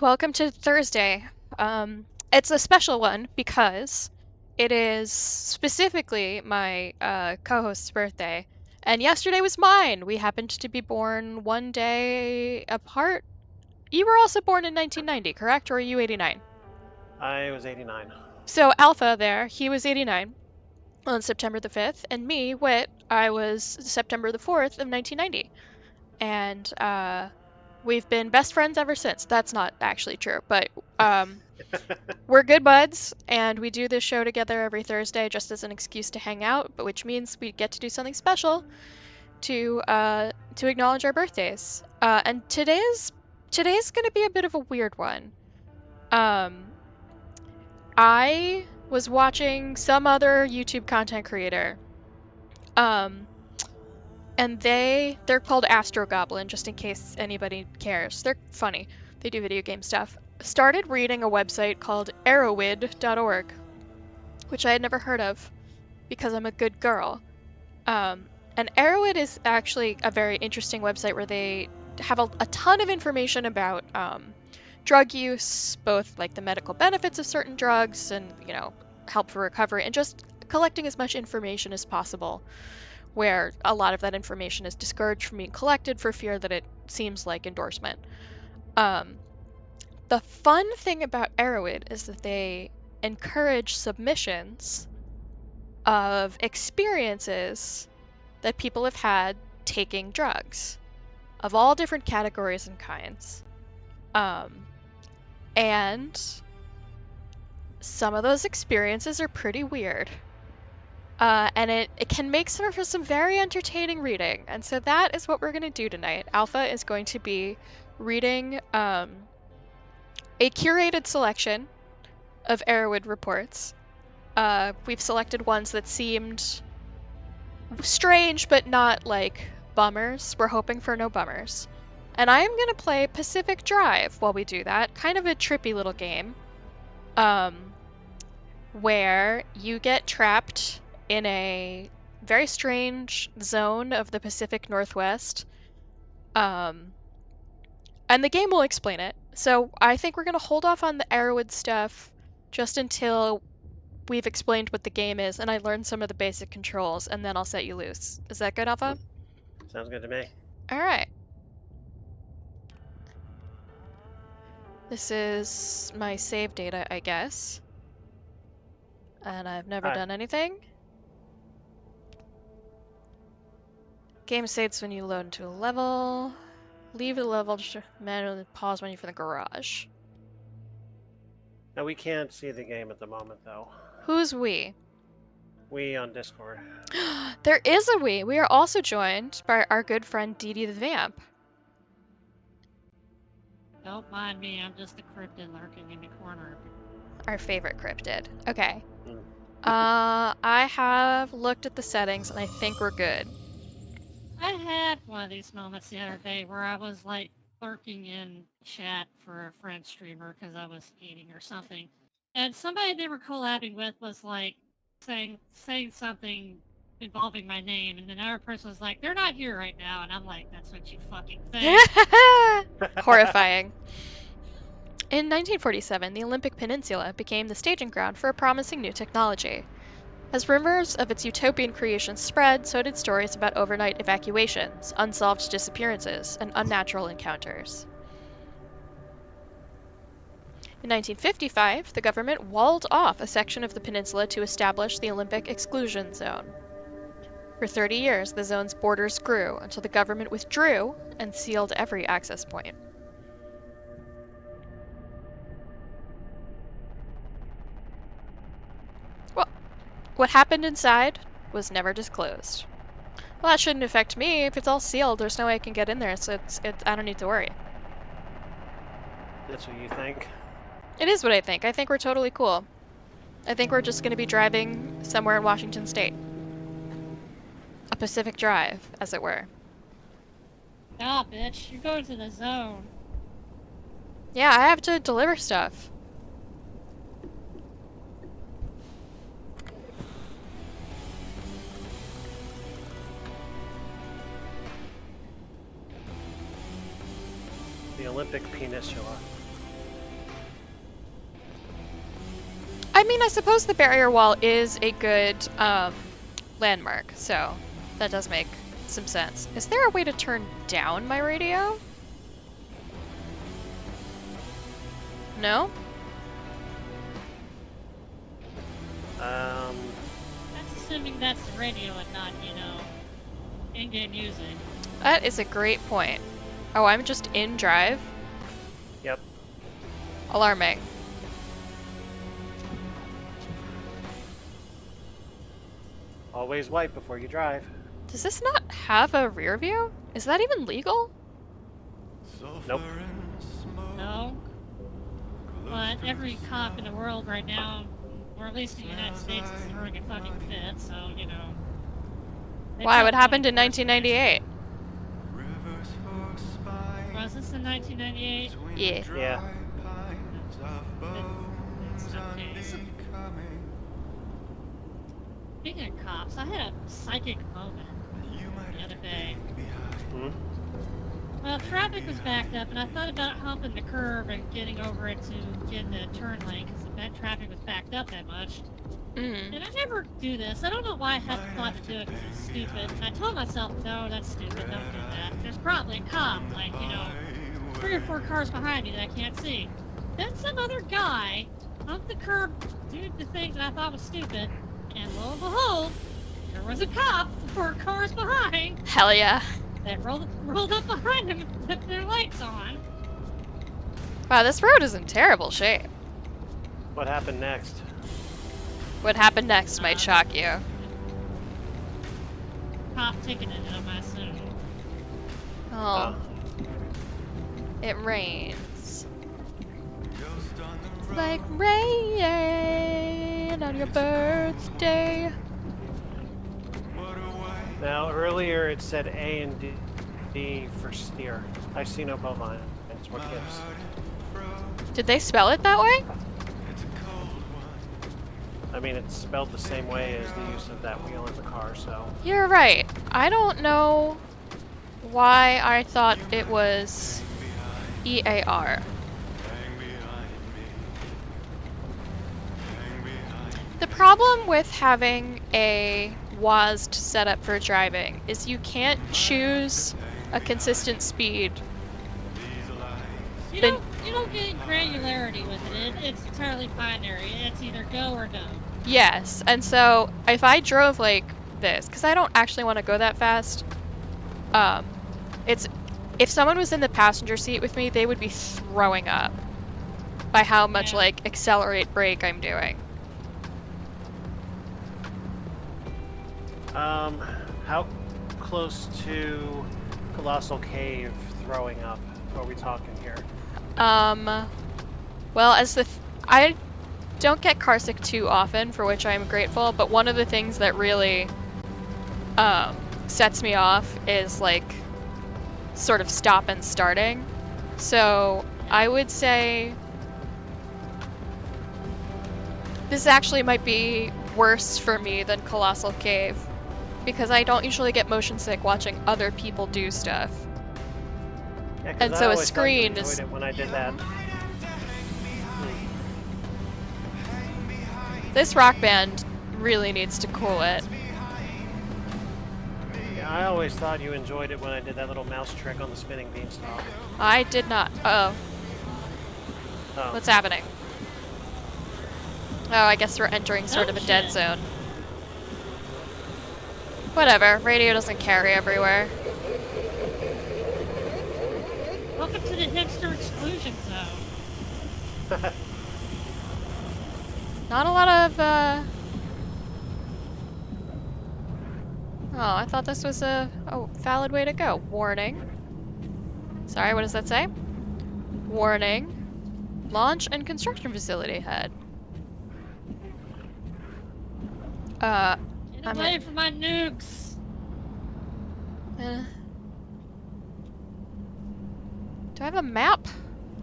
Welcome to Thursday. It's a special one because it is specifically my co-host's birthday, and yesterday was mine. We happened to be born one day apart. You were also born in 1990, correct? Or are you 89? I was 89. So Alpha there, he was 89 on September the 5th, and me, Wit, I was September the 4th of 1990. And we've been best friends ever since. That's not actually true, but we're good buds, and we do this show together every Thursday just as an excuse to hang out, but which means we get to do something special to acknowledge our birthdays. And today's gonna be a bit of a weird one. Um, I was watching some other YouTube content creator, um, and they're called Astro Goblin, just in case anybody cares. They're funny. They do video game stuff. Started reading a website called Erowid.org, which I had never heard of because I'm a good girl. And Erowid is actually a very interesting website where they have a ton of information about drug use, both like the medical benefits of certain drugs and, help for recovery, and just collecting as much information as possible, where a lot of that information is discouraged from being collected for fear that it seems like endorsement. Um, the fun thing about Erowid is that they encourage submissions of experiences that people have had taking drugs of all different categories and kinds. Um, and some of those experiences are pretty weird. And it can make for some very entertaining reading. And so that is what we're going to do tonight. Alpha is going to be reading a curated selection of Erowid reports. We've selected ones that seemed strange, but not like bummers. We're hoping for no bummers. And I am going to play Pacific Drive while we do that. Kind of a trippy little game. Um, where you get trapped in a very strange zone of the Pacific Northwest. Um, and the game will explain it. So I think we're going to hold off on the Erowid stuff just until we've explained what the game is and I learned some of the basic controls, and then I'll set you loose. Is that good, Alpha? Sounds good to me. All right. This is my save data, I guess. And I've never Hi. done anything. Game saves when you load into a level. Leave the level to manually pause menu for the garage. Now we can't see the game at the moment, though. Who's we? We on Discord. There is a we. We are also joined by our good friend Dee Dee the Vamp. Don't mind me, I'm just a cryptid lurking in the corner. Our favorite cryptid. Okay. Mm. I have looked at the settings and I think we're good. I had one of these moments the other day where I was like lurking in chat for a friend streamer because I was eating or something. And somebody they were collabing with was like saying something involving my name, and then another person was like, they're not here right now, and I'm like, that's what you fucking think. Horrifying. In 1947, the Olympic Peninsula became the staging ground for a promising new technology. As rumors of its utopian creation spread, so did stories about overnight evacuations, unsolved disappearances, and unnatural encounters. In 1955, the government walled off a section of the peninsula to establish the Olympic Exclusion Zone. For 30 years, the zone's borders grew until the government withdrew and sealed every access point. Well, what happened inside was never disclosed. Well, that shouldn't affect me. If it's all sealed, there's no way I can get in there, so I don't need to worry. That's what you think. It is what I think. I think we're totally cool. I think we're just going to be driving somewhere in Washington State. A Pacific Drive, as it were. Nah, bitch, you're going to the zone. Yeah, I have to deliver stuff. The Olympic Peninsula. mean, I suppose the barrier wall is a good landmark, so that does make some sense. Is there a way to turn down my radio? No? That's assuming that's the radio and not, in-game music. That is a great point. Oh, I'm just in drive? Yep. Alarming. Always wipe before you drive. Does this not have a rear view? Is that even legal? Nope. No. But every cop in the world right now, or at least in the United States, is throwing a fucking fit, so, they Why? What probably happened in won't enforce it. 1998? Was this in 1998? Yeah. Yeah. It's okay. Speaking of cops, I had a psychic moment the other day. Hmm? Well, traffic was backed up, and I thought about humping the curb and getting over it to get in the turn lane, because the traffic was backed up that much. Mm. And I never do this. I don't know why I had the thought to do it, because it's stupid. And I told myself, no, that's stupid, don't do that. There's probably a cop, like, 3 or 4 cars behind me that I can't see. Then some other guy humped the curb, did the thing that I thought was stupid, and lo and behold, there was a cop 4 cars behind Hell yeah. that rolled up behind him and put their lights on. Wow, this road is in terrible shape. What happened next? What happened next might shock you. Cop ticketed him, I assume. Oh. It rains. It's like rain on your birthday. Now, earlier it said A and D for steer. I see no bovine. It's what gives. Did they spell it that way? I mean, it's spelled the same way as the use of that wheel in the car, so... You're right. I don't know why I thought it was EAR. The problem with having a WASD setup for driving is you can't choose a consistent speed. You don't get granularity with it. It's entirely binary. It's either go or no. Yes, and so if I drove like this, because I don't actually want to go that fast, it's if someone was in the passenger seat with me, they would be throwing up by how much like accelerate brake I'm doing. How close to Colossal Cave throwing up are we talking here? Well, I don't get carsick too often, for which I am grateful, but one of the things that really sets me off is like sort of stop and starting. So I would say this actually might be worse for me than Colossal Cave, because I don't usually get motion sick watching other people do stuff. Yeah, 'cause And I so a always thought you screen is- enjoyed it when I did that. This rock band really needs to cool it. Yeah, I always thought you enjoyed it when I did that little mouse trick on the spinning beanstalk. I did not. Uh-oh. Oh. What's happening? Oh, I guess we're entering sort of a dead zone. Whatever, radio doesn't carry everywhere. Welcome to the hipster exclusion zone. Not a lot of, Oh, I thought this was a valid way to go. Warning. Sorry, what does that say? Warning. Launch and construction facility ahead. Get I'm away from my nukes. Do I have a map?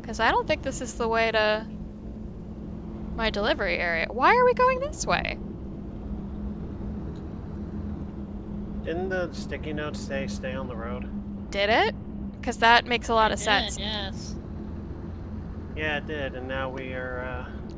Because I don't think this is the way to my delivery area. Why are we going this way? Didn't the sticky notes say stay on the road? Did it? Because that makes a lot of sense. Yes. Yeah, it did, and now we are,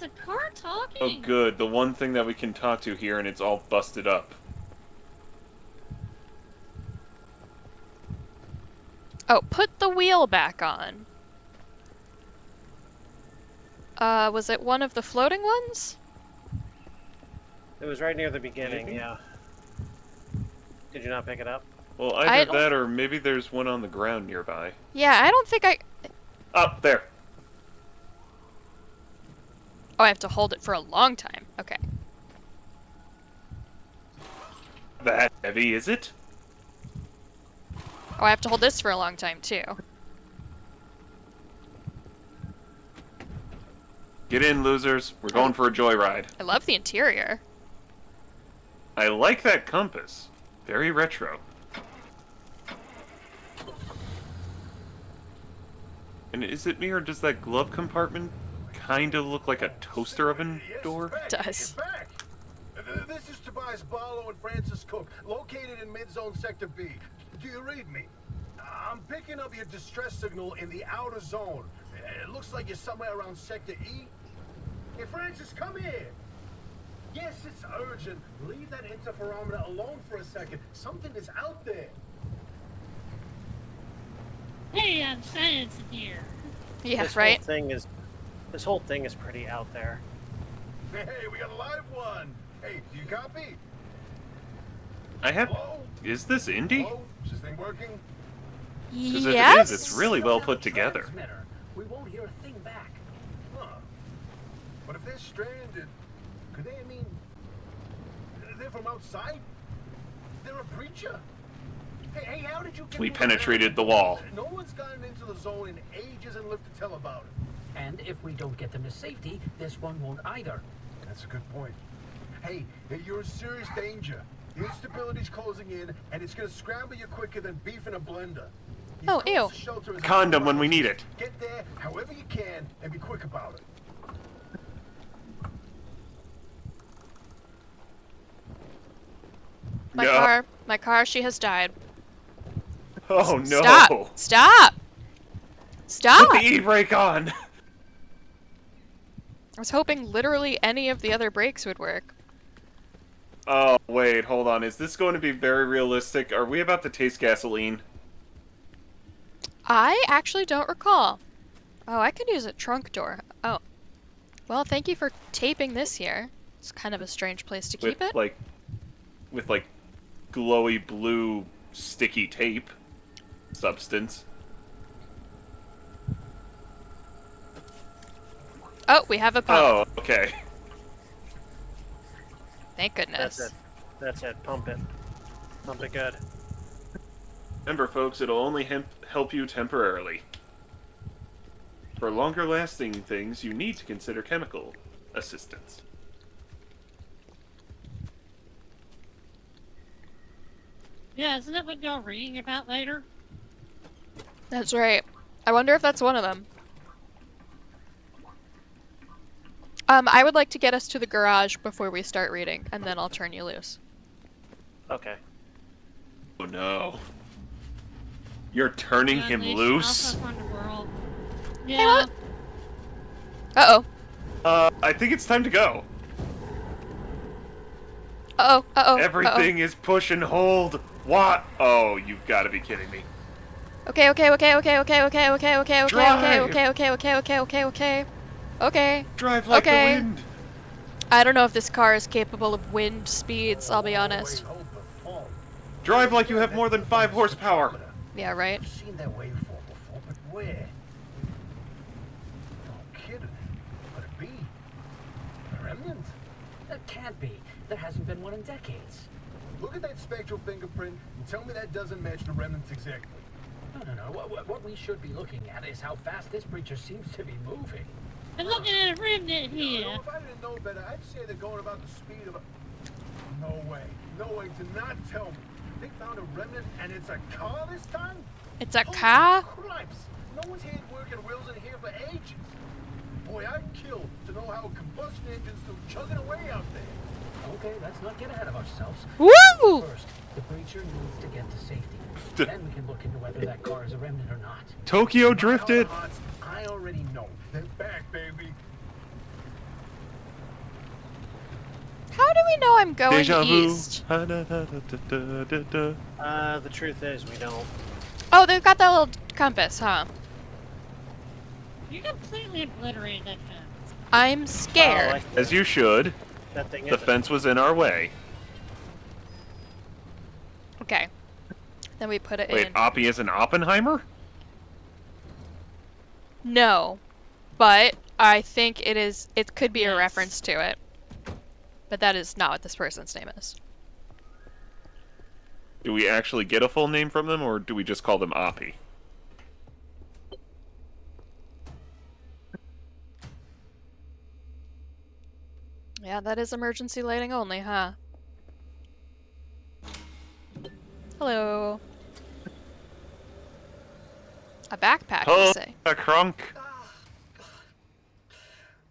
the car talking? Oh, good. The one thing that we can talk to here, and it's all busted up. Oh, put the wheel back on. Was it one of the floating ones? It was right near the beginning, Maybe. yeah. Did you not pick it up? Well, I either don't- that or maybe there's one on the ground nearby. Yeah, I don't think I... Oh, there. Oh, I have to hold it for a long time. Okay. That heavy, is it? Oh, I have to hold this for a long time, too. Get in, losers. We're going for a joyride. I love the interior. I like that compass. Very retro. And is it me, or does that glove compartment kind of look like a toaster oven Yes, door? it's back. Does. It's back. This is Tobias Barlow and Francis Cook, located in mid-zone sector B. Do you read me? I'm picking up your distress signal in the outer zone. It looks like you're somewhere around sector E. Hey, Francis, come here. Yes, it's urgent. Leave that interferometer alone for a second. Something is out there. Hey, I'm science in here. Yeah, This right? This whole thing is pretty out there. Hey, we got a live one. Hey, do you copy? I have... Hello? Is this indie? Hello? Is this thing working? Because if Yes? it is, it's really well put together. Transmitter. We won't hear a thing back. Huh. But if they're stranded, could they, they're from outside? They're a preacher? Hey, how did you get We through penetrated the that? wall. No one's gotten into the zone in ages and lived to tell about it. And if we don't get them to safety, this one won't either. That's a good point. Hey, you're in serious danger. The instability's closing in, and it's gonna scramble you quicker than beef in a blender. Your Oh, ew. closest shelter is Condom when we need it. Get there however you can, and be quick about it. My car, she has died. Oh no! Stop! Stop! Stop! Put the e-brake on! I was hoping literally any of the other brakes would work. Oh, wait, hold on. Is this going to be very realistic? Are we about to taste gasoline? I actually don't recall. Oh, I could use a trunk door. Oh. Well, thank you for taping this here. It's kind of a strange place to keep it. With glowy blue sticky tape substance. Oh, we have a pump. Oh, okay. Thank goodness. That's it. That's it. Pump it. Pump it good. Remember, folks, it'll only help you temporarily. For longer lasting things, you need to consider chemical assistance. Yeah, isn't that what y'all reading about later? That's right. I wonder if that's one of them. I would like to get us to the garage before we start reading, and then I'll turn you loose. Okay. Oh no. You're turning him Unleash loose? Alpha from the world. Yeah. what? Uh-oh. I think it's time to go. Uh-oh. Uh-oh. Everything is push and hold. What? Oh, you've got to be kidding me. Okay, okay, okay, okay, okay, okay, okay, okay, okay, Drive! okay, okay, okay, okay, okay, okay. Okay. Drive like Okay. the wind. I don't know if this car is capable of wind speeds, I'll be honest. Wait, hold the phone. Drive like you have more than 5 horsepower. Yeah, right? I've seen that waveform before, but where? No kidding. Could it be? A remnant? That can't be. There hasn't been one in decades. Look at that spectral fingerprint and tell me that doesn't match the remnants exactly. No. What we should be looking at is how fast this creature seems to be moving. I'm looking at a remnant You here. know, if I didn't know better, I'd say they're going about the speed of a... No way. No way. Do not tell me. They found a remnant and it's a car this time? It's a Holy car? cripes. No one's had working wheels in here for ages. Boy, I'd kill to know how a combustion engine's still chugging away out there. Okay, let's not get ahead of ourselves. Woo! First, the creature needs to get to safety. Then we can look into whether that car is a remnant or not. Tokyo drifted. I already know. They're back, baby. do we know I'm going Deja vu. east? Ha-da-da-da-da-da-da. The truth is, we don't. Oh, they've got that little compass, huh? You completely obliterated that fence. I'm Oh, scared. As you should. That thing The is. fence was in our way. Okay. Then we put it Wait, in. Oppie is an Oppenheimer? No. But I think it is. It could be a Yes. reference to it. But that is not what this person's name is. Do we actually get a full name from them, or do we just call them Oppie? Yeah, that is emergency lighting only, huh? Hello. A backpack, you Oh, say? a crunk.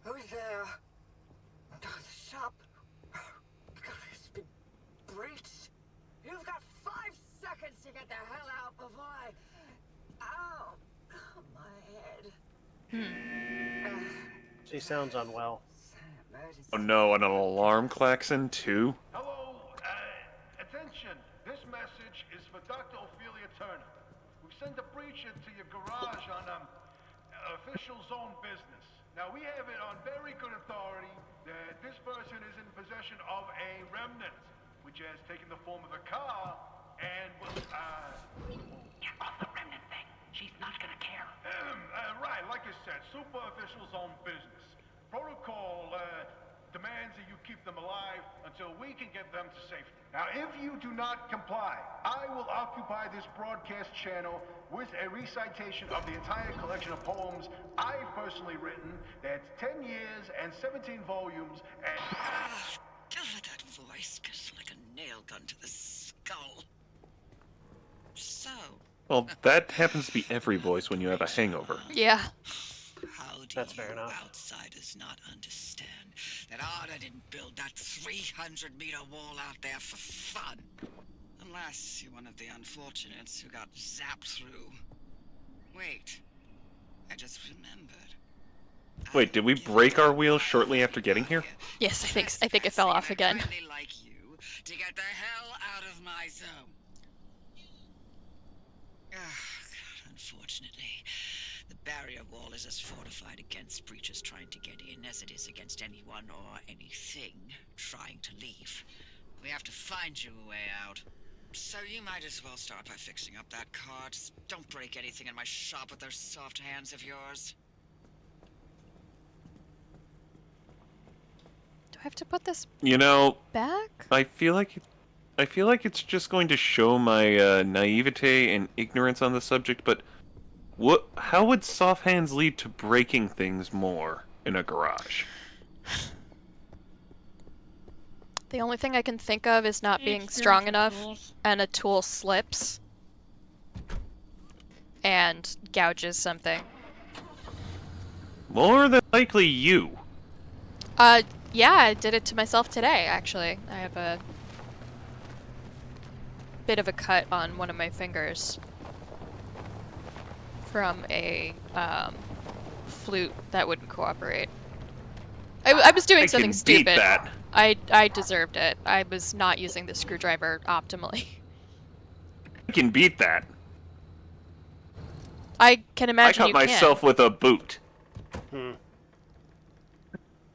Who's there? The shop. God, it's been breached. You've got 5 seconds to get the hell out before I... Ow! My head. She sounds unwell. Oh no, and an alarm klaxon too? Hello, attention. This message is for Dr. Ophelia Turner. We sent a breacher to your garage on official zone business. Now we have it on very good authority that this person is in possession of a remnant, which has taken the form of a car and was Get off the remnant thing. She's not gonna care. right, like I said, super official zone business. Protocol demands that you keep them alive until we can get them to safety. Now, if you do not comply, I will occupy this broadcast channel with a recitation of the entire collection of poems I've personally written. That's 10 years and 17 volumes and... Don't let that voice get like a nail gun to the skull. So, Well, that happens to be every voice when you have a hangover. Yeah. how do That's you fair enough. outsiders not understand that Arda didn't build that 300-meter wall out there for fun? Unless you're one of the unfortunates who got zapped through. Wait, I just remembered. Wait, did we break our wheels shortly after getting here? Yes, I think it fell off again. Like you to get the hell out of my zone. God, unfortunately, the barrier wall is as fortified against breaches trying to get in as it is against anyone or anything trying to leave. We have to find you a way out. So you might as well start by fixing up that car. Just don't break anything in my shop with those soft hands of yours. Do I have to put this You know, back? I feel like it's just going to show my naivete and ignorance on the subject, but how would soft hands lead to breaking things more in a garage? The only thing I can think of is not being Experience strong with enough tools. and a tool slips and gouges something. More than likely you. Yeah, I did it to myself today, actually. I have a bit of a cut on one of my fingers from a flute that wouldn't cooperate. I was doing I something can stupid. beat that. I deserved it. I was not using the screwdriver optimally. I can beat that. I can I imagine cut you myself can. with a boot.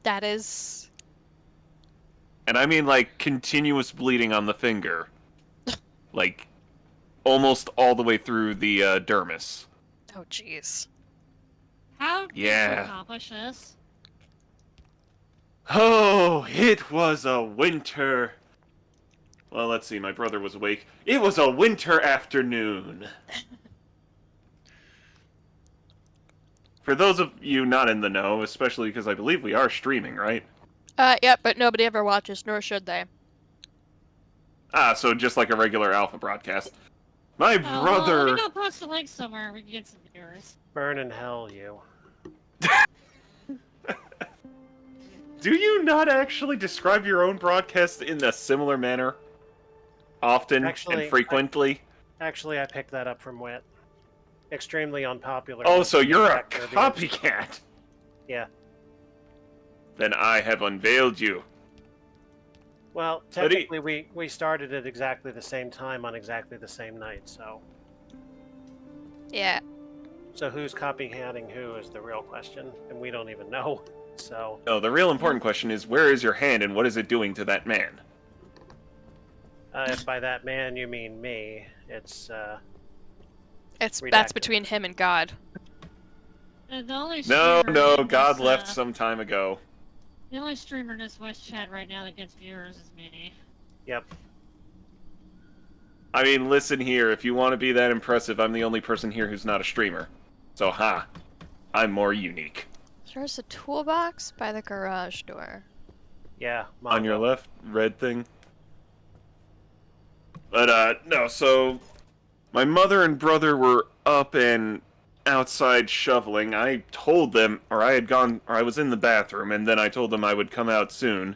That is... And I mean, like, continuous bleeding on the finger. Like, almost all the way through the dermis. Oh, jeez. How did you Yeah. accomplish this? Oh, it was a winter. Well, let's see, my brother was awake. It was a winter afternoon. For those of you not in the know, especially because I believe we are streaming, right? Yep, but nobody ever watches, nor should they. Ah, so just like a regular Alpha broadcast. My Well, brother... let me go post a link somewhere we can get some viewers. Burn in hell, you. Do you not actually describe your own broadcast in a similar manner? Often Actually, and frequently? Actually, I picked that up from Wit. Extremely unpopular. Oh, so you're a Actor, because- copycat! Yeah. Then I have unveiled you. Well, But technically, we started at exactly the same time on exactly the same night, so... Yeah. So who's copyhatting who is the real question, and we don't even know, so... No, the real important question is, where is your hand and what is it doing to that man? If by that man you mean me, it's, That's redacted. between him and God. The only No, streamer no, in God this, left some time ago. The only streamer in this voice chat right now that gets viewers is me. Yep. I mean, listen here, if you want to be that impressive, I'm the only person here who's not a streamer. So, I'm more unique. There's a toolbox by the garage door. Yeah, On your Mongo. left, red thing. But, no, so... My mother and brother were up and outside shoveling. I told them, or I was in the bathroom, and then I told them I would come out soon.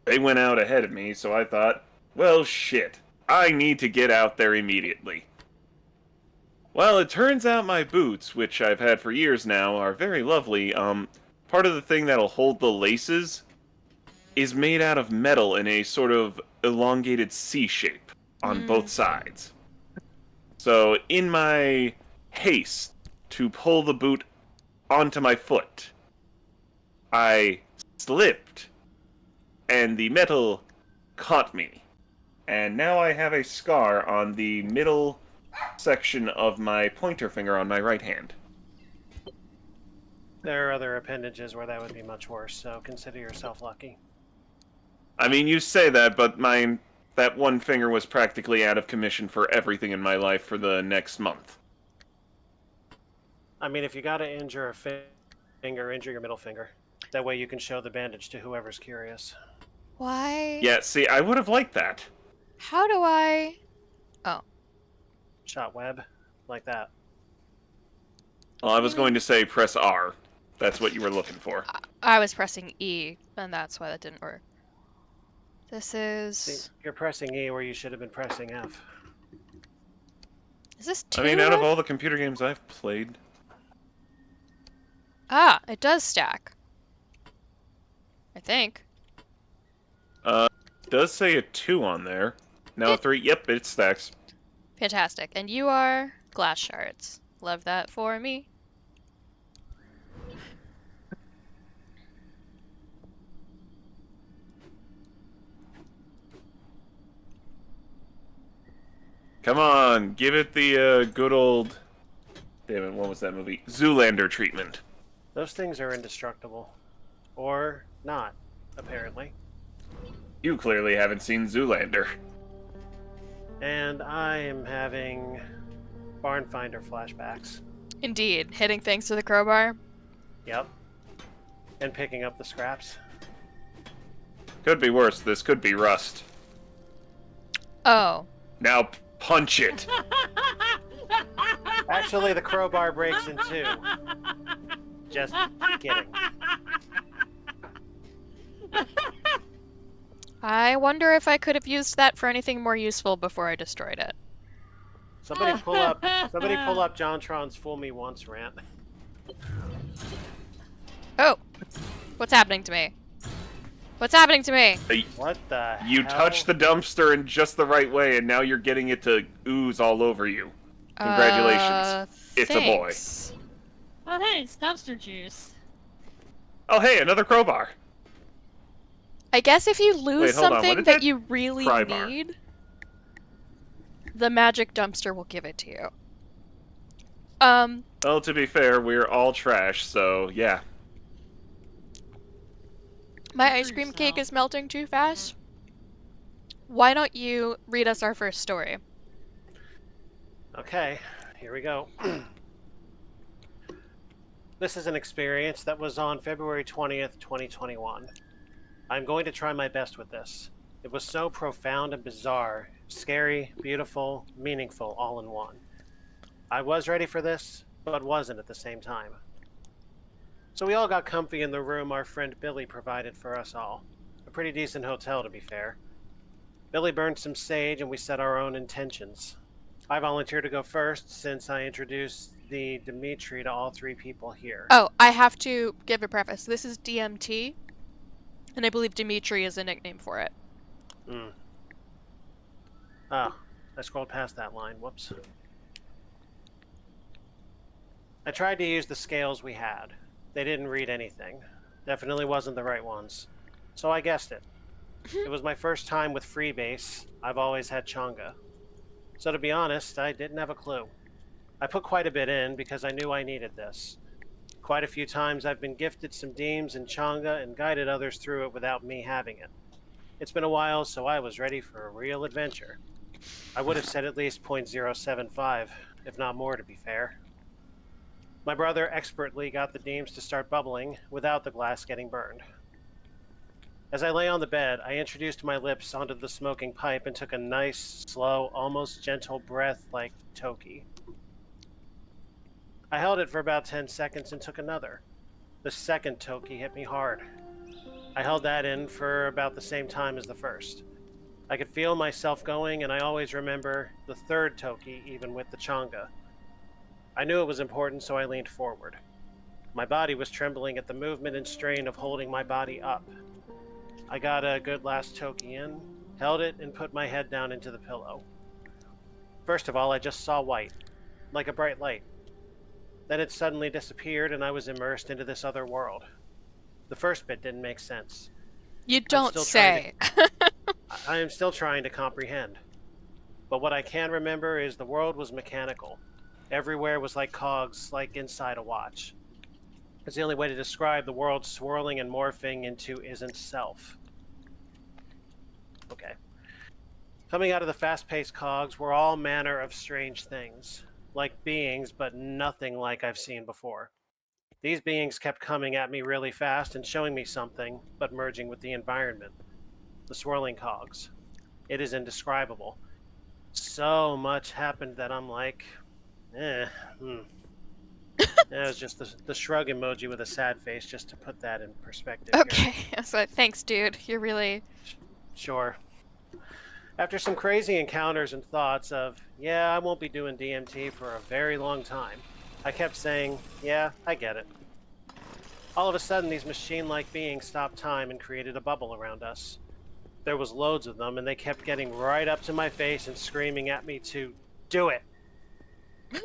They went out ahead of me, so I thought, well, shit. I need to get out there immediately. Well, it turns out my boots, which I've had for years now, are very lovely. Part of the thing that'll hold the laces is made out of metal in a sort of elongated C shape on both sides. So, in my haste to pull the boot onto my foot, I slipped, and the metal caught me. And now I have a scar on the middle section of my pointer finger on my right hand. There are other appendages where that would be much worse, so consider yourself lucky. I mean, you say that, but that one finger was practically out of commission for everything in my life for the next month. I mean, if you gotta injure a finger, injure your middle finger. That way you can show the bandage to whoever's curious. Why? Yeah, see, I would have liked that. How do I... Oh. Shot web, like that. Well, I was going to say press R. That's what you were looking for. I was pressing E, and that's why that didn't work. This is... See, you're pressing E where you should have been pressing F. Is this 2? I mean, out of all the computer games I've played... Ah, it does stack. I think. It does say a 2 on there. Now a 3. Yep, it stacks. Fantastic. And you are glass shards. Love that for me. Come on, give it the good old... Damn it, what was that movie? Zoolander treatment. Those things are indestructible. Or not, apparently. You clearly haven't seen Zoolander. And I am having barn finder flashbacks. Indeed. Hitting things with a crowbar. Yep. And picking up the scraps. Could be worse, this could be rust. Oh. Now punch it! Actually, the crowbar breaks in 2. Just kidding. I wonder if I could have used that for anything more useful before I destroyed it. Somebody pull up JonTron's Fool Me Once rant. Oh! What's happening to me? What's happening to me? What the You hell? touched the dumpster in just the right way, and now you're getting it to ooze all over you. Congratulations. It's a boy. Thanks. Oh, hey, it's dumpster juice. Oh hey, another crowbar. I guess if you lose Wait, hold on, what something did that that you really pry bar? need, the magic dumpster will give it to you. Well, to be fair, we're all trash, so yeah. My Good ice for cream cake yourself. is melting too fast. Why don't you read us our first story? Okay, here we go. This is an experience that was on February 20th, 2021. I'm going to try my best with this. It was so profound and bizarre, scary, beautiful, meaningful, all in one. I was ready for this, but wasn't at the same time. So we all got comfy in the room our friend Billy provided for us all. A pretty decent hotel, to be fair. Billy burned some sage and we set our own intentions. I volunteered to go first since I introduced the Dimitri to all 3 people here. Oh, I have to give a preface. This is DMT, and I believe Dimitri is a nickname for it. Hmm. Oh, I scrolled past that line. Whoops. I tried to use the scales we had. They didn't read anything. Definitely wasn't the right ones. So I guessed it. It was my first time with Freebase. I've always had Changa. So to be honest, I didn't have a clue. I put quite a bit in because I knew I needed this. Quite a few times I've been gifted some Deems and Changa and guided others through it without me having it. It's been a while, so I was ready for a real adventure. I would have said at least .075, if not more to be fair. My brother expertly got the Deems to start bubbling without the glass getting burned. As I lay on the bed, I introduced my lips onto the smoking pipe and took a nice, slow, almost gentle breath like Toki. I held it for about 10 seconds and took another. The second Toki hit me hard. I held that in for about the same time as the first. I could feel myself going, and I always remember the third Toki, even with the Changa. I knew it was important, so I leaned forward. My body was trembling at the movement and strain of holding my body up. I got a good last Toki in, held it, and put my head down into the pillow. First of all, I just saw white, like a bright light. Then it suddenly disappeared, and I was immersed into this other world. The first bit didn't make sense. You I'm don't still trying say. I am still trying to comprehend. But what I can remember is the world was mechanical. Everywhere was like cogs, like inside a watch. It's the only way to describe the world swirling and morphing into isn't self. Okay. Coming out of the fast-paced cogs were all manner of strange things, like beings, but nothing like I've seen before. These beings kept coming at me really fast and showing me something, but merging with the environment. The swirling cogs. It is indescribable. So much happened that I'm like, eh, hmm. It was just the shrug emoji with a sad face just to put that in perspective here. Okay. I was like, thanks, dude. You're really. Sure. After some crazy encounters and thoughts of, yeah, I won't be doing DMT for a very long time, I kept saying, yeah, I get it. All of a sudden, these machine-like beings stopped time and created a bubble around us. There was loads of them, and they kept getting right up to my face and screaming at me to do it.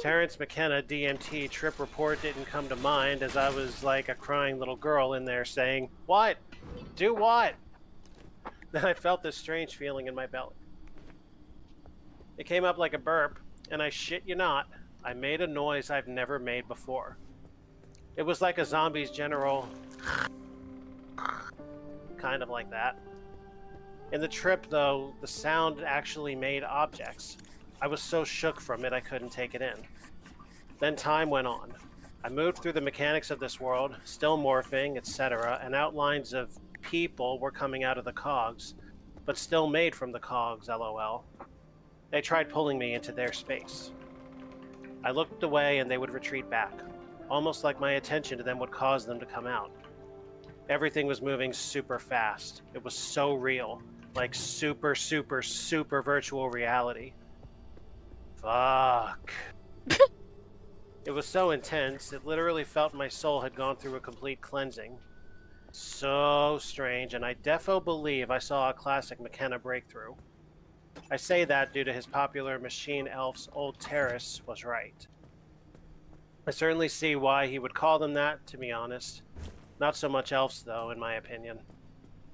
Terrence McKenna DMT trip report didn't come to mind as I was like a crying little girl in there saying, what? Do what? Then I felt this strange feeling in my belly. It came up like a burp, and I shit you not, I made a noise I've never made before. It was like a zombie's general, kind of like that. In the trip, though, the sound actually made objects. I was so shook from it I couldn't take it in. Then time went on. I moved through the mechanics of this world, still morphing, etc., and outlines of people were coming out of the cogs, but still made from the cogs, lol. They tried pulling me into their space. I looked away and they would retreat back, almost like my attention to them would cause them to come out. Everything was moving super fast. It was so real, like super, super, super virtual reality. Fuck. It was so intense, it literally felt my soul had gone through a complete cleansing. So strange, and I defo believe I saw a classic McKenna breakthrough. I say that due to his popular Machine Elf's Old Terrace was right. I certainly see why he would call them that, to be honest. Not so much elves, though, in my opinion.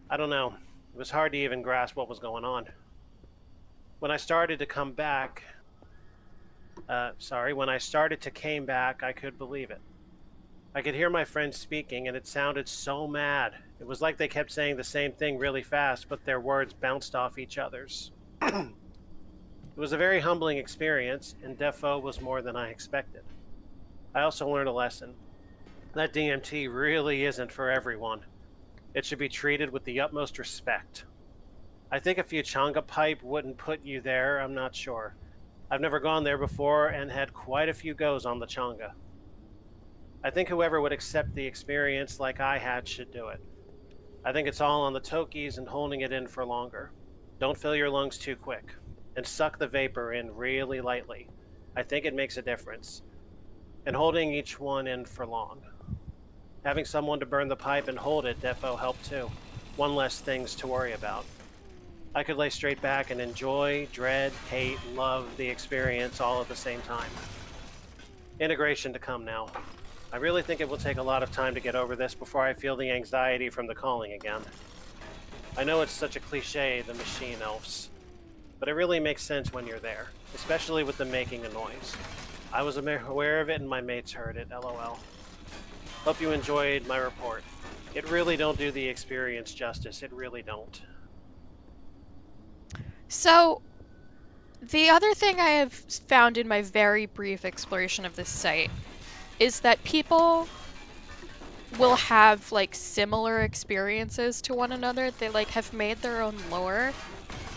I don't know. It was hard to even grasp what was going on. When I started to come back, I could believe it. I could hear my friends speaking, and it sounded so mad. It was like they kept saying the same thing really fast, but their words bounced off each other's. It was a very humbling experience, and defo was more than I expected. I also learned a lesson. That DMT really isn't for everyone. It should be treated with the utmost respect. I think a few Changa pipe wouldn't put you there, I'm not sure. I've never gone there before and had quite a few goes on the Changa. I think whoever would accept the experience like I had should do it. I think it's all on the Tokis and holding it in for longer. Don't fill your lungs too quick, and suck the vapor in really lightly. I think it makes a difference. And holding each one in for long. Having someone to burn the pipe and hold it defo helped too. One less things to worry about. I could lay straight back and enjoy, dread, hate, love the experience all at the same time. Integration to come now. I really think it will take a lot of time to get over this before I feel the anxiety from the calling again. I know it's such a cliche, the machine elves, but it really makes sense when you're there, especially with them making a noise. I was aware of it and my mates heard it, lol. Hope you enjoyed my report. It really don't do the experience justice, it really don't. So, the other thing I have found in my very brief exploration of this site is that people will have like similar experiences to one another. They like have made their own lore,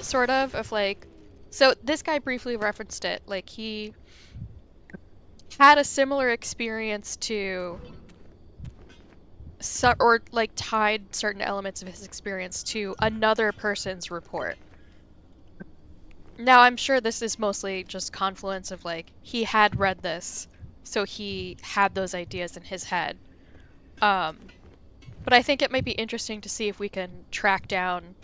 sort of like. So this guy briefly referenced it. Like he had a similar experience to, or like tied certain elements of his experience to another person's report. Now I'm sure this is mostly just confluence of like he had read this, so he had those ideas in his head. But I think it might be interesting to see if we can track down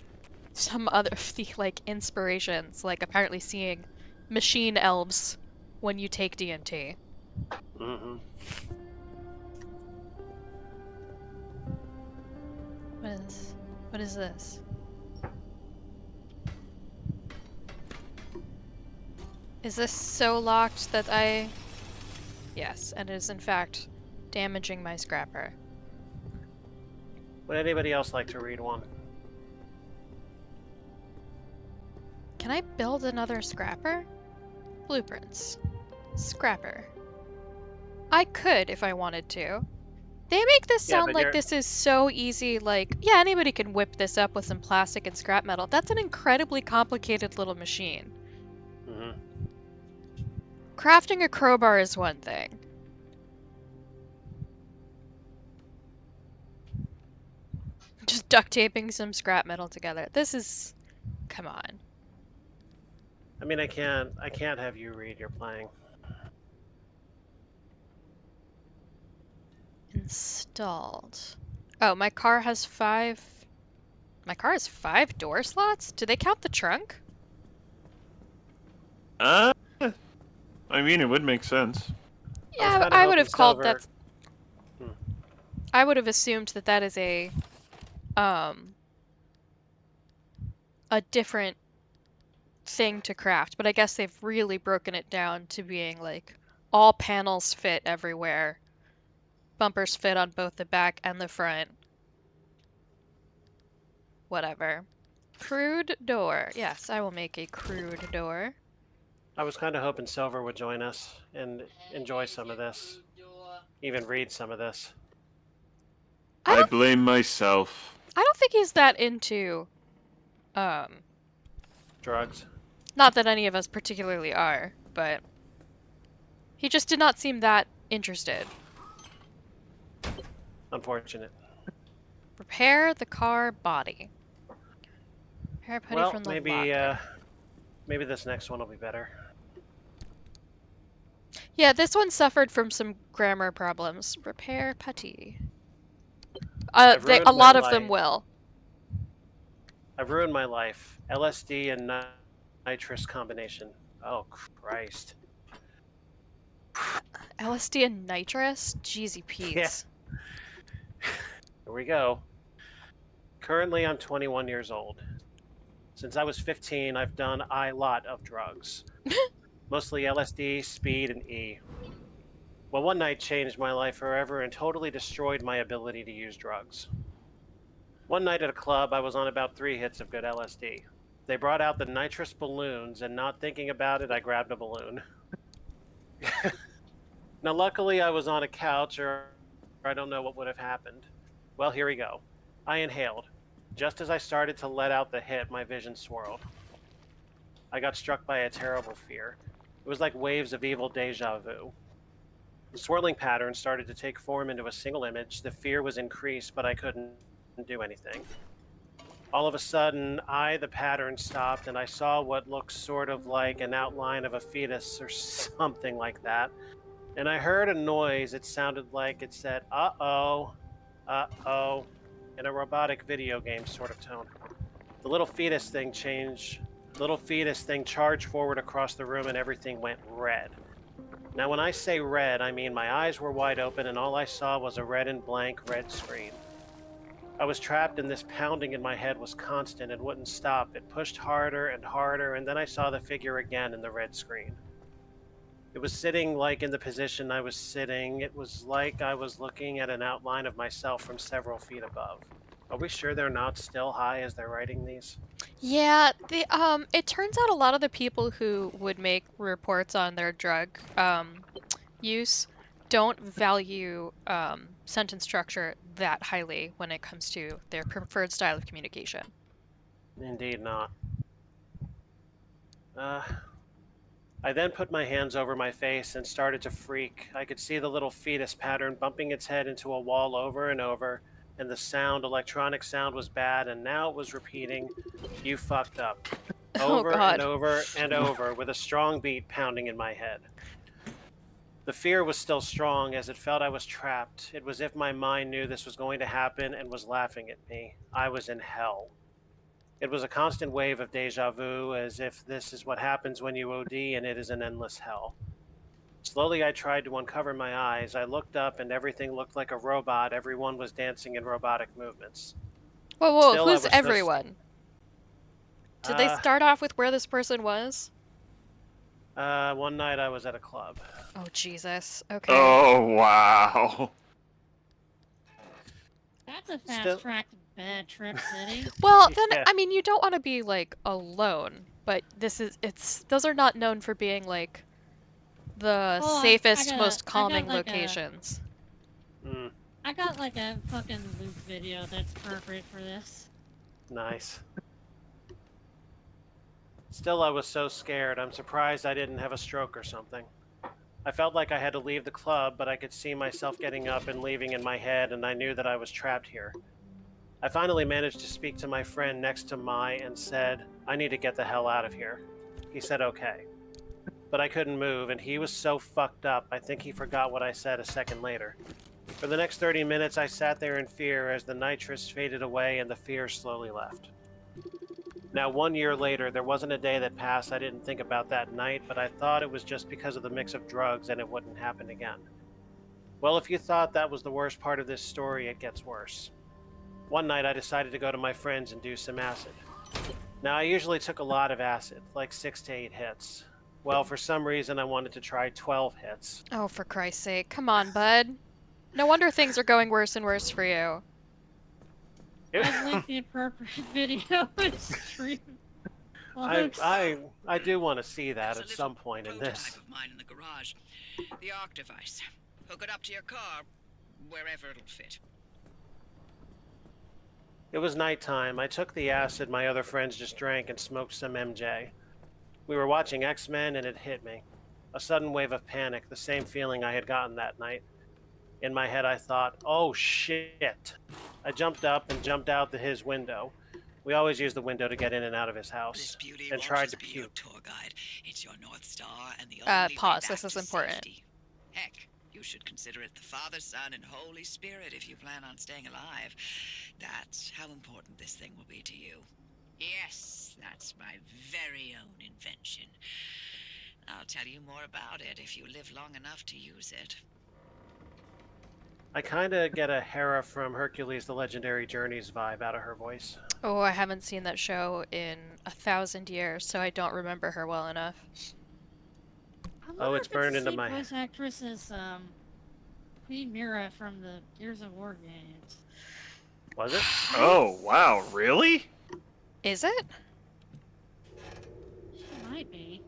some other of the like inspirations, like apparently seeing machine elves when you take D&T. Mm-hmm. What is this? Is this so locked that I... Yes, and it is in fact damaging my scrapper. Would anybody else like to read one? Can I build another scrapper? Blueprints. Scrapper. I could if I wanted to. They make this Yeah, sound but like you're... this is so easy, like, yeah, anybody can whip this up with some plastic and scrap metal. That's an incredibly complicated little machine. Mm-hmm. Crafting a crowbar is one thing. Just duct taping some scrap metal together. This is... Come on. I mean, I can't have you read, you're playing. Installed. Oh, my car has 5... My car has 5 door slots? Do they count the trunk? I mean, it would make sense. Yeah, I would have called Silver... that... I would have assumed that that is a different thing to craft, but I guess they've really broken it down to being like all panels fit everywhere. Bumpers fit on both the back and the front. Whatever. Crude door. Yes, I will make a crude door. I was kind of hoping Silver would join us and enjoy some of this. Even read some of this. I I don't, blame myself. I don't think he's that into, Drugs. not that any of us particularly are, but he just did not seem that interested. Unfortunate. Repair the car body. Repair putty Well, from the maybe, locker. maybe this next one will be better. Yeah, this one suffered from some grammar problems. Repair putty. A lot of them will. I've ruined my life. LSD and nitrous combination. Oh, Christ. LSD and nitrous? Jeezy Pete's. Yeah. Here we go. Currently, I'm 21 years old. Since I was 15, I've done a lot of drugs. Mostly LSD, speed, and E. Well, one night changed my life forever and totally destroyed my ability to use drugs. One night at a club, I was on about 3 hits of good LSD. They brought out the nitrous balloons, and not thinking about it, I grabbed a balloon. Now, luckily, I was on a couch, or I don't know what would have happened. Well, here we go. I inhaled. Just as I started to let out the hit, my vision swirled. I got struck by a terrible fear. It was like waves of evil deja vu. The swirling pattern started to take form into a single image. The fear was increased, but I couldn't do anything. All of a sudden, the pattern stopped, and I saw what looked sort of like an outline of a fetus or something like that. And I heard a noise. It sounded like it said, uh-oh, in a robotic video game sort of tone. The little fetus thing charged forward across the room and everything went red. Now when I say red, I mean my eyes were wide open and all I saw was a red and blank red screen. I was trapped and this pounding in my head was constant and wouldn't stop. It pushed harder and harder, and then I saw the figure again in the red screen. It was sitting like in the position I was sitting. It was like I was looking at an outline of myself from several feet above. Are we sure they're not still high as they're writing these? Yeah, it turns out a lot of the people who would make reports on their drug use don't value sentence structure that highly when it comes to their preferred style of communication. Indeed not. I then put my hands over my face and started to freak. I could see the little fetus pattern bumping its head into a wall over and over, and the electronic sound was bad, and now it was repeating, "You fucked up," Oh over and God. over and over, with a strong beat pounding in my head. The fear was still strong as it felt I was trapped. It was as if my mind knew this was going to happen and was laughing at me. I was in hell. It was a constant wave of deja vu, as if this is what happens when you OD and it is an endless hell. Slowly I tried to uncover my eyes. I looked up and everything looked like a robot. Everyone was dancing in robotic movements. Whoa, whoa, Still, I who's was so... everyone? Did they start off with where this person was? One night I was at a club. Oh, Jesus. Okay. Oh, wow. That's a fast track to bad trip city. Well, then, Yeah. I mean, you don't want to be, like, alone, but those are not known for being, like, the Oh, safest, most I got, calming like, locations. I got like a fucking loop video that's appropriate for this. Nice. Still, I was so scared. I'm surprised I didn't have a stroke or something. I felt like I had to leave the club, but I could see myself getting up and leaving in my head, and I knew that I was trapped here. I finally managed to speak to my friend next to Mai and said, "I need to get the hell out of here." He said okay. But I couldn't move, and he was so fucked up, I think he forgot what I said a second later. For the next 30 minutes, I sat there in fear as the nitrous faded away and the fear slowly left. Now, 1 year later, there wasn't a day that passed I didn't think about that night, but I thought it was just because of the mix of drugs and it wouldn't happen again. Well, if you thought that was the worst part of this story, it gets worse. One night, I decided to go to my friends and do some acid. Now, I usually took a lot of acid, like 6 to 8 hits. Well, for some reason, I wanted to try 12 hits. Oh, for Christ's sake. Come on, bud. No wonder things are going worse and worse for you. I'd link the appropriate video and stream. I do want to see that There's at a some little point in prototype this. of mine in the garage. The arc device. Hook it up to your car, wherever it'll fit. It was nighttime. I took the acid my other friends just drank and smoked some MJ. We were watching X-Men and it hit me. A sudden wave of panic, the same feeling I had gotten that night. In my head I thought, oh shit. I jumped up and jumped out his window. We always use the window to get in and out of his This house. beauty And won't tried just to be your puke. tour guide. It's your North Star and the only Pause. way This back is to important. safety. Heck, you should consider it the Father, Son, and Holy Spirit if you plan on staying alive. That's how important this thing will be to you. Yes, that's my very own invention. I'll tell you more about it if you live long enough to use it. I kinda get a Hera from Hercules the Legendary Journeys vibe out of her voice. Oh, I haven't seen that show in 1,000 years, so I don't remember her well enough. Oh, it's burned into my head. Voice actress is Queen Mira from the Gears of War games. Was it? Oh, wow, really? Is it? She might be.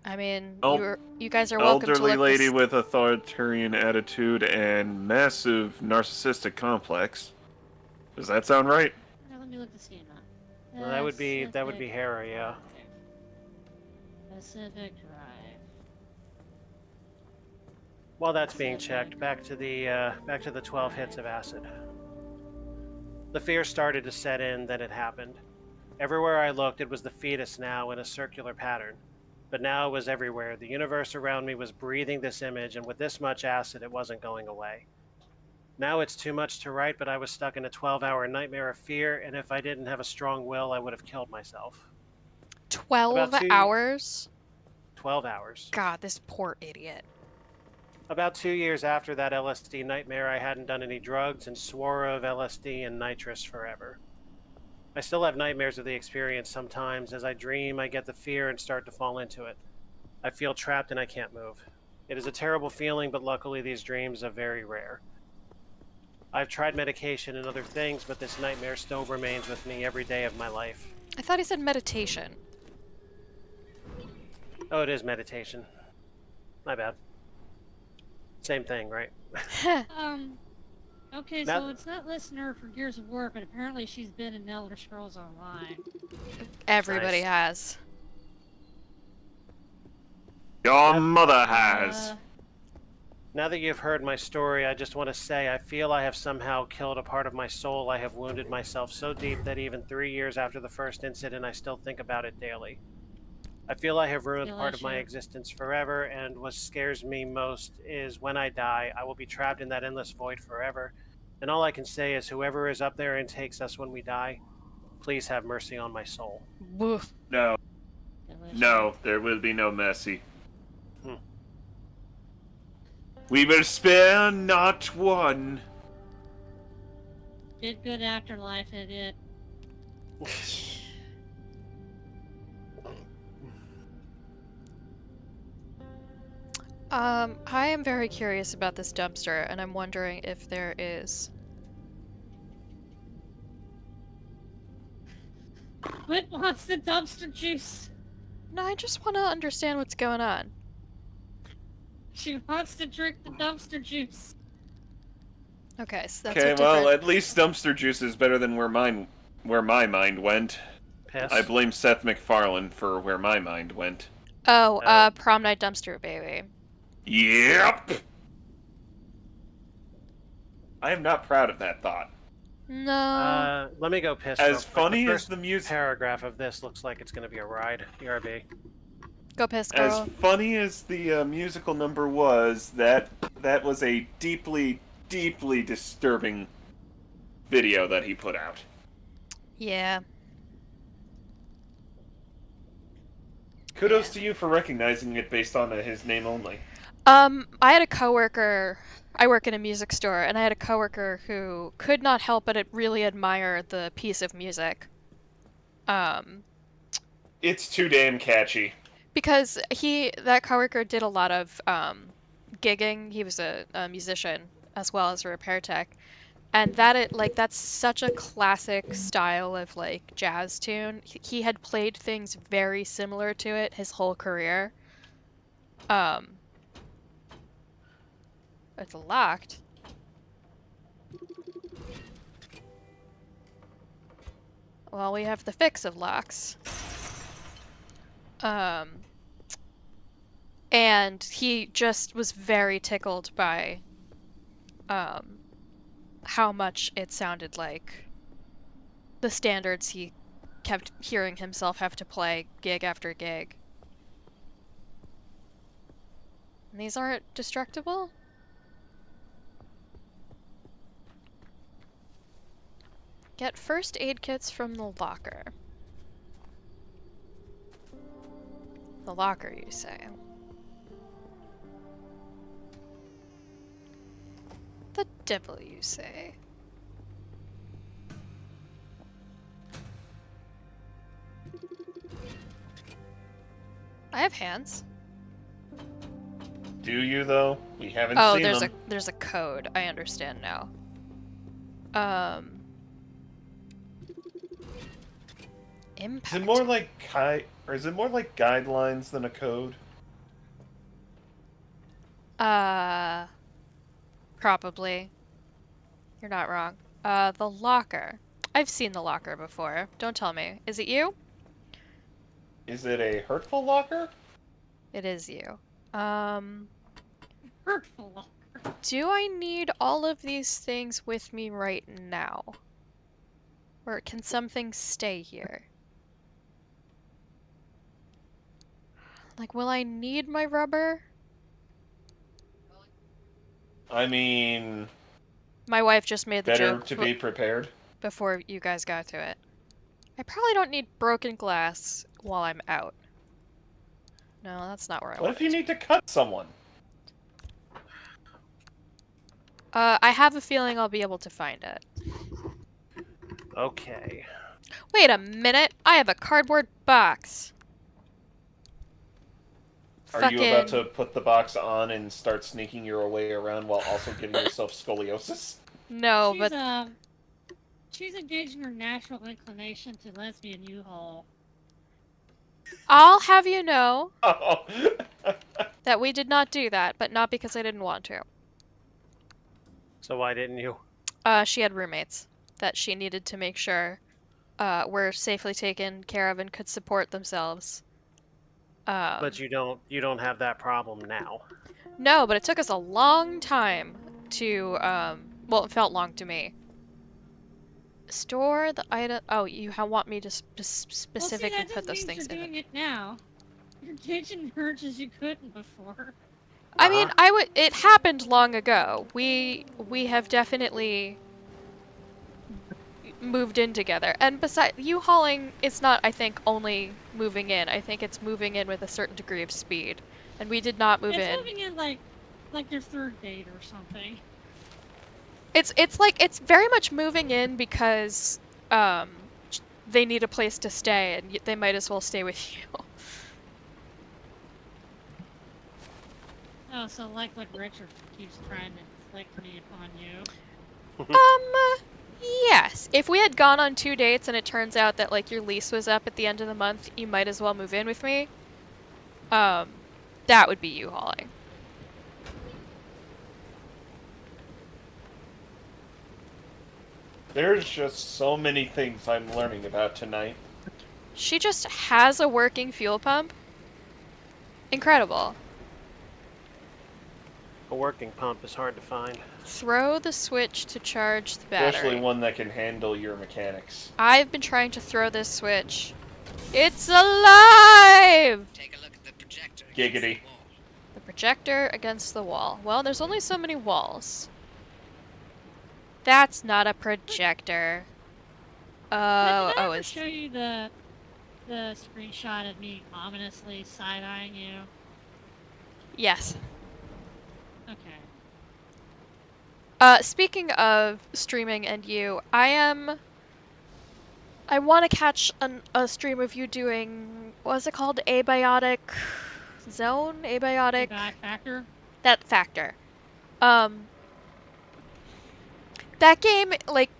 I mean, Oh, you guys are welcome to elderly look lady this... with authoritarian attitude and massive narcissistic complex. Does that sound right? Now, let me look this game up. Well, that would be Hera, yeah. Pacific Drive. While that's being checked, back to the 12 hits of acid. The fear started to set in, then it happened. Everywhere I looked, it was the fetus now in a circular pattern. But now it was everywhere. The universe around me was breathing this image, and with this much acid, it wasn't going away. Now it's too much to write, but I was stuck in a 12-hour nightmare of fear, and if I didn't have a strong will, I would have killed myself. About 12 hours? 12 hours. God, this poor idiot. About 2 years after that LSD nightmare, I hadn't done any drugs and swore of LSD and nitrous forever. I still have nightmares of the experience sometimes. As I dream, I get the fear and start to fall into it. I feel trapped and I can't move. It is a terrible feeling, but luckily these dreams are very rare. I've tried medication and other things, but this nightmare still remains with me every day of my life. I thought he said meditation. Oh, it is meditation. My bad. Same thing, right? Okay, Now- so it's not listener for Gears of War, but apparently she's been in Elder Scrolls Online. Everybody Nice. has. Your mother has. Now that you've heard my story, I just want to say I feel I have somehow killed a part of my soul. I have wounded myself so deep that even 3 years after the first incident, I still think about it daily. I feel I have ruined part of my existence forever, and what scares me most is when I die, I will be trapped in that endless void forever. And all I can say is whoever is up there and takes us when we die, please have mercy on my soul. Woof. No, Delicious. no, there will be no mercy. Hmm. We will spare not one. Did good afterlife, it did. I am very curious about this dumpster, and I'm wondering if there is. What wants the dumpster juice? No, I just want to understand what's going on. She wants to drink the dumpster juice. Okay, so that's Okay, a different. well, at least dumpster juice is better than where my mind went. Piss. I blame Seth MacFarlane for where my mind went. Oh, Oh. prom night dumpster baby. Yep! I am not proud of that thought. No. Let me go piss. As real quick. funny the as first the music... paragraph of this looks like it's going to be a ride. BRB. Go piss, As girl. funny as the musical number was, that was a deeply, deeply disturbing video that he put out. Yeah. Kudos to you for recognizing it based on his name only. I had a coworker. I work in a music store, and I had a coworker who could not help but really admire the piece of music. It's too damn catchy. Because that coworker did a lot of gigging. He was a musician as well as a repair tech, and that's such a classic style of like jazz tune. He had played things very similar to it his whole career. It's locked. Well, we have the fix of locks. And he just was very tickled by how much it sounded like the standards he kept hearing himself have to play gig after gig. And these aren't destructible? Get first aid kits from the locker. The locker, you say? The devil, you say? I have hands. Do you, though? We haven't Oh, seen them. there's a code. I understand now. Impact. Is it more like is it more like guidelines than a code? Probably. You're not wrong. The locker. I've seen the locker before. Don't tell me. Is it you? Is it a hurtful locker? It is you. Hurtful locker. Do I need all of these things with me right now? Or can some things stay here? Like, will I need my rubber? I mean, My wife just made the Better joke to be prepared. before you guys got to it. I probably don't need broken glass while I'm out. No, that's not where I What want if you it. need to cut someone? I have a feeling I'll be able to find it. Okay. Wait a minute! I have a cardboard box! Are you about to Fucking... put the box on and start sneaking your way around while also giving yourself scoliosis? No, but... She's engaging her natural inclination to lesbian U-Haul. I'll have you know Oh. that we did not do that, but not because I didn't want to. So why didn't you? She had roommates that she needed to make sure were safely taken care of and could support themselves. But you don't have that problem now. No, but it took us a long time to, well, it felt long to me. Store the item. Oh, you want me to specifically well, see, that put just those means things you're in doing it. it now. You're engaging urges you couldn't before. I mean, it happened long ago. We have definitely moved in together. And besides, U-hauling is not, I think, only moving in. I think it's moving in with a certain degree of speed. And we did not move in. It's moving in like your third date or something. It's very much moving in because they need a place to stay and they might as well stay with you. Oh, so like what Richard keeps trying to inflict me upon you. Yes. If we had gone on 2 dates and it turns out that like your lease was up at the end of the month, you might as well move in with me. That would be U-hauling. There's just so many things I'm learning about tonight. She just has a working fuel pump. Incredible. A working pump is hard to find. Throw the switch to charge the battery. Especially one that can handle your mechanics. I've been trying to throw this switch. It's alive! Take a look at the projector. Giggity. The projector against the wall. Well, there's only so many walls. That's not a projector. Did I ever It's... show you the screenshot of me ominously side-eyeing you? Yes. Okay. Speaking of streaming and you, I want to catch a stream of you doing, what is it called? Abiotic Zone? Abiotic? Abiotic Factor? That factor. That game, like,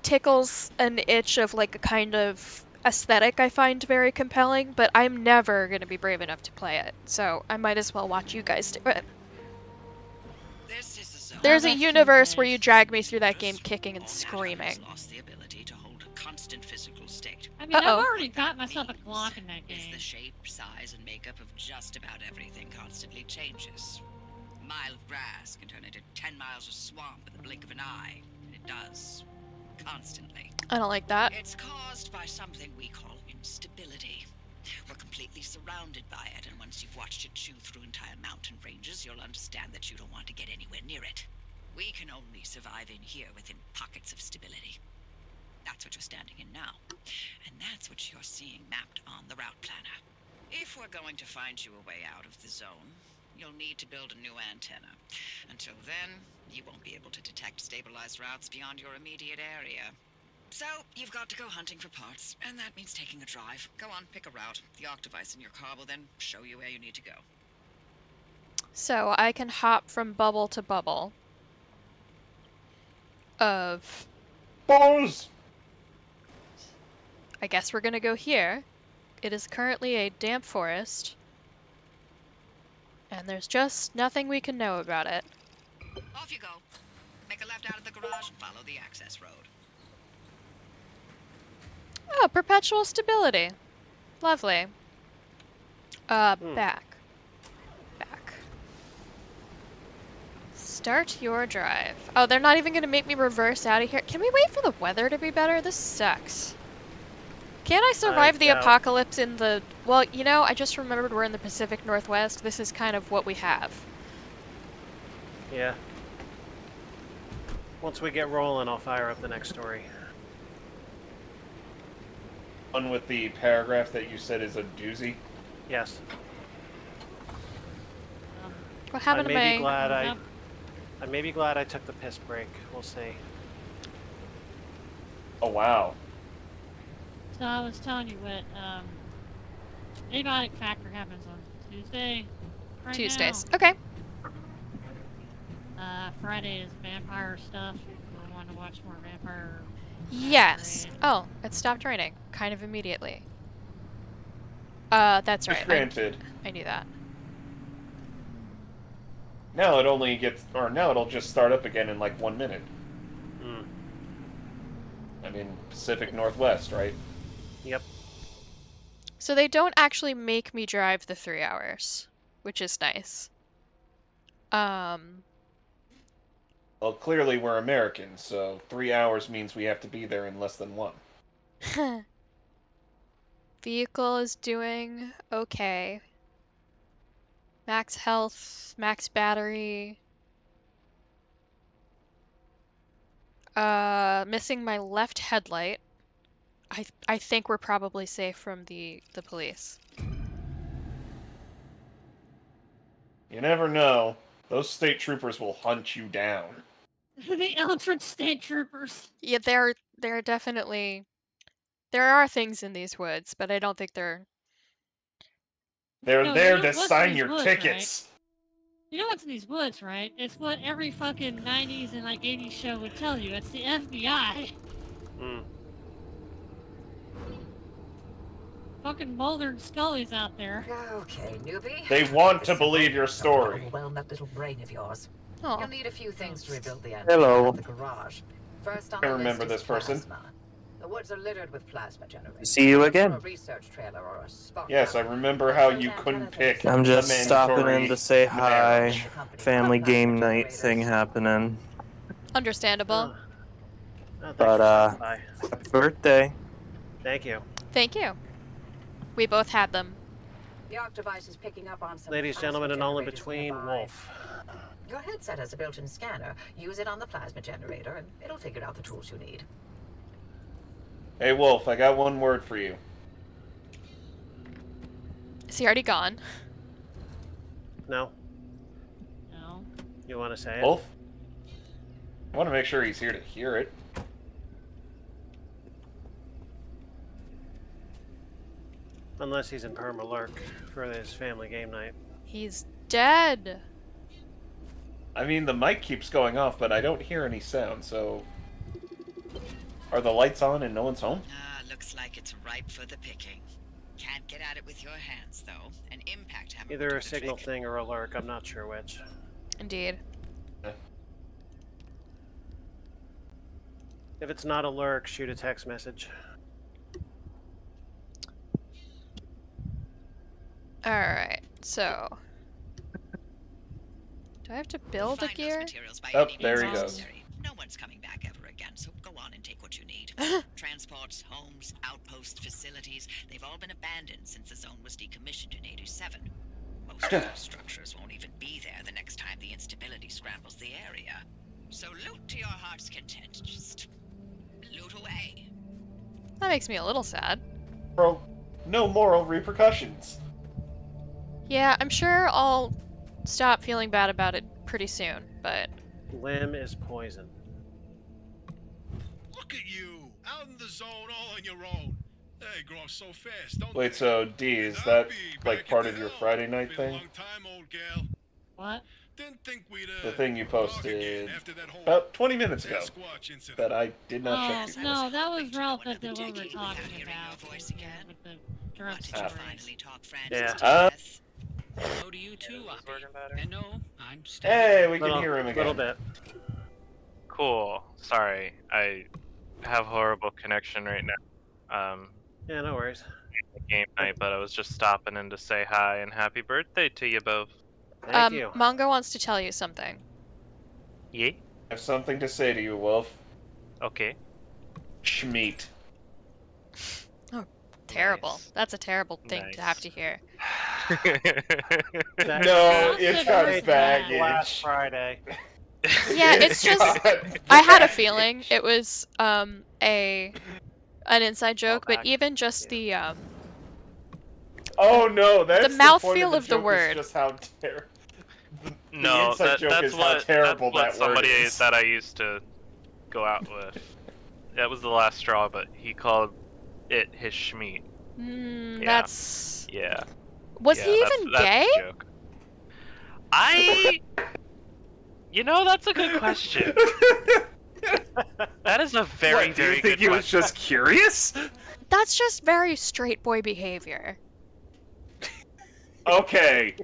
tickles an itch of, like, a kind of aesthetic I find very compelling, but I'm never gonna be brave enough to play it, so I might as well watch you guys do it. This is the zone. There's a that's universe where Tuesdays. you drag me through that game kicking and All screaming. matter has lost the ability to hold a constant physical state. I mean, Uh-oh. I've already got myself a Glock in that Is game. the shape, size, and makeup of just about everything constantly changes. A mile of grass can turn into 10 miles of swamp in the blink of an eye, and it does. Constantly. I don't like that. It's caused by something we call instability. We're completely surrounded by it, and once you've watched it chew through entire mountain ranges, you'll understand that you don't want to get anywhere near it. We can only survive in here within pockets of stability. That's what you're standing in now. And that's what you're seeing mapped on the route planner. If we're going to find you a way out of the zone, you'll need to build a new antenna. Until then, you won't be able to detect stabilized routes beyond your immediate area. So, you've got to go hunting for parts, and that means taking a drive. Go on, pick a route. The arc device in your car will then show you where you need to go. So I can hop from bubble to bubble of... Buzz! I guess we're gonna go here. It is currently a damp forest. And there's just nothing we can know about it. Off you go. Make a left out of the garage and follow the access road. Oh, perpetual stability. Lovely. Back. Back. Start your drive. Oh, they're not even gonna make me reverse out of here. Can we wait for the weather to be better? This sucks. Can I survive the doubt- apocalypse in the... Well, you know, I just remembered we're in the Pacific Northwest. This is kind of what we have. Yeah. Once we get rolling, I'll fire up the next story. One with the paragraph that you said is a doozy. Yes. What happened to my... I may be glad I took the piss break. We'll see. Oh wow. So I was telling you what, Abiotic Factor happens on Tuesday. Right Tuesdays. Now. Okay. Friday is vampire stuff. If we want to watch more vampire. Yes. Oh, it stopped raining kind of immediately. That's right. Granted. I knew that. Now it only gets, or now it'll just start up again in like 1 minute. I mean, Pacific Northwest, right? Yep. So they don't actually make me drive the 3 hours, which is nice. Well, clearly we're Americans, so 3 hours means we have to be there in less than 1. Vehicle is doing okay. Max health, max battery. Missing my left headlight. I think we're probably safe from the police. You never know. Those state troopers will hunt you down. The Eldritch State Troopers. Yeah, they're definitely... There are things in these woods, but I don't think they're... They're No, there you know to what's sign in your these woods, tickets. You know what's in these woods, right? It's what every fucking 90s and like 80s show would tell you. It's the FBI. Fucking Mulder and Scully's out there. Okay, newbie. They want to believe your story. Overwhelm that little brain of yours. Oh. You'll need a few things to rebuild the engine. Hello. The garage. First on I the remember list this is person. plasma. The woods are littered with plasma generators. See you Look again. for a research trailer or a spot. Yes, I remember how you couldn't pick I'm just the stopping in mandatory to say hi. marriage. Family game night thing happening. Understandable. Thanks But, for stopping by. Happy birthday. Thank you. Thank you. We both had them. The arc device is picking up on some Ladies, plasma gentlemen, and all in generators between, nearby. Wolf. Your headset has a built-in scanner. Use it on the plasma generator, and it'll figure out the tools you need. Hey, Wolf, I got one word for you. Is he already gone? No? No. You want to say it? Wolf? I want to make sure he's here to hear it. Unless he's in perma-lurk for his family game night. He's dead. I mean, the mic keeps going off, but I don't hear any sound, so... Are the lights on and no one's home? Looks like it's ripe for the picking. Can't get at it with your hands, though. An impact hammer. Either will do a the signal trick. thing or a lurk, I'm not sure which. Indeed. If it's not a lurk, shoot a text message. Alright, so... Do I have to build a Find those gear? materials by Oh, any there means he goes. necessary. No one's coming back ever again, so go on and take what you need. Transports, homes, outposts, facilities, they've all been abandoned since the zone was decommissioned in 87. Most of those structures won't even be there the next time the instability scrambles the area. So loot to your heart's content. Just loot away. That makes me a little sad. Bro, no moral repercussions. Yeah, I'm sure I'll stop feeling bad about it pretty soon, but... Limb is poison. Look at you, out in the zone all on your own. They grow up so fast, don't Wait, they? so D, is And that I'll be like back part in of the your hill. Friday night Been a thing? long time, old gal. What? Didn't think we'd The thing you talk posted again after that whole about 20 minutes ago Sasquatch incident. that I did not Oh, check before. no, that was Hoping to relevant go to what another we're decade talking without hearing about. your voice again. With the drug What, did you stories. finally talk Francis Yeah. to death? Hello to you too, Oppie. And no, I'm staying. Hey, we can Little- hear him again. Little bit. Cool. Sorry, I have horrible connection right now. Yeah, no worries. Game night, but I was just stopping in to say hi and happy birthday to you both. Thank you. Mongo wants to tell you something. Yeah? I have something to say to you, Wolf. Okay. Schmeat. Terrible. Nice. That's a terrible thing to have Nice. to hear. That- No, That's it's a got very baggage. Last Friday. Yeah, it's just I had a feeling it was an inside joke, but Callback. even just Oh no, that's the point of mouthfeel the of the joke is word. just how terrible. The No, inside joke that's is how terrible what that word somebody is. that I used to go out with. That was the last straw, but he called it his schmeat. Yeah. That's... Yeah. Was Yeah, he that's even that's gay? the joke. That's a good question. That is a very, What, do you very think good he was question. just curious? That's just very straight boy behavior. Okay.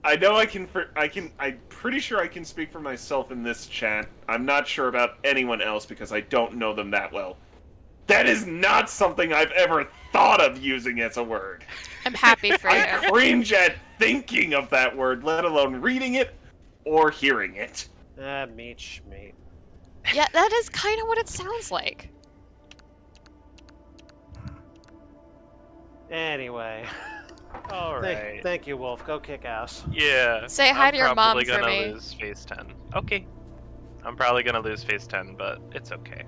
I know I'm pretty sure I can speak for myself in this chat. I'm not sure about anyone else because I don't know them that well. That is not something I've ever thought of using as a word. I'm happy for you. I cringe at thinking of that word, let alone reading it or hearing it. Meat schmeat. Yeah, that is kind of what it sounds like. Anyway. Alright. Thank you, Wolf. Go kick ass. Yeah. Say hi to your mom I'm probably for gonna me. lose phase 10. Okay. I'm probably gonna lose phase 10, but it's okay.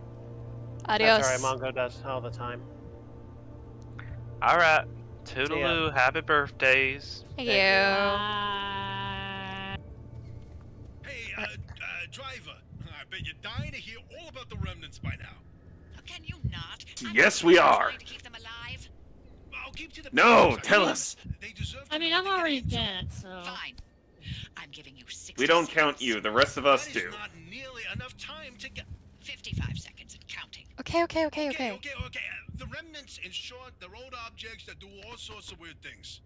Adios. That's alright, Mongo does all the time. Alright. Toodaloo, happy birthdays. Thank Thank you. Hey, driver. I bet you're dying to hear all about the remnants by now. Can you not? Yes, we are. Trying to keep them alive? I'll keep to the No, basics. tell us. They deserve to I mean, know I'm what they already get into. dead, so... Fine. I'm giving you 60 We don't seconds. count you, the rest of us That is do. not nearly enough time to get... 55 seconds and counting. Okay. Okay. The remnants, in short, they're old objects that do all sorts of weird things.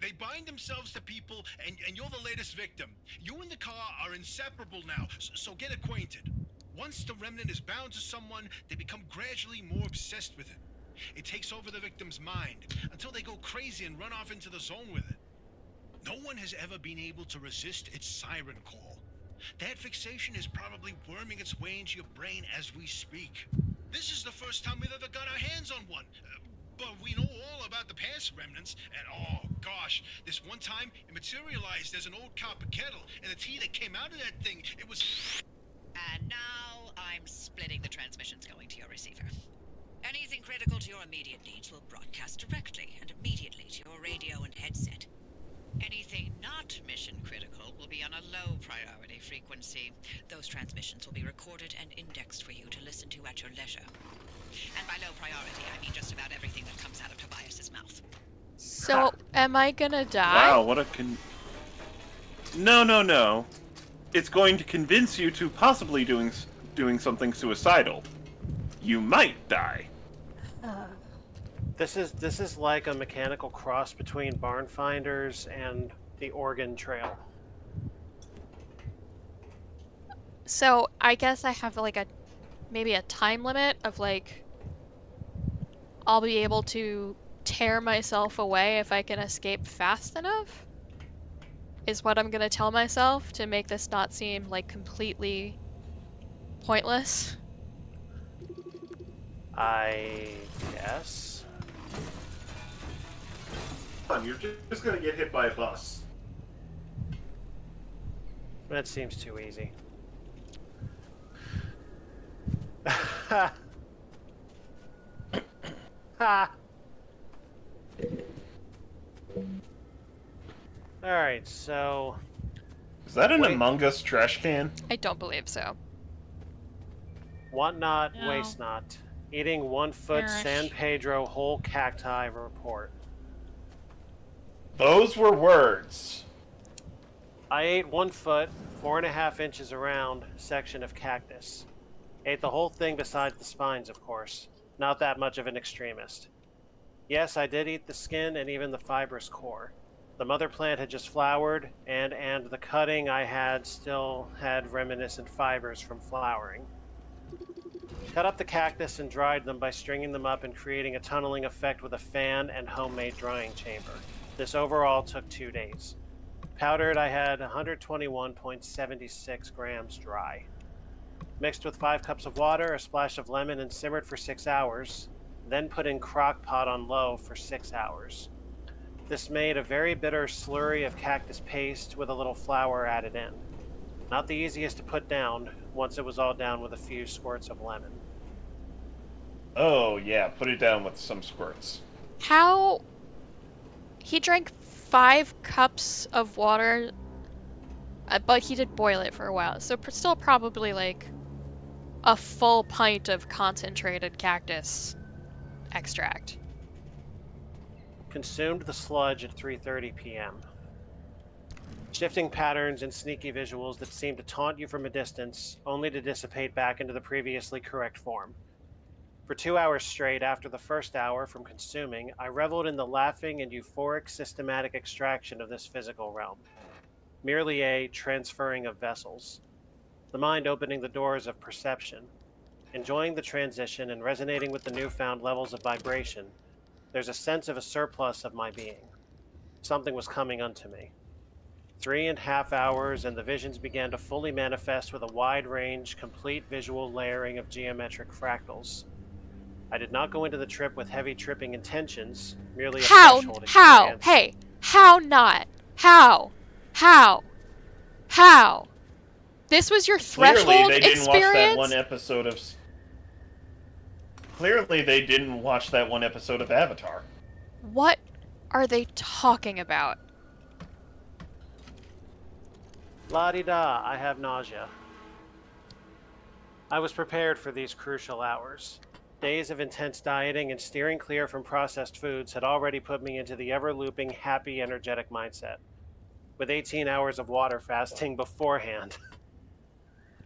They bind themselves to people, and you're the latest victim. You and the car are inseparable now, so get acquainted. Once the remnant is bound to someone, they become gradually more obsessed with it. It takes over the victim's mind, until they go crazy and run off into the zone with it. No one has ever been able to resist its siren call. That fixation is probably worming its way into your brain as we speak. This is the first time we've ever got our hands on one. But we know all about the past remnants, and oh gosh, this one time it materialized as an old copper kettle, and the tea that came out of that thing, it was... And now I'm splitting the transmissions going to your receiver. Anything critical to your immediate needs will broadcast directly and immediately to your radio and headset. Anything not mission critical will be on a low priority frequency. Those transmissions will be recorded and indexed for you to listen to at your leisure. And by low priority, I mean just about everything that comes out of Tobias's mouth. So, am I gonna die? Wow, what a No. It's going to convince you to possibly doing something suicidal. You might die. This is like a mechanical cross between Barn Finders and the Oregon Trail. So, I guess I have like maybe a time limit of like I'll be able to tear myself away if I can escape fast enough? Is what I'm gonna tell myself to make this not seem like completely pointless. I guess. You're just gonna get hit by a bus. That seems too easy. Ha! Alright, so... Is that an Wait. Among Us trash can? I don't believe so. Want not, No. waste not. Eating 1 foot Perish. San Pedro whole cacti report. Those were words. I ate 1 foot, 4.5 inches around section of cactus. Ate the whole thing besides the spines, of course. Not that much of an extremist. Yes, I did eat the skin and even the fibrous core. The mother plant had just flowered, and the cutting I had still had reminiscent fibers from flowering. Cut up the cactus and dried them by stringing them up and creating a tunneling effect with a fan and homemade drying chamber. This overall took 2 days. Powdered, I had 121.76 grams dry. Mixed with 5 cups of water, a splash of lemon, and simmered for 6 hours. Then put in crock pot on low for 6 hours. This made a very bitter slurry of cactus paste with a little flour added in. Not the easiest to put down once it was all down with a few squirts of lemon. Oh, yeah, put it down with some squirts. How... He drank 5 cups of water, but he did boil it for a while, so still probably like a full pint of concentrated cactus extract. Consumed the sludge at 3:30 p.m. Shifting patterns and sneaky visuals that seem to taunt you from a distance, only to dissipate back into the previously correct form. For 2 hours straight after the first hour from consuming, I reveled in the laughing and euphoric systematic extraction of this physical realm. Merely a transferring of vessels. The mind opening the doors of perception. Enjoying the transition and resonating with the newfound levels of vibration, there's a sense of a surplus of my being. Something was coming unto me. 3.5 hours, and the visions began to fully manifest with a wide range, complete visual layering of geometric fractals. I did not go into the trip with heavy tripping intentions, merely a threshold experience. Hey, how not? How? This was your threshold Clearly, they didn't experience? watch that one episode of... Clearly, they didn't watch that one episode of Avatar. What are they talking about? La-di-da, I have nausea. I was prepared for these crucial hours. Days of intense dieting and steering clear from processed foods had already put me into the ever-looping, happy, energetic mindset. With 18 hours of water fasting beforehand.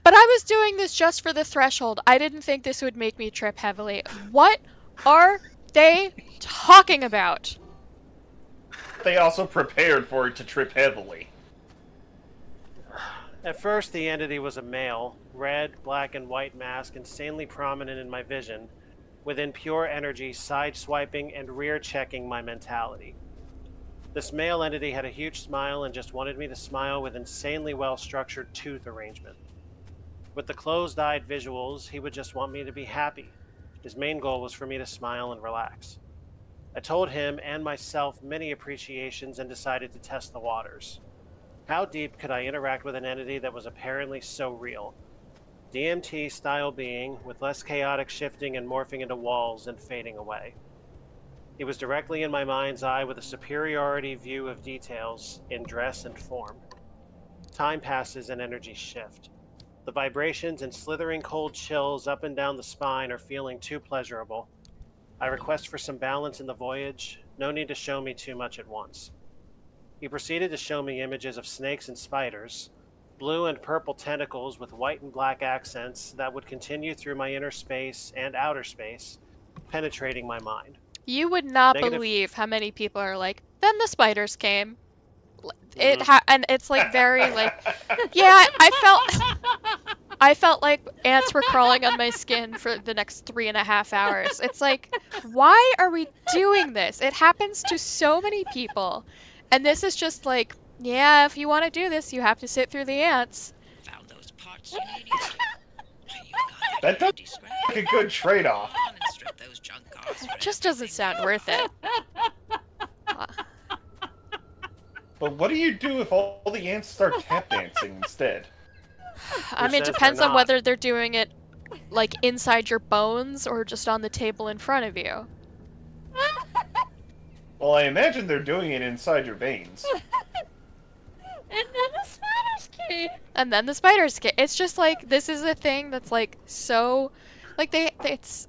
But I was doing this just for the threshold. I didn't think this would make me trip heavily. What are they talking about? They also prepared for it to trip heavily. At first, the entity was a male, red, black, and white mask insanely prominent in my vision, within pure energy side-swiping and rear-checking my mentality. This male entity had a huge smile and just wanted me to smile with insanely well-structured tooth arrangement. With the closed-eyed visuals, he would just want me to be happy. His main goal was for me to smile and relax. I told him and myself many appreciations and decided to test the waters. How deep could I interact with an entity that was apparently so real? DMT-style being, with less chaotic shifting and morphing into walls and fading away. He was directly in my mind's eye with a superiority view of details in dress and form. Time passes and energies shift. The vibrations and slithering cold chills up and down the spine are feeling too pleasurable. I request for some balance in the voyage, no need to show me too much at once. He proceeded to show me images of snakes and spiders, blue and purple tentacles with white and black accents that would continue through my inner space and outer space, penetrating my mind. You would not believe how many people are like, then the spiders came. And it's like very like, yeah, I felt like ants were crawling on my skin for the next 3.5 hours. It's like, why are we doing this? It happens to so many people. And this is just like, yeah, if you want to do this, you have to sit through the ants. Found those parts you needed. That does like a good trade-off. It just doesn't sound worth it. But what do you do if all the ants start tap dancing instead? I mean, it depends on whether they're doing it like inside your bones or just on the table in front of you. Well, I imagine they're doing it inside your veins. And then the spiders came. And then the spiders came. It's just like, this is a thing that's like so, like it's,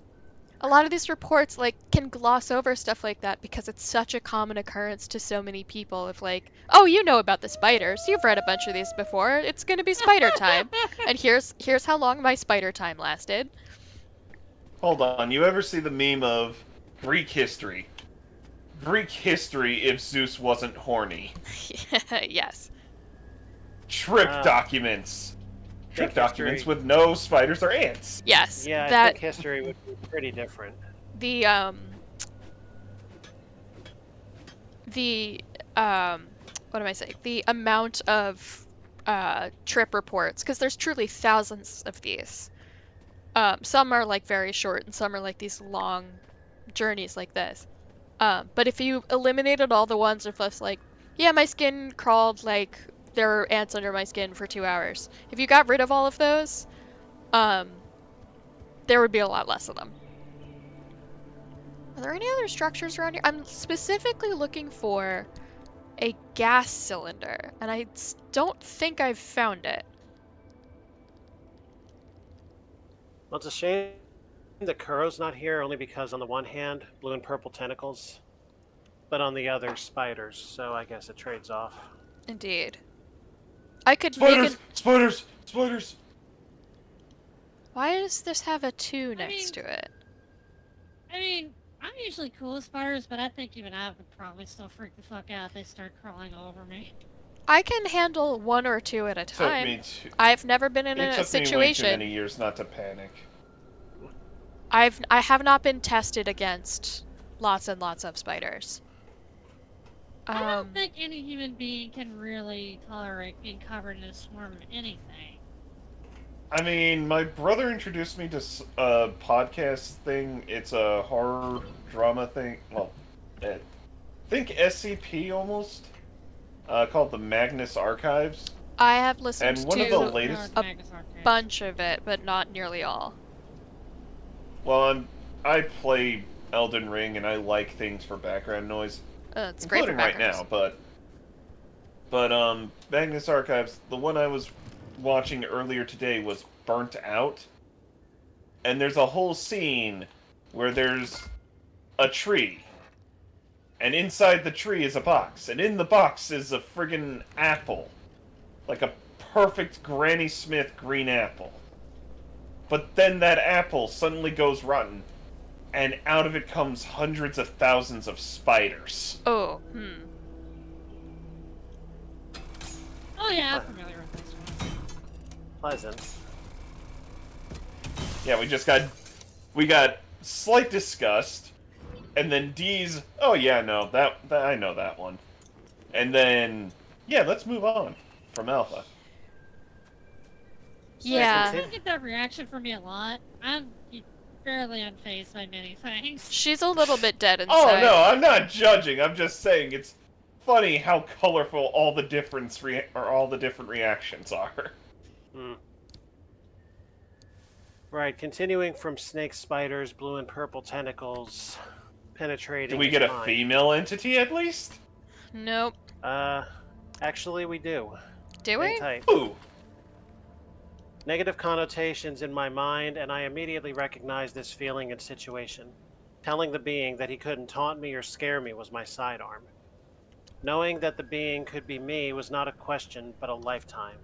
a lot of these reports like can gloss over stuff like that because it's such a common occurrence to so many people of like, oh, you know about the spiders. You've read a bunch of these before. It's gonna be spider time. And here's how long my spider time lasted. Hold on, you ever see the meme of Greek history? Greek history if Zeus wasn't horny. Yes. Trip documents. Trip documents with no spiders or ants. Yes. Yeah, I think history would be pretty different. The what am I saying? The amount of trip reports, because there's truly thousands of these. Some are like very short and some are like these long journeys like this. But if you eliminated all the ones of us like, yeah, my skin crawled like there are ants under my skin for 2 hours. If you got rid of all of those, there would be a lot less of them. Are there any other structures around here? I'm specifically looking for a gas cylinder, and I don't think I've found it. Well, it's a shame that Kuro's not here, only because on the one hand, blue and purple tentacles, but on the other, spiders, so I guess it trades off. Indeed. I could Spiders! make Spiders! Spiders! Why does this have a 2 next to it? I mean, I'm usually cool with spiders, but I think even I would probably still freak the fuck out if they start crawling all over me. I can handle 1 or 2 at a time. I've never been in a situation. It took me way too many years not to panic. I have not been tested against lots and lots of spiders. I don't think any human being can really tolerate being covered in a swarm of anything. I mean, my brother introduced me to a podcast thing. It's a horror drama thing. Well, think SCP almost. Called the Magnus Archives. I have listened and one to of the latest... a bunch of it, but not nearly all. Well, I play Elden Ring, and I like things for background noise. It's great for right now, but Magnus Archives, the one I was watching earlier today was Burnt Out, and there's a whole scene where there's a tree, and inside the tree is a box, and in the box is a friggin' apple, like a perfect Granny Smith green apple. But then that apple suddenly goes rotten, and out of it comes hundreds of thousands of spiders. Oh, Oh yeah, I'm familiar with this one. Pleasant. Yeah, we got slight disgust, and then D's, oh yeah, no, that I know that one. And then, yeah, let's move on from Alpha. Yeah. I don't get that reaction from me a lot. I'm fairly unfazed by many things. She's a little bit dead inside. Oh no, I'm not judging. I'm just saying it's funny how colorful all the different reactions are. Right, continuing from snake spiders, blue and purple tentacles, penetrating. Do we get a female entity at least? Nope. Actually we do. Do we? Ooh. Negative connotations in my mind, and I immediately recognized this feeling and situation. Telling the being that he couldn't taunt me or scare me was my sidearm. Knowing that the being could be me was not a question, but a lifeline.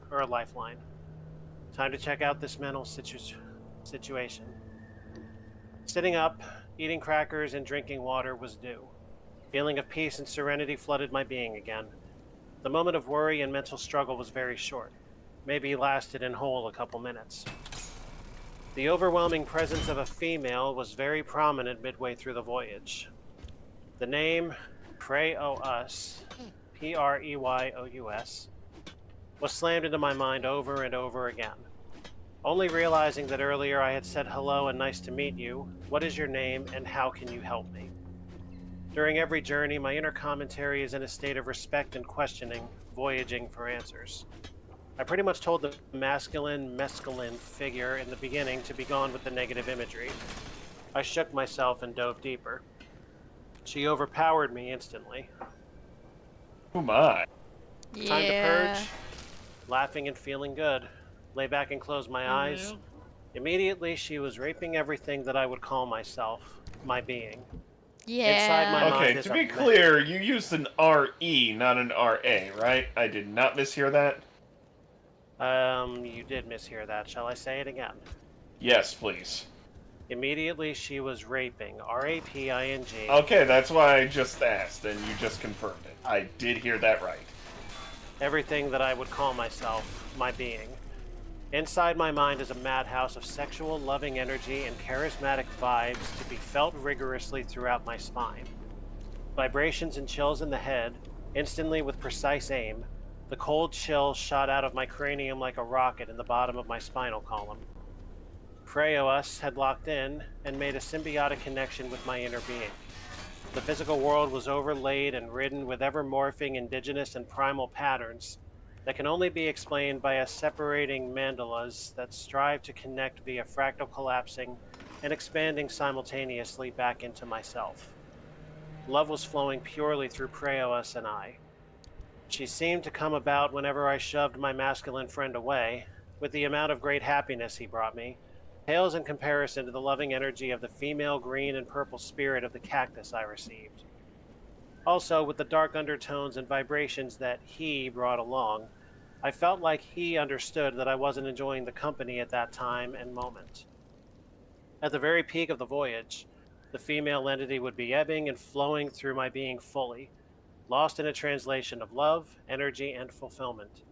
Time to check out this mental situation. Sitting up, eating crackers, and drinking water was due. Feeling of peace and serenity flooded my being again. The moment of worry and mental struggle was very short. Maybe lasted in whole a couple minutes. The overwhelming presence of a female was very prominent midway through the voyage. The name Preyous, Preyous, was slammed into my mind over and over again. Only realizing that earlier I had said hello and nice to meet you, what is your name and how can you help me? During every journey, my inner commentary is in a state of respect and questioning, voyaging for answers. I pretty much told the masculine figure in the beginning to be gone with the negative imagery. I shook myself and dove deeper. She overpowered me instantly. Oh my. Yeah. Time to purge. Laughing and feeling good. Lay back and close my eyes. Immediately, she was raping everything that I would call myself, my being. Yeah. Inside my mind Okay, to be clear, you used an R-E, not an R-A, right? I did not mishear that. You did mishear that. Shall I say it again? Yes, please. Immediately, she was raping. R-A-P-I-N-G. Okay, that's why I just asked, and you just confirmed it. I did hear that right. Everything that I would call myself, my being. Inside my mind is a madhouse of sexual, loving energy and charismatic vibes to be felt rigorously throughout my spine. Vibrations and chills in the head, instantly with precise aim. The cold chill shot out of my cranium like a rocket in the bottom of my spinal column. Preyous had locked in and made a symbiotic connection with my inner being. The physical world was overlaid and ridden with ever-morphing indigenous and primal patterns, that can only be explained by us separating mandalas that strive to connect via fractal collapsing and expanding simultaneously back into myself. Love was flowing purely through Preoas and I. She seemed to come about whenever I shoved my masculine friend away, with the amount of great happiness he brought me, pales in comparison to the loving energy of the female green and purple spirit of the cactus I received. Also, with the dark undertones and vibrations that he brought along, I felt like he understood that I wasn't enjoying the company at that time and moment. At the very peak of the voyage, the female entity would be ebbing and flowing through my being fully, lost in a translation of love, energy, and fulfillment.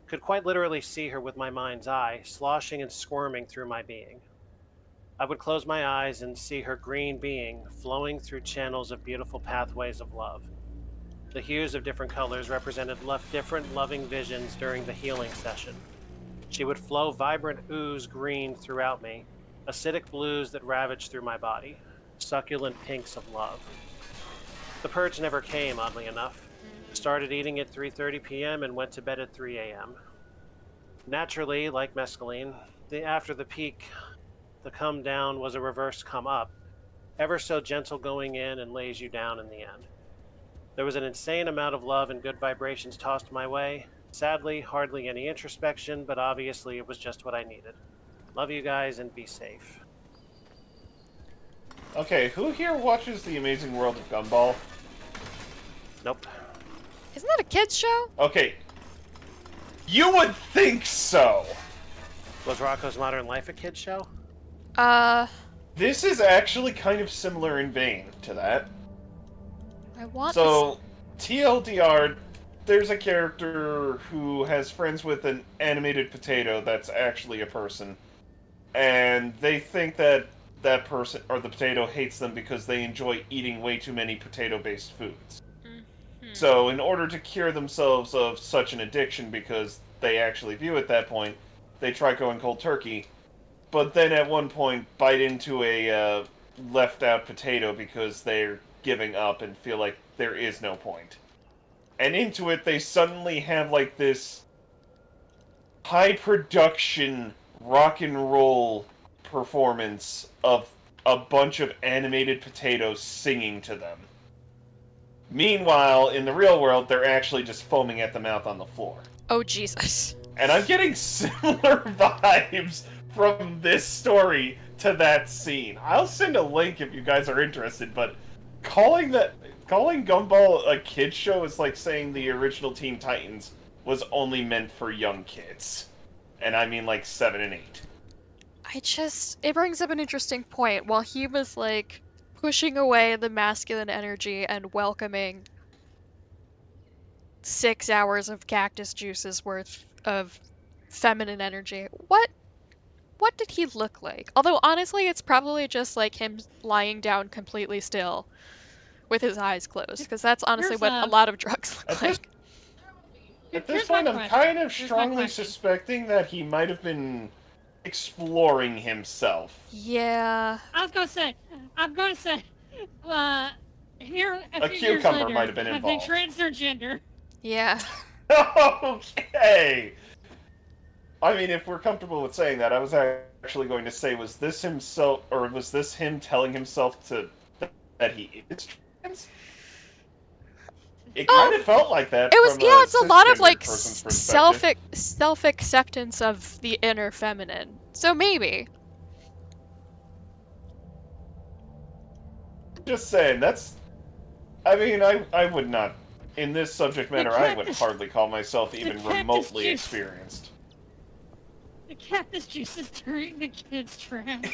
Could quite literally see her with my mind's eye, sloshing and squirming through my being. I would close my eyes and see her green being flowing through channels of beautiful pathways of love. The hues of different colors represented different loving visions during the healing session. She would flow vibrant ooze green throughout me, acidic blues that ravaged through my body, succulent pinks of love. The purge never came, oddly enough. Started eating at 3:30 p.m. and went to bed at 3 a.m. Naturally, like mescaline, after the peak, the come down was a reverse come up, ever so gentle going in and lays you down in the end. There was an insane amount of love and good vibrations tossed my way. Sadly, hardly any introspection, but obviously it was just what I needed. Love you guys and be safe. Okay, who here watches The Amazing World of Gumball? Nope. Isn't that a kid's show? Okay. You would think so! Was Rocco's Modern Life a kid's show? This is actually kind of similar in vein to that. I want So, TLDR, there's a character who has friends with an animated potato that's actually a person. And they think that that person, or the potato, hates them because they enjoy eating way too many potato-based foods. So, in order to cure themselves of such an addiction, because they actually view at that point, they try going cold turkey, but then at one point bite into a left-out potato because they're giving up and feel like there is no point. And into it, they suddenly have like this high-production rock and roll performance of a bunch of animated potatoes singing to them. Meanwhile, in the real world, they're actually just foaming at the mouth on the floor. Oh, Jesus. And I'm getting similar vibes from this story to that scene. I'll send a link if you guys are interested, but calling Gumball a kid's show is like saying the original Teen Titans was only meant for young kids. And I mean like 7 and 8. It brings up an interesting point. While he was like pushing away the masculine energy and welcoming 6 hours of cactus juices worth of feminine energy, what did he look like? Although honestly, it's probably just like him lying down completely still with his eyes closed, because that's honestly what a lot of drugs look like. At this point, I'm kind of strongly suspecting that he might have been exploring himself. Yeah. I'm gonna say, here A few cucumber years later, might have been I've been involved. transgender. Yeah. Okay! I mean, if we're comfortable with saying that, I was actually going to say, was this himself, or was this him telling himself that he is trans? It kind of felt like that. It's a lot of like self-acceptance self-acceptance of the inner feminine. So maybe. Just saying, I mean, I would not, in this subject matter, I would hardly call myself even remotely experienced. The cactus juice is turning the kids trans.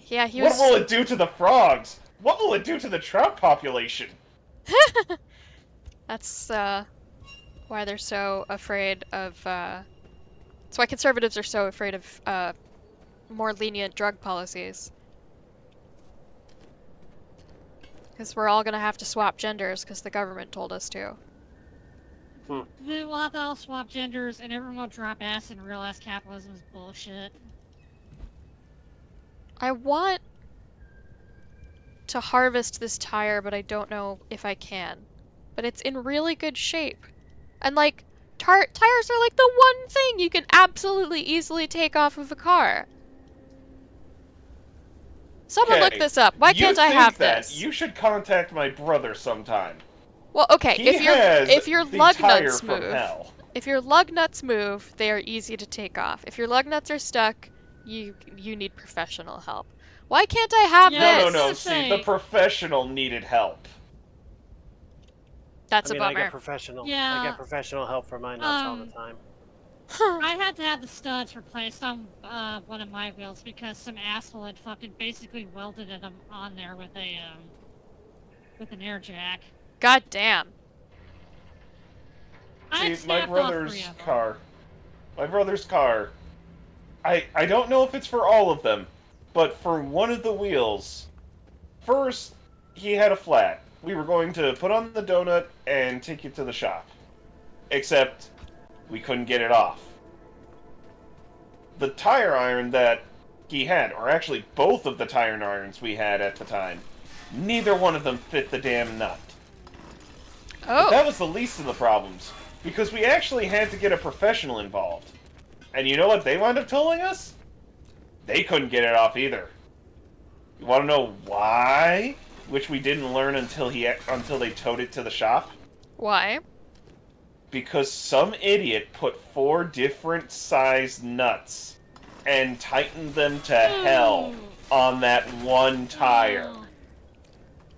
Yeah, he was... What will it do to the frogs? What will it do to the trout population? That's why they're so afraid of that's why conservatives are so afraid of more lenient drug policies. Because we're all gonna have to swap genders because the government told us to. We'll have to all swap genders and everyone will drop ass and realize capitalism is bullshit. I want to harvest this tire, but I don't know if I can. But it's in really good shape. And like, tires are like the one thing you can absolutely easily take off of a car. Someone look this up. Why can't I have this? You should contact my brother sometime. Well, okay, He has if your the lug tire nuts from move, hell. if your lug nuts move, they are easy to take off. If your lug nuts are stuck, you need professional help. Why can't I have Yeah, this? No. See, the professional needed help. That's I mean, a I bummer. get professional. Yeah. I get professional help for my nuts all the time. I had to have the studs replaced on one of my wheels because some asshole had fucking basically welded them on there with an air jack. God damn. See, my brother's car. My brother's car. I don't know if it's for all of them, but for one of the wheels, first, he had a flat. We were going to put on the donut and take it to the shop. Except, we couldn't get it off. The tire iron that he had, or actually both of the tire irons we had at the time, neither one of them fit the damn nut. Oh. But that was the least of the problems, because we actually had to get a professional involved. And you know what they wound up telling us? They couldn't get it off either. You want to know why? Which we didn't learn until they towed it to the shop. Why? Because some idiot put 4 different sized nuts and tightened them to hell on that one tire.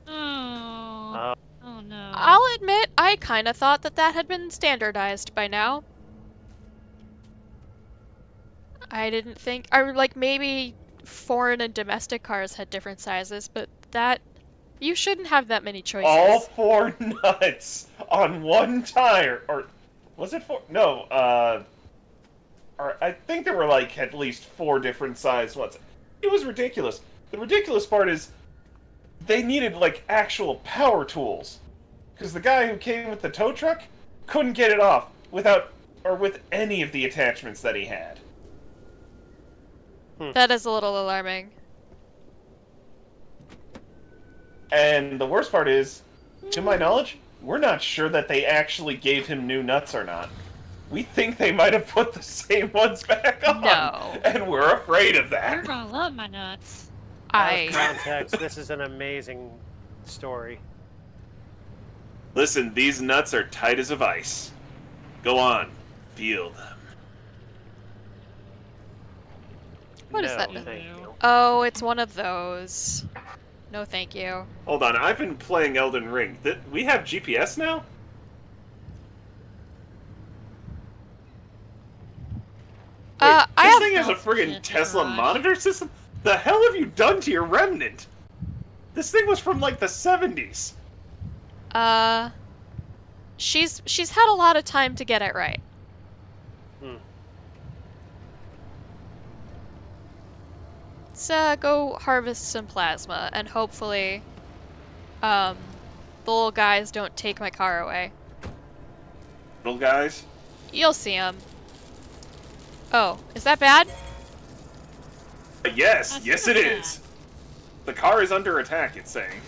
Oh no. I'll admit, I kind of thought that had been standardized by now. I didn't think, or like maybe foreign and domestic cars had different sizes, but you shouldn't have that many choices. All 4 nuts on one tire, or was it 4? No, or I think there were like at least 4 different sized ones. It was ridiculous. The ridiculous part is they needed like actual power tools, because the guy who came with the tow truck couldn't get it off with any of the attachments that he had. That is a little alarming. And the worst part is, to my knowledge, we're not sure that they actually gave him new nuts or not. We think they might have put the same ones back on. No. And we're afraid of You're that. gonna love my nuts. Out of context, this is an amazing story. Listen, these nuts are tight as a vice. Go on, feel them. What is No, that? thank you. Oh, it's one of those. No, thank you. Hold on, I've been playing Elden Ring. We have GPS now? This thing has a friggin' Tesla monitor system? The hell have you done to your Remnant? This thing was from like the 70s. She's had a lot of time to get it right. Let's go harvest some plasma, and hopefully, the little guys don't take my car away. Little guys? You'll see them. Oh, is that bad? Yes, yes it is. The car is under attack, it's saying.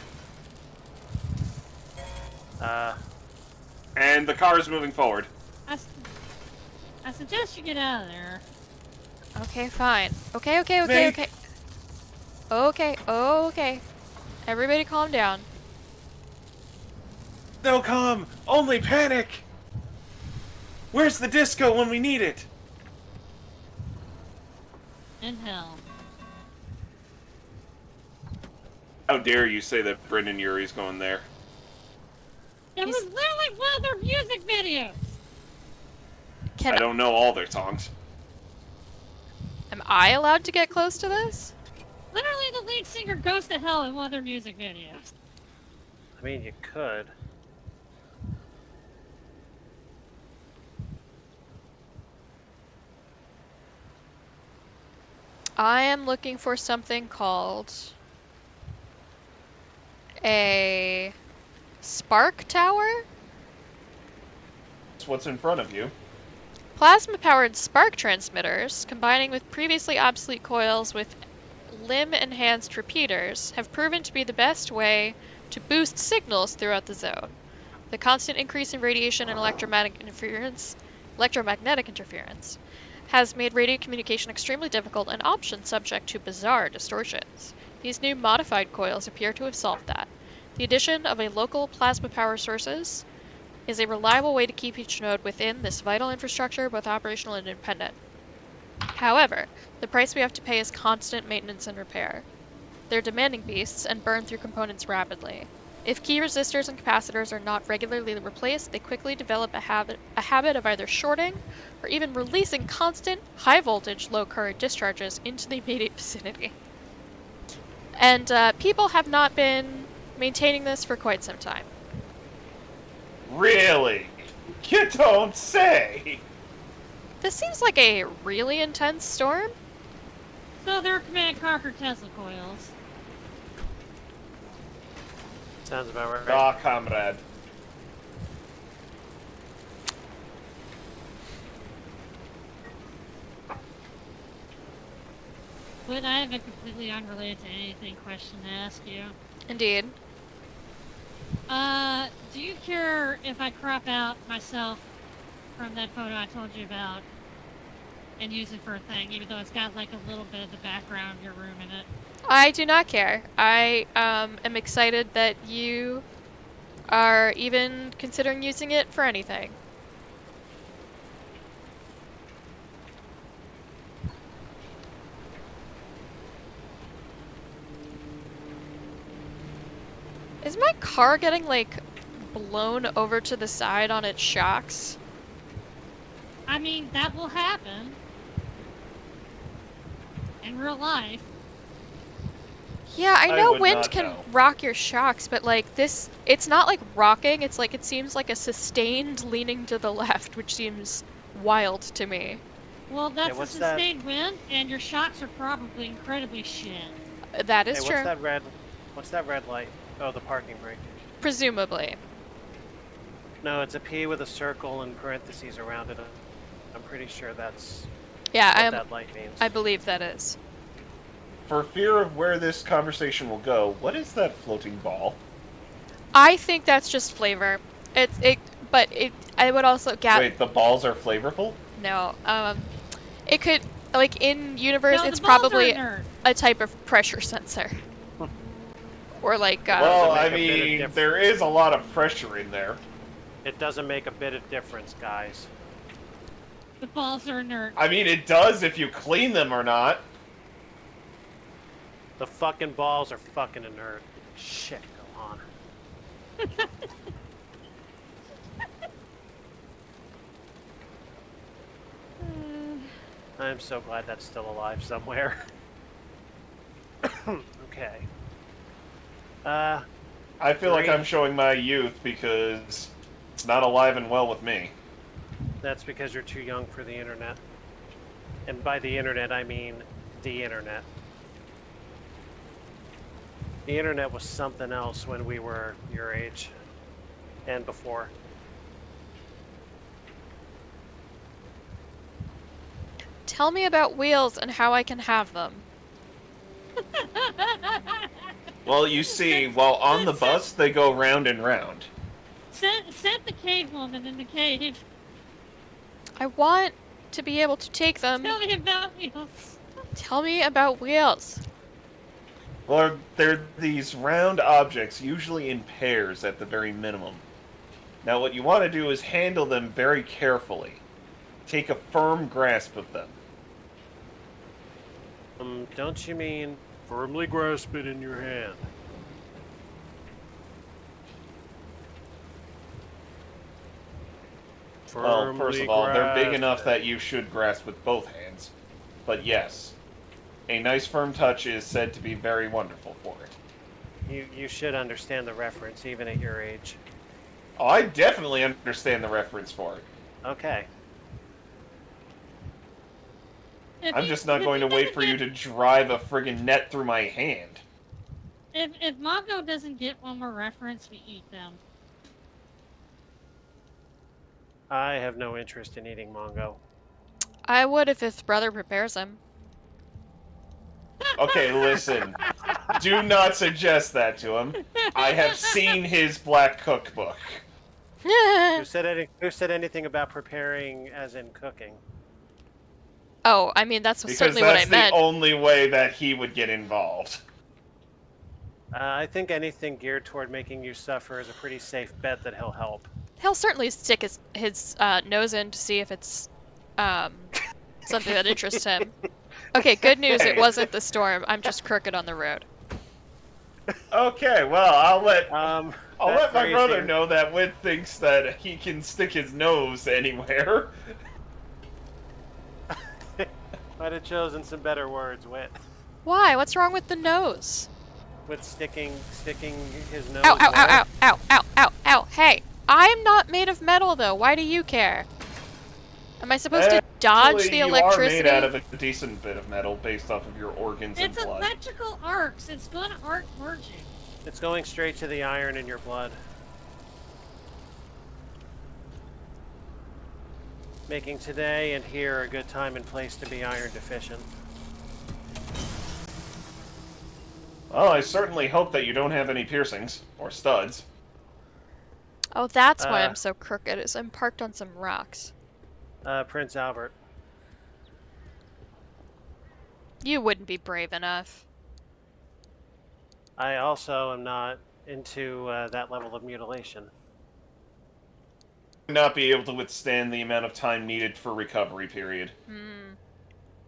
And the car is moving forward. I suggest you get out of there. Okay, fine. Okay. Okay. Everybody calm down. No calm, only panic! Where's the disco when we need it? In hell. How dare you say that Brendan Urie's going there? It was literally one of their music videos! I don't know all their songs. Am I allowed to get close to this? Literally the lead singer goes to hell in one of their music videos. I mean, you could. I am looking for something called a spark tower? That's what's in front of you. Plasma-powered spark transmitters, combining with previously obsolete coils with limb-enhanced repeaters, have proven to be the best way to boost signals throughout the zone. The constant increase in radiation and electromagnetic interference has made radio communication extremely difficult and often subject to bizarre distortions. These new modified coils appear to have solved that. The addition of a local plasma power sources is a reliable way to keep each node within this vital infrastructure both operational and independent. However, the price we have to pay is constant maintenance and repair. They're demanding beasts and burn through components rapidly. If key resistors and capacitors are not regularly replaced, they quickly develop a habit of either shorting or even releasing constant, high-voltage, low-current discharges into the immediate vicinity. And people have not been maintaining this for quite some time. Really? You don't say! This seems like a really intense storm. So they're Command Conquer Tesla coils. Sounds about right. Ah, comrade. But I have a completely unrelated to anything question to ask you. Indeed. Do you care if I crop out myself from that photo I told you about and use it for a thing, even though it's got like a little bit of the background of your room in it? I do not care. I am excited that you are even considering using it for anything. Is my car getting, like, blown over to the side on its shocks? I mean, that will happen. In real life. Yeah, I know would wind not can know. rock your shocks, but like this, it's not like rocking, it's like it seems like a sustained leaning to the left, which seems wild to me. Well, that's a what's that? sustained wind, and your shocks are probably incredibly shit. That is Hey, true. what's that red light? Oh, the parking brake. Presumably. No, it's a P with a circle and parentheses around it. I'm pretty sure that's Yeah, what that light means. I believe that is. For fear of where this conversation will go, what is that floating ball? I think that's just flavor. I would also Wait, the balls are flavorful? No, it could, like, in universe, No, it's the balls probably are a type of pressure sensor. Or like, Well, Doesn't I make a bit of mean, difference. there is a lot of pressure in there. It doesn't make a bit of difference, guys. The balls are inert. I mean, it does if you clean them or not. The fucking balls are fucking inert. Shit, go on. I'm so glad that's still alive somewhere. Okay. I feel like Great. I'm showing my youth because it's not alive and well with me. That's because you're too young for the internet. And by the internet, I mean the internet. The internet was something else when we were your age and before. tell me about wheels and how I can have them. Well, you see, while on the bus, they go round and round. Set the cave woman in the cave. I want to be able to take them. Tell me about wheels. Tell me about wheels. Well, they're these round objects, usually in pairs at the very minimum. Now, what you want to do is handle them very carefully. Take a firm grasp of them. Don't you mean firmly grasp it in your hand? Well, first of all, they're big grasp enough it. that you should grasp with both hands. But yes, a nice firm touch is said to be very wonderful for it. You should understand the reference, even at your age. Oh, I definitely understand the reference for it. Okay. I'm just not going to wait for you to drive a friggin' net through my hand. If Mongo doesn't get one more reference, we eat them. I have no interest in eating Mongo. I would if his brother prepares him. Okay, listen. Do not suggest that to him. I have seen his black cookbook. Who said anything about preparing as in cooking? Oh, I mean, that's Because certainly what I that's the meant. only way that he would get involved. I think anything geared toward making you suffer is a pretty safe bet that he'll help. He'll certainly stick his nose in to see if it's something that interests him. Okay, good news, it Hey. wasn't the storm. I'm just crooked on the road. Okay, well, I'll let that my brother phrasing- know that Wit thinks that he can stick his nose anywhere. Might have chosen some better words, Wit. Why? What's wrong with the nose? With sticking his nose. Ow, ow, where? ow, ow, ow, ow, ow, ow. Hey, I'm not made of metal though. Why do you care? Am I supposed to dodge Actually, the you electricity? are made out of a decent bit of metal based off of your organs and It's blood. electrical arcs. It's going to arc towards you. It's going straight to the iron in your blood. Making today and here a good time and place to be iron deficient. Well, I certainly hope that you don't have any piercings or studs. Oh, that's why I'm so crooked, is I'm parked on some rocks. Prince Albert. You wouldn't be brave enough. I also am not into that level of mutilation. Not be able to withstand the amount of time needed for recovery period.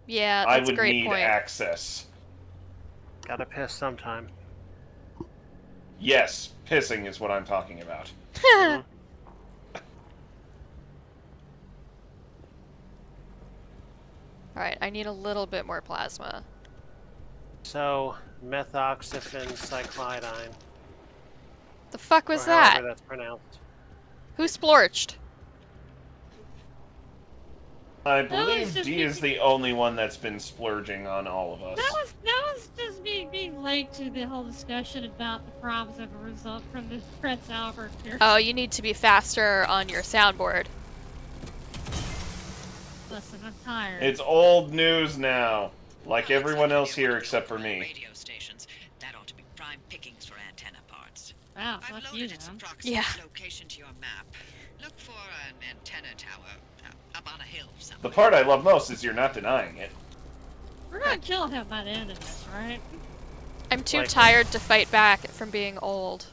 Yeah, I that's a would great need point. access. Gotta piss sometime. Yes, pissing is what I'm talking about. Alright, I need a little bit more plasma. So, methoxyphene cyclidine. The fuck was or however that? that's pronounced. Who splorched? I was believe just D is the only one that's been splurging on all of us. That was just me being late to the whole discussion about the problems that will result from the Prince Albert here. Oh, you need to be faster on your soundboard. Listen, I'm tired. It's old news now, like everyone else here except for me. Radio stations. That ought to be prime pickings for antenna parts. Wow, I've fuck you, loaded its man. approximate Yeah. location to your map. Look for an antenna tower up on a hill somewhere. The part I love most is you're not denying it. We're gonna kill him by the end of this, right? I'm too Like- tired to fight back from being old.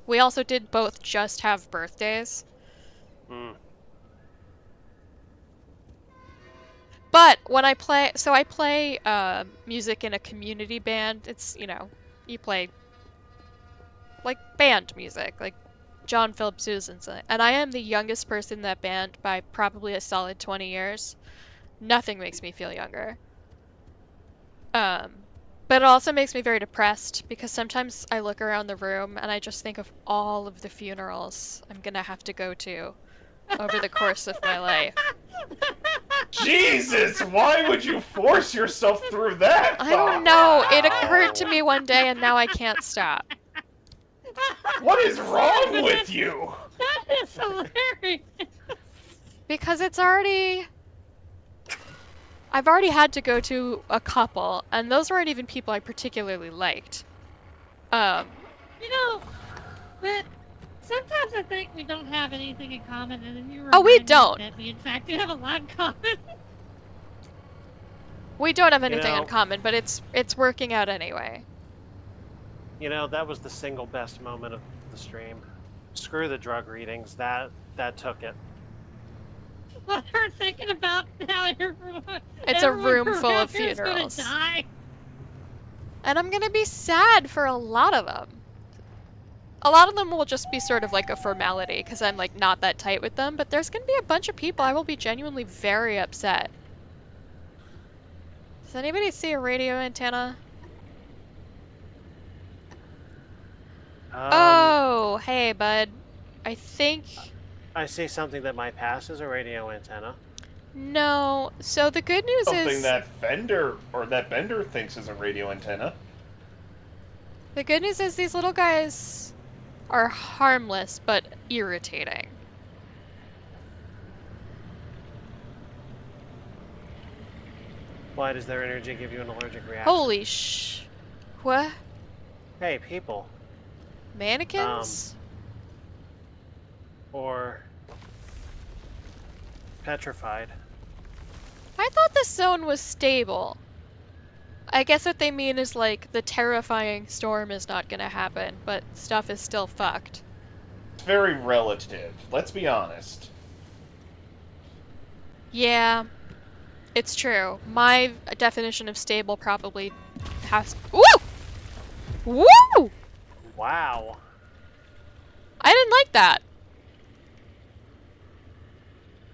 We also did both just have birthdays. But when I play, so I play music in a community band. It's, you know, you play like band music, like John Philip Sousa's. And I am the youngest person in that band by probably a solid 20 years. Nothing makes me feel younger. But it also makes me very depressed because sometimes I look around the room and I just think of all of the funerals I'm gonna have to go to over the course of my life. Jesus, why would you force yourself through that? I don't know. It occurred to me one day and now I can't stop. What is wrong with you? That is hilarious. Because it's already... I've already had to go to a couple, and those weren't even people I particularly liked. You know, but sometimes I think we don't have anything in common, and then you Oh, we remind me don't. that we in fact do have a lot in common. We don't have anything know- in common, but it's working out anyway. You know, that was the single best moment of the stream. Screw the drug readings. That took it. Well, they're thinking about how It's a everyone room full around of here is gonna funerals. die. And I'm gonna be sad for a lot of them. A lot of them will just be sort of like a formality, because I'm like not that tight with them, but there's gonna be a bunch of people I will be genuinely very upset. Does anybody see a radio antenna? Oh, hey bud. I think... I see something that might pass as a radio antenna. No. So the good news Something is... that Bender thinks is a radio antenna. The good news is these little guys are harmless, but irritating. Why does their energy give you an allergic reaction? Holy What? Hey, people. Mannequins? or petrified. I thought this zone was stable. I guess what they mean is like the terrifying storm is not gonna happen, but stuff is still fucked. It's very relative. Let's be honest. Yeah, it's true. My definition of stable probably has. Woo! Woo! Wow. I didn't like that.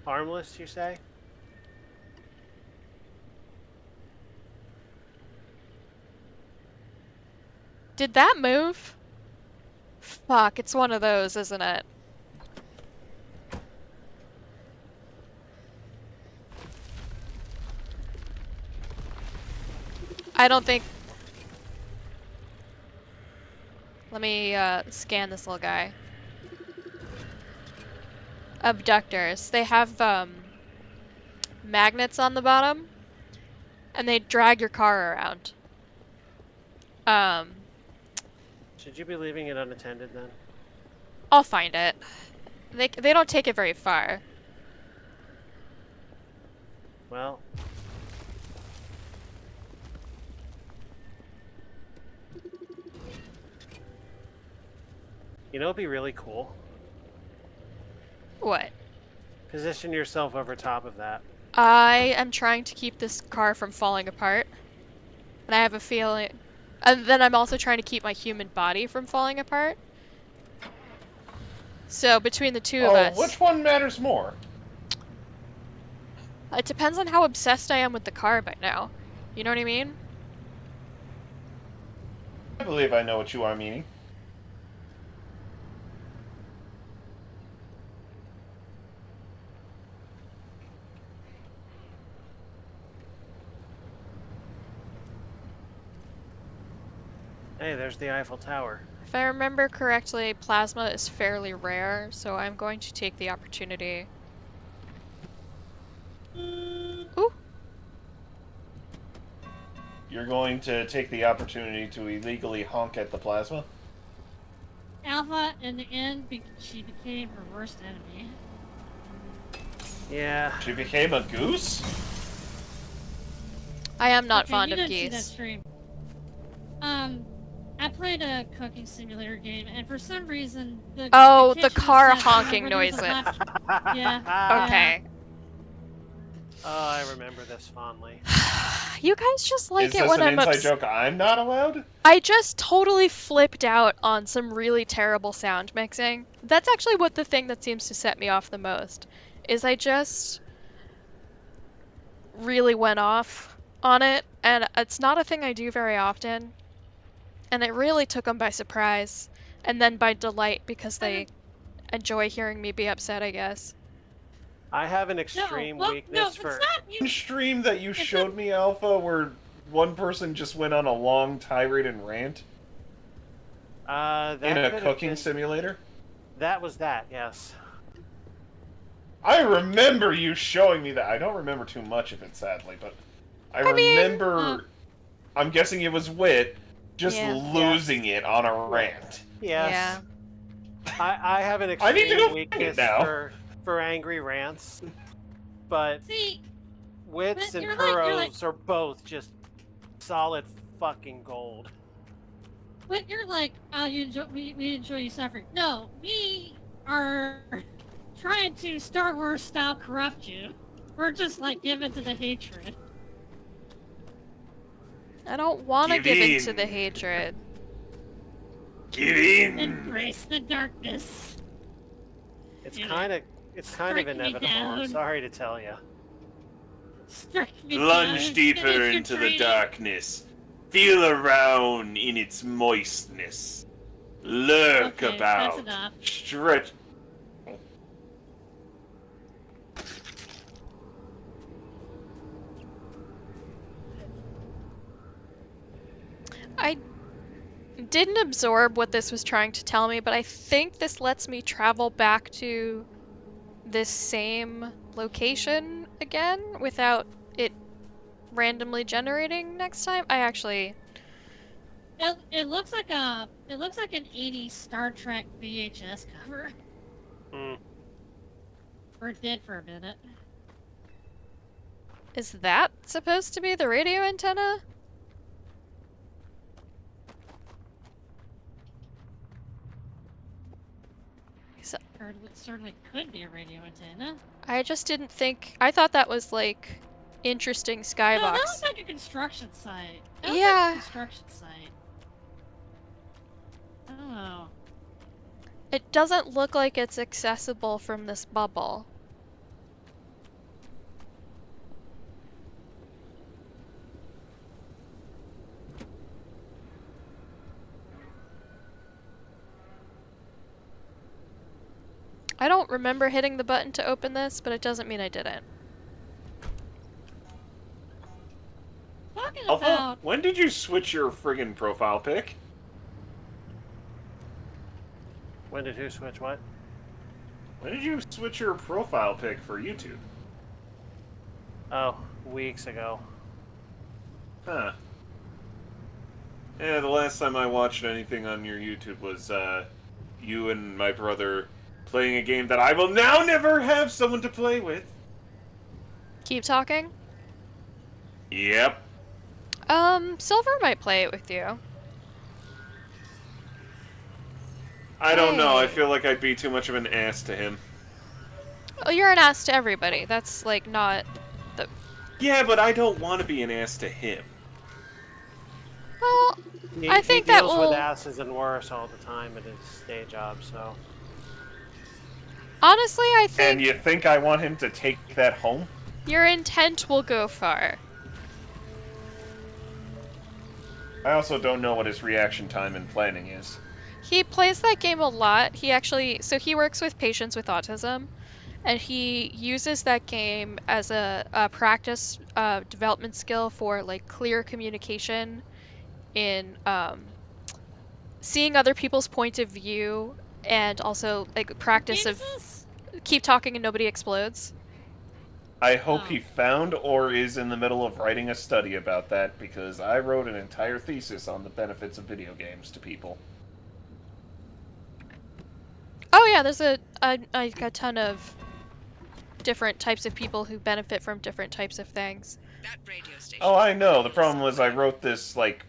Harmless, you say? Did that move? Fuck, it's one of those, isn't it? I don't think... Let me scan this little guy. Abductors. They have magnets on the bottom, and they drag your car around. Should you be leaving it unattended then? I'll find it. They don't take it very far. Well, you know, it'd be really cool. What? Position yourself over top of that. I am trying to keep this car from falling apart. And I have a feeling... And then I'm also trying to keep my human body from falling apart. So between the two of us... which one matters more? It depends on how obsessed I am with the car by now. You know what I mean? I believe I know what you are meaning. Hey, there's the Eiffel Tower. If I remember correctly, plasma is fairly rare, so I'm going to take the opportunity. Ooh! You're going to take the opportunity to illegally honk at the plasma? Alpha, in the end, she became her worst enemy. Yeah. She became a goose? I am not Okay, fond you of didn't see that geese. stream. I played a cooking simulator game, and for some reason, the The kitchen car was set up honking where there was noise. a hot- Yeah. Okay. Oh, I remember this fondly. You guys just like Is it this when an I'm inside joke I'm not allowed? I just totally flipped out on some really terrible sound mixing. That's actually what the thing that seems to set me off the most is I just really went off on it, and it's not a thing I do very often. And it really took them by surprise, and then by delight because they enjoy hearing me be upset, I guess. I have an extreme weakness for... One stream that you showed me, Alpha, where one person just went on a long tirade and rant? That in a could have cooking been... simulator? That was that, yes. I remember you showing me that. I don't remember too much of it, sadly, but I remember... I'm guessing it was Wit, just losing it on a rant. Yes. Yeah. I have an I need to extreme go find weakness it now. for angry rants, but See, Wits and you're Kuros are both just solid fucking gold. But you're like, oh, we enjoy you suffering. No, we are trying to Star Wars style corrupt you. We're just like given to the hatred. I don't want to Give give in in. to the hatred. Get in! Embrace the darkness. It's Yeah. kind of Strike me inevitable. I'm down. sorry to tell you. Strike me Plunge down. deeper Finish your into the training. darkness. Feel around in its moistness. Lurk Okay, about. that's enough. Stretch. I didn't absorb what this was trying to tell me, but I think this lets me travel back to this same location again without it randomly generating next time. I actually... It looks like an 80s Star Trek VHS cover. Or it did for a minute. Is that supposed to be the radio antenna? Or it certainly could be a radio antenna. I just didn't think. I thought that was like interesting No, that skybox. was like a construction site. That was Yeah. like a construction site. Oh. It doesn't look like it's accessible from this bubble. I don't remember hitting the button to open this, but it doesn't mean I didn't. Talking Alpha, about... when did you switch your friggin' profile pic? When did who switch what? When did you switch your profile pic for YouTube? Oh, weeks ago. Huh. Yeah, the last time I watched anything on your YouTube was, you and my brother playing a game that I will now never have someone to play with. Keep talking? Yep. Silver might play it with you. I don't know, I Hey. feel like I'd be too much of an ass to him. Oh, you're an ass to everybody. That's, like, not the... Yeah, but I don't want to be an ass to him. Well, I think he that deals will... with asses and worse all the time at his day job, so... Honestly, I think And you think I want him to take that home? your intent will go far. I also don't know what his reaction time and planning is. He plays that game a lot. He actually... So he works with patients with autism, and he uses that game as a practice development skill for, like, clear communication in seeing other people's point of view, and also, like, practice What of game is this? keep talking and nobody explodes. I hope Oh. he found or is in the middle of writing a study about that, because I wrote an entire thesis on the benefits of video games to people. Oh yeah, there's a ton of different types of people who benefit from different types of things. That radio station. Oh, I know. The problem was I wrote this, like,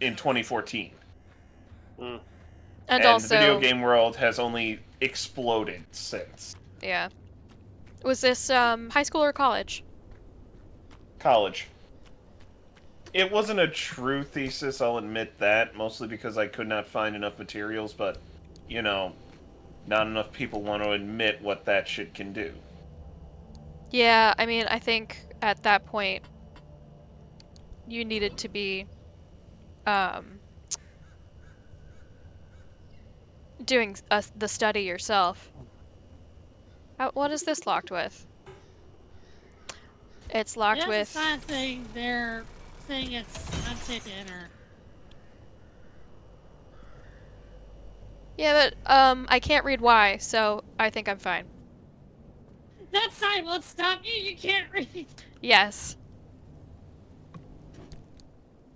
in 2014. Mm. And the also, video game world has only exploded since. yeah. Was this high school or college? College. It wasn't a true thesis, I'll admit that, mostly because I could not find enough materials, but, you know, not enough people want to admit what that shit can do. Yeah, I mean, I think at that point you needed to be doing the study yourself. What is this locked with? It's locked There's with... a sign saying they're saying it's unsafe to enter. Yeah, but I can't read why, so I think I'm fine. That sign won't stop you, you can't read! Yes.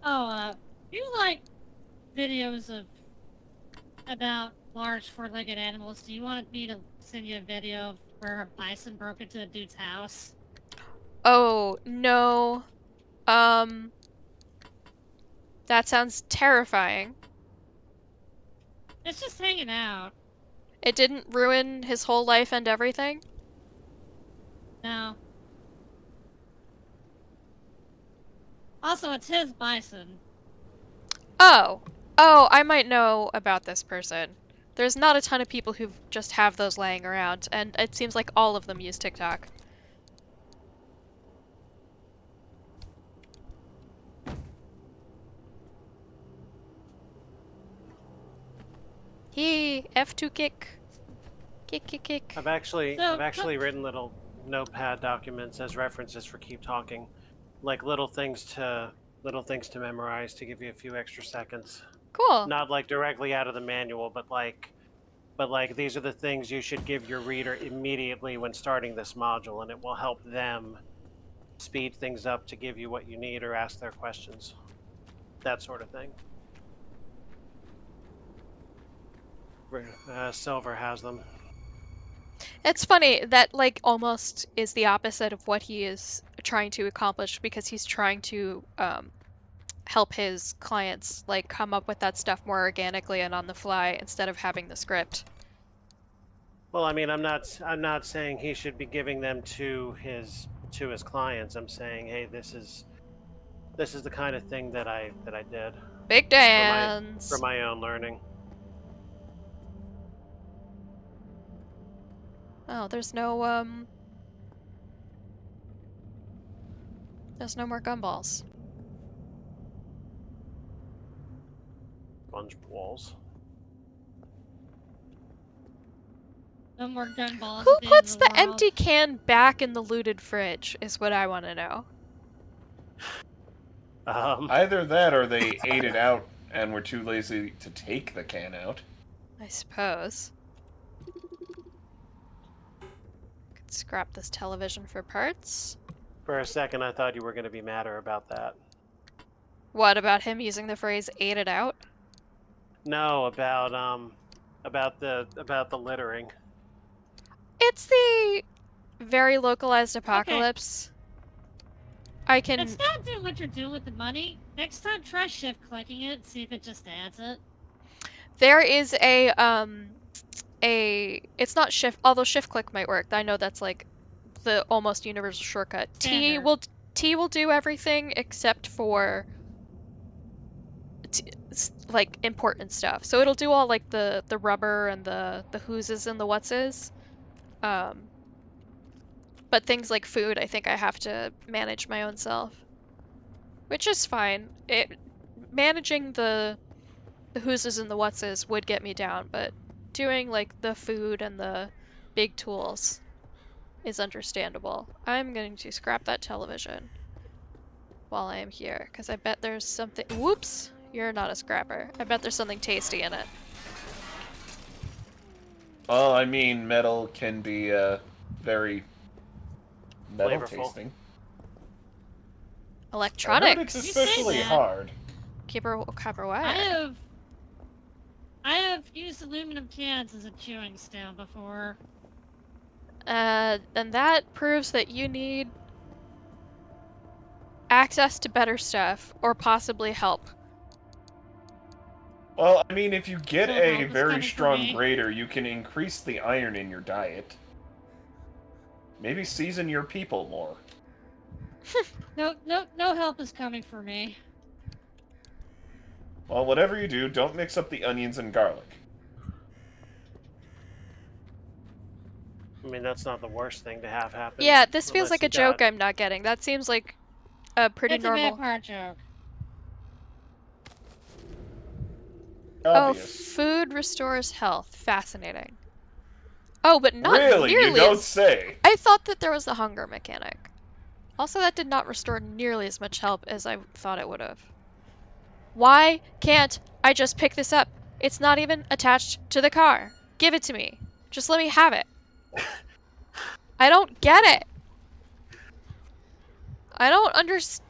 Oh, you like videos about large four-legged animals? Do you want me to send you a video of where a bison broke into a dude's house? Oh, no. That sounds terrifying. It's just hanging out. It didn't ruin his whole life and everything? No. Also, it's his bison. Oh. Oh, I might know about this person. There's not a ton of people who just have those laying around, and it seems like all of them use TikTok. F2 kick. Kick. I've actually written little notepad documents as references for keep talking, like little things to memorize to give you a few extra seconds. Cool. Not like directly out of the manual, but like these are the things you should give your reader immediately when starting this module, and it will help them speed things up to give you what you need or ask their questions. That sort of thing. Silver has them. It's funny that like almost is the opposite of what he is trying to accomplish because he's trying to help his clients like come up with that stuff more organically and on the fly instead of having the script. Well, I mean, I'm not saying he should be giving them to his clients. I'm saying, hey, this is the kind of thing that I did Big dance. for my own learning. Oh, there's no more gumballs. Sponge balls. No more gun balls. Who at the end puts of the world. empty can back in the looted fridge is what I want to know. Either that or they ate it out and were too lazy to take the can out. I suppose. Could scrap this television for parts. For a second, I thought you were going to be madder about that. What about him using the phrase "ate it out"? No, about the littering. It's the very localized apocalypse. I can. It's not doing what you're doing with the money. Next time, try shift clicking it. See if it just adds it. There is it's not shift, although shift click might work. I know that's like the almost universal shortcut. T will do everything except for like important stuff. So it'll do all like the rubber and the whooses and the whatses. But things like food, I think I have to manage my own self, which is fine. Managing the whooses and the whatses would get me down, but doing like the food and the big tools is understandable. I'm going to scrap that television while I am here, because I bet there's something. Whoops! You're not a scrapper. I bet there's something tasty in it. Well, I mean, metal can be very metal Flavorful. tasting. Electronics. I heard it's especially hard. Copper wire. I have used aluminum cans as a chewing stand before. And that proves that you need access to better stuff, or possibly help. Well, I mean, if you get a help is very coming for strong me. grater, you can increase the iron in your diet. Maybe season your people more. No help is coming for me. Well, whatever you do, don't mix up the onions and garlic. I mean, that's not the worst thing to have happen. Yeah, this feels unless like you a joke got- I'm not getting. That seems like a pretty It's normal. a vampire joke. Obvious. Oh, food restores health. Fascinating. Oh, but not Really? nearly You don't as... say. I thought that there was a hunger mechanic. Also, that did not restore nearly as much health as I thought it would have. Why can't I just pick this up? It's not even attached to the car. Give it to me. Just let me have it. I don't get it. I don't understand.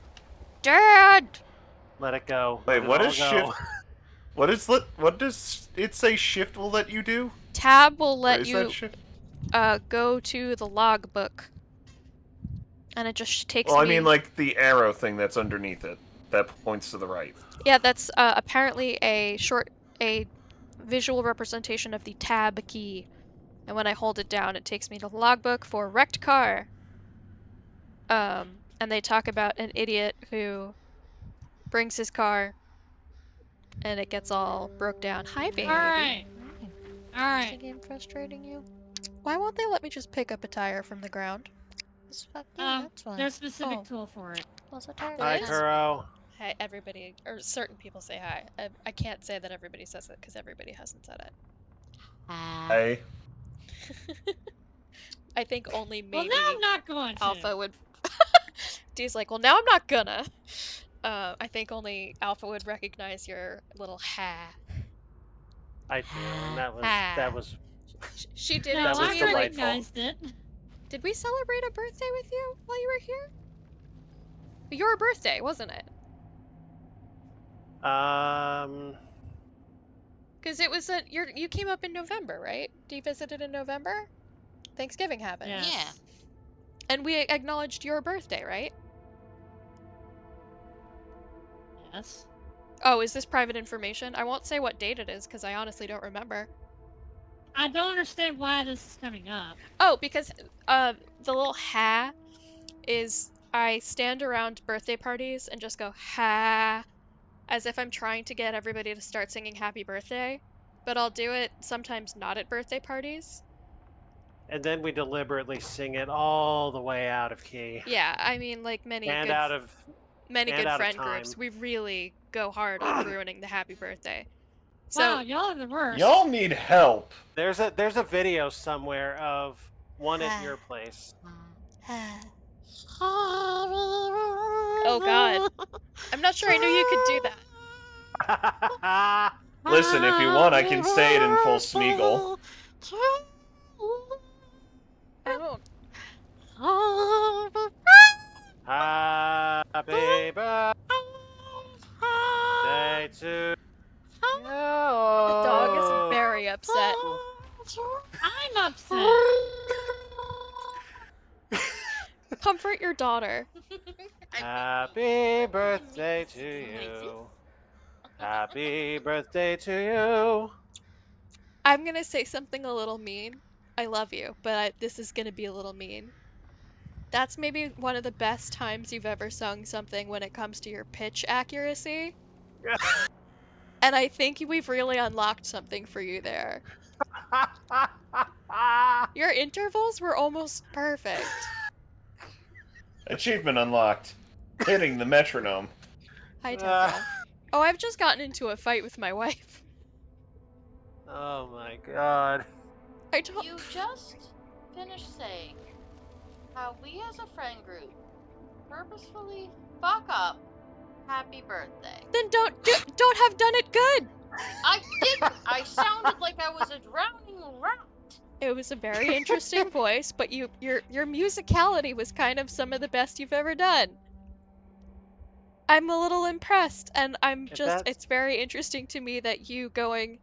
Let it go. Wait, Let what it is all shift? go. What does it say? Shift will let you do? Tab will Or let is you that shift? go to the logbook. And it just takes Well, I me... mean, like the arrow thing that's underneath it that points to the right. Yeah, that's apparently a visual representation of the tab key. And when I hold it down, it takes me to the logbook for wrecked car. And they talk about an idiot who brings his car and it gets all broke down. Hi, baby. Alright. Is Alright. the game frustrating you? Why won't they let me just pick up a tire from the ground? That's fine. There's a specific tool for it. Also, tire Hi, is- Kuro. Hi, everybody, or certain people say hi. I can't say that everybody says it because everybody hasn't said it. Hey. I think only maybe Well, now I'm not going to. Alpha would. D's like, well, now I'm not gonna. I think only Alpha would recognize your little ha. I do, and that was. She did. No, That was I delightful. recognized it. Did we celebrate a birthday with you while you were here? Your birthday, wasn't it? Because it was you came up in November, right? You visited in November? Thanksgiving happened. Yes. Yeah. And we acknowledged your birthday, right? Yes. Oh, is this private information? I won't say what date it is because I honestly don't remember. I don't understand why this is coming up. Oh, because the little ha is I stand around birthday parties and just go ha as if I'm trying to get everybody to start singing happy birthday, but I'll do it sometimes not at birthday parties. And then we deliberately sing it all the way out of key. Yeah, I mean, like many And good out of friend time. groups, we really go hard on ruining the happy birthday. So Wow, y'all are the worst. Y'all need help. There's a video somewhere of one at your place. oh god. I'm not sure I knew you could do that. Listen, if you want, I can say it in full Smeagol. I won't. Happy birthday to you. The dog is very upset. I'm upset. Comfort your daughter. Happy birthday to you. Happy birthday to you. I'm gonna say something a little mean. I love you, but this is gonna be a little mean. That's maybe one of the best times you've ever sung something when it comes to your pitch accuracy. And I think we've really unlocked something for you there. Your intervals were almost perfect. Achievement unlocked. Hitting the metronome. Hi, Temple. Oh, I've just gotten into a fight with my wife. Oh my god. I told You just finished saying how we as a friend group purposefully fuck up happy birthday. Then don't have done it good. I didn't. I sounded like I was a drowning rat. It was a very interesting voice, but your musicality was kind of some of the best you've ever done. I'm a little impressed, and it's very interesting to me that you going,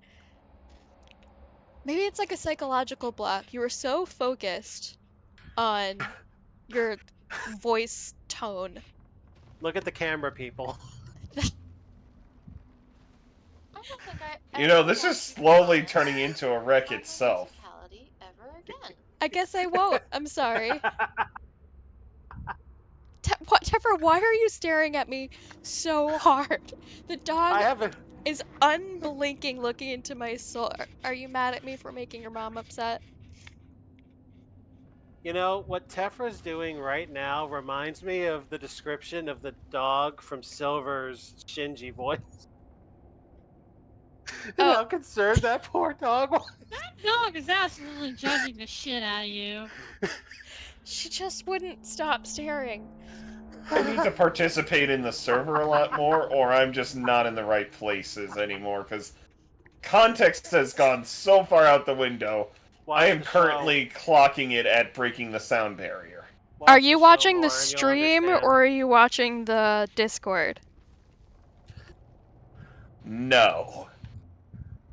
maybe it's like a psychological block. You were so focused on your voice tone. Look at the camera, people. I don't think You know, this is slowly turning into a wreck itself. ever again. I guess I won't. I'm sorry. Teffer, why are you staring at me so hard? The dog is unblinking looking into my soul. Are you mad at me for making your mom upset? You know, what Tefra's doing right now reminds me of the description of the dog from Silver's Shinji voice. And how concerned that poor dog was. That dog is absolutely judging the shit out of you. She just wouldn't stop staring. I need to participate in the server a lot more, or I'm just not in the right places anymore, because context has gone so far out the window. I am currently clocking it at breaking the sound barrier. Are you watching the stream, or are you watching the Discord? No.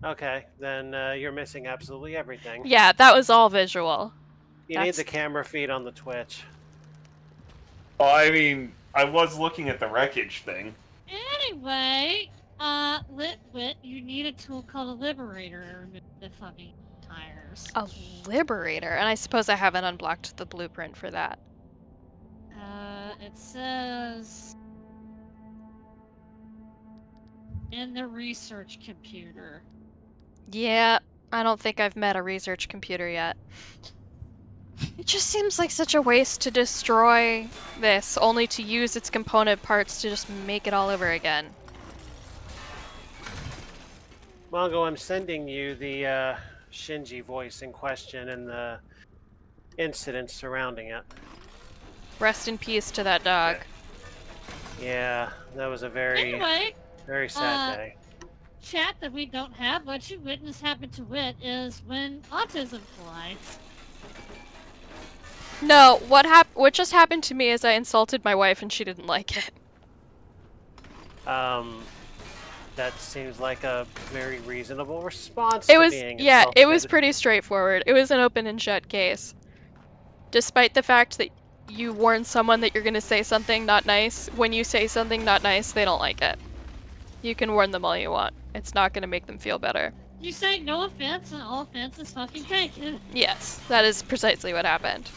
Okay, then you're missing absolutely everything. Yeah, that was all visual. You need the camera feed on the Twitch. Well, I mean, I was looking at the wreckage thing. Anyway, Litwit, you need a tool called a Liberator to remove the fucking tires. A Liberator? And I suppose I haven't unblocked the blueprint for that. It says in the research computer. Yeah, I don't think I've met a research computer yet. It just seems like such a waste to destroy this, only to use its component parts to just make it all over again. Mongo, I'm sending you the Shinji voice in question and the incidents surrounding it. Rest in peace to that dog. Yeah, that was a very, Anyway, very sad day. Chat that we don't have, what you witness happen to Wit is when autism collides. No, what just happened to me is I insulted my wife and she didn't like it. That seems like a very reasonable response It to was, being yeah, it was insulted. pretty straightforward. It was an open and shut case. despite the fact that you warn someone that you're gonna say something not nice, when you say something not nice, they don't like it. You can warn them all you want. It's not gonna make them feel better. You say no offense, and all offense is fucking taken. Yes, that is precisely what happened.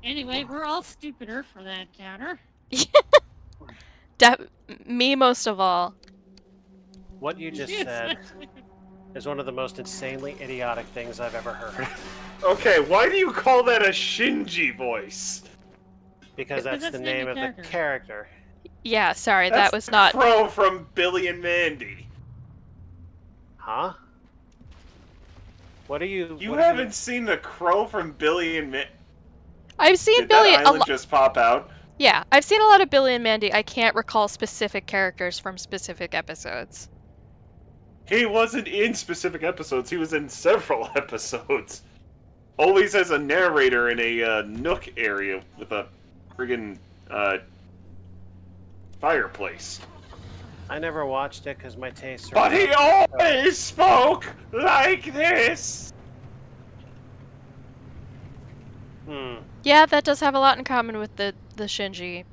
Anyway, we're all stupider for that encounter. Me most of all. What you just said is one of the most insanely idiotic things I've ever heard. Okay, why do you call that a Shinji voice? Because that's the name of the character. Yeah, sorry, That's that was not... Crow from Billy and Mandy. Huh? What are you... You haven't seen the Crow from Billy and Mandy? I've seen Did Billy... that island just pop out? Yeah, I've seen a lot of Billy and Mandy. I can't recall specific characters from specific episodes. He wasn't in specific episodes, he was in several episodes. Always as a narrator in a nook area with a friggin' fireplace. I never watched it because my tastes are... But he always spoke like this! Yeah, that does have a lot in common with the Shinji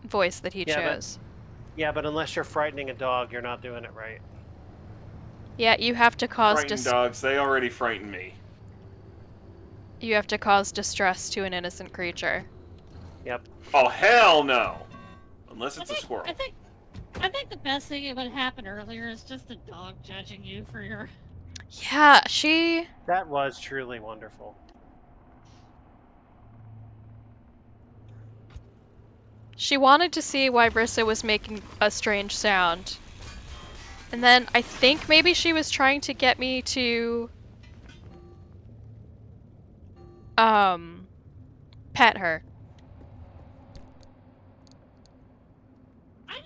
voice that he chose. Yeah, but unless you're frightening a dog, you're not doing it right. Yeah, you have to cause Frightened dogs, they already frighten me. You have to cause distress to an innocent creature. Yep. Oh, hell no! Unless it's a squirrel. I think the best thing that would happen earlier is just a dog judging you for your... Yeah, she... That was truly wonderful. She wanted to see why Brissa was making a strange sound. And then I think maybe she was trying to get me to... pet her.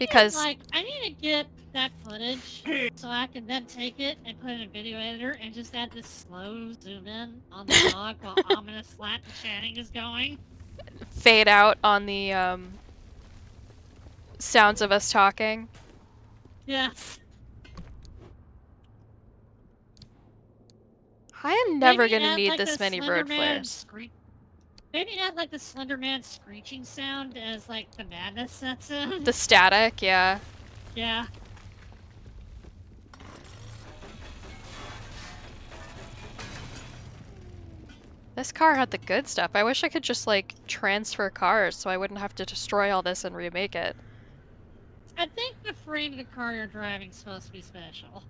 Because... I need to get that footage so I can then take it and put it in a video editor and just add this slow zoom in on the dog while ominous Latin chanting is going. Fade out on the, sounds of us talking. Yes. I am never Maybe gonna add, need like, this the many Slender bird Man flares. Maybe add like the Slender Man screeching sound as like the madness sets in. The static, yeah. Yeah. This car had the good stuff. I wish I could just, like, transfer cars so I wouldn't have to destroy all this and remake it. I think the frame of the car you're driving is supposed to be special.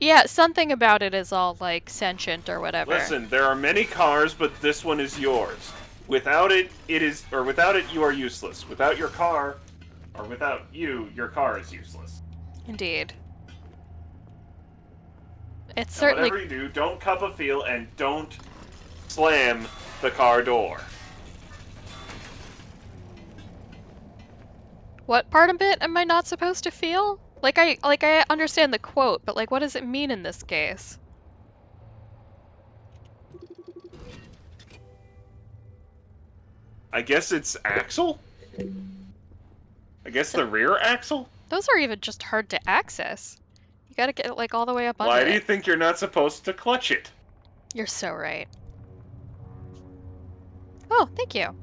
Yeah, something about it is all, like, sentient or whatever. Listen, there are many cars, but this one is yours. Without it, without it, you are useless. Without your car, or without you, your car is useless. Indeed. It's Now, certainly... whatever you do, don't cup a feel and don't slam the car door. What part of it am I not supposed to feel? Like I understand the quote, but like what does it mean in this case? I guess it's axle? I guess the rear axle? Those are even just hard to access. You gotta get it like all the way up under Why it. do you think you're not supposed to clutch it? You're so right. Oh, thank you.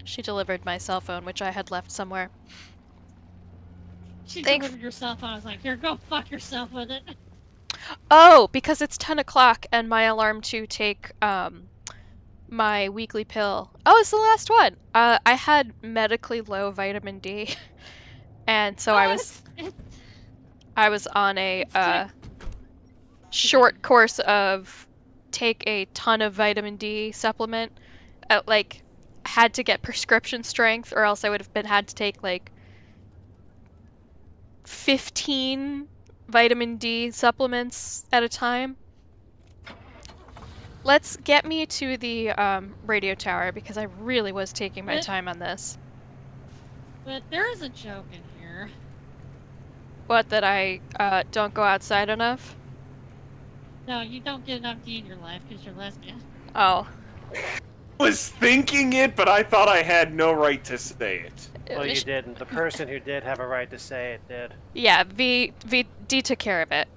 She delivered my cell phone, which I had left somewhere. She delivered your cell phone. I was like, here, go fuck yourself with it. Oh, because it's 10 o'clock and my alarm to take my weekly pill. Oh, it's the last one. I had medically low vitamin D, and so I was on a short course of take a ton of vitamin D supplement. Like, had to get prescription strength, or else I would have had to take like 15 vitamin D supplements at a time. Let's get me to the radio tower because I really was taking my time on this. But there is a joke in here. What, that I don't go outside enough? No, you don't get enough D in your life because you're lesbian. Oh. I was thinking it, but I thought I had no right to say it. Well, you didn't. The person who did have a right to say it did. Yeah, D took care of it.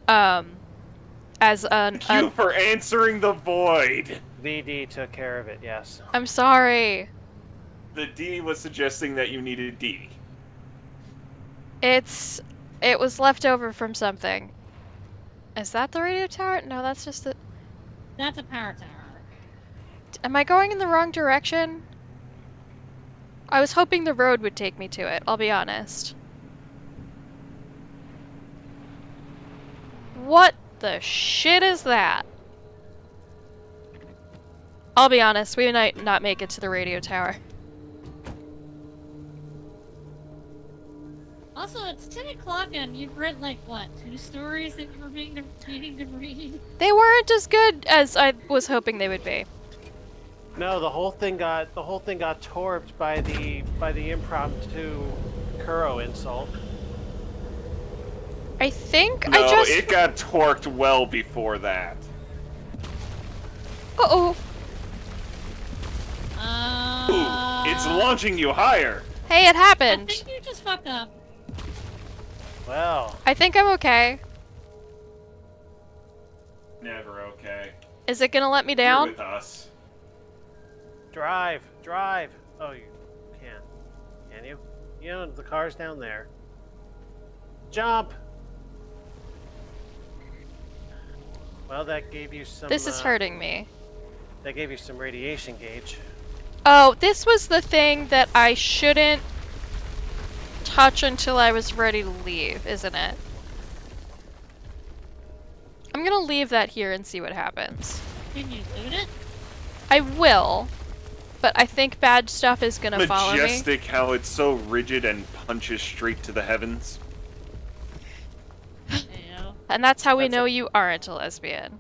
As an. Thank you for answering the void. VD took care of it. Yes. I'm sorry. The D was suggesting that you needed D. It was left over from something. Is that the radio tower? No, that's just the. That's a power tower. Am I going in the wrong direction? I was hoping the road would take me to it, I'll be honest. What the shit is that? I'll be honest, we might not make it to the radio tower. Also, it's 10 o'clock and you've read, like, what, 2 stories that you were needing to read? They weren't as good as I was hoping they would be. No, the whole thing got torped by the impromptu Kuro insult. I think No, I just. it got torqued well before that. Uh-oh. Ooh, it's launching you higher. Hey, it happened. I think you just fucked up. Well. I think I'm okay. Never okay. Is it gonna let me down? You're with us. Drive. Oh, you can't. Can you? You know, the car's down there. Jump! Well, that gave you some... This is hurting me. That gave you some radiation gauge. Oh, this was the thing that I shouldn't touch until I was ready to leave, isn't it? I'm gonna leave that here and see what happens. Can you loot it? I will, but I think bad stuff is gonna follow me. Majestic how it's so rigid and punches straight to the heavens. And that's how we know you aren't a lesbian.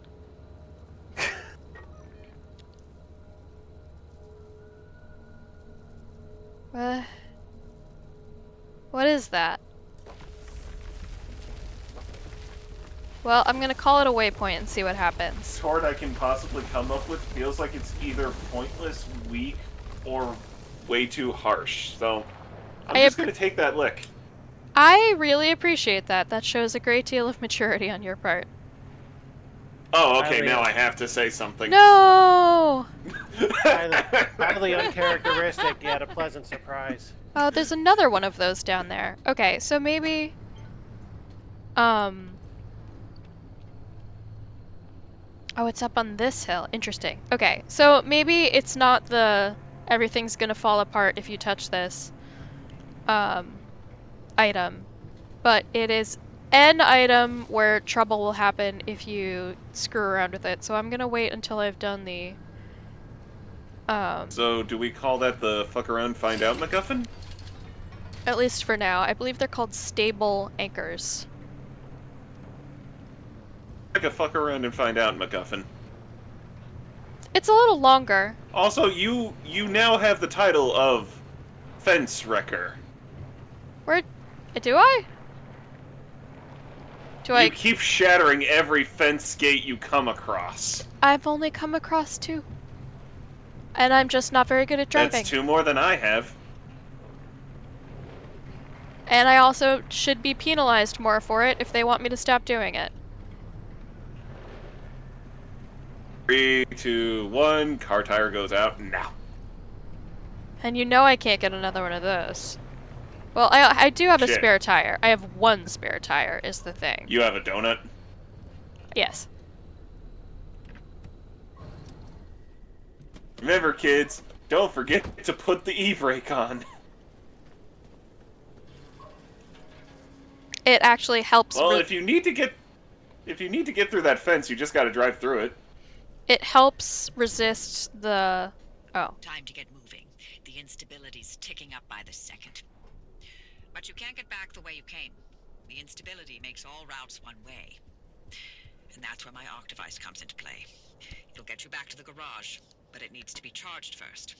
What is that? Well, I'm gonna call it a waypoint and see what happens. Tort I can possibly come up with feels like it's either pointless, weak, or way too harsh. So I'm just gonna take that lick. I really appreciate that. That shows a great deal of maturity on your part. Oh, okay, now I have to say something. No! Highly uncharacteristic, yet a pleasant surprise. Oh, there's another one of those down there. Okay, so maybe... Oh, it's up on this hill. Interesting. Okay, so maybe it's not the everything's gonna fall apart if you touch this item, but it is an item where trouble will happen if you screw around with it. So I'm gonna wait until I've done the So do we call that the fuck around find out MacGuffin? at least for now. I believe they're called stable anchors. Like a fuck around and find out MacGuffin. It's a little longer. Also, you now have the title of Fence Wrecker. Where do I? You keep shattering every fence gate you come across. I've only come across 2. And I'm just not very good at driving. That's 2 more than I have. And I also should be penalized more for it if they want me to stop doing it. 3, 2, 1, car tire goes out now. And you know I can't get another one of those. Well, I do have a Shit. spare tire. I have 1 spare tire, is the thing. You have a donut? Yes. Remember, kids, don't forget to put the e-brake on. It actually helps. Well, if you need to get through that fence, you just got to drive through it. It helps resist the... Oh. Time to get moving. The instability's ticking up by the second. But you can't get back the way you came. The instability makes all routes one way. And that's where my arc device comes into play. It'll get you back to the garage, but it needs to be charged first.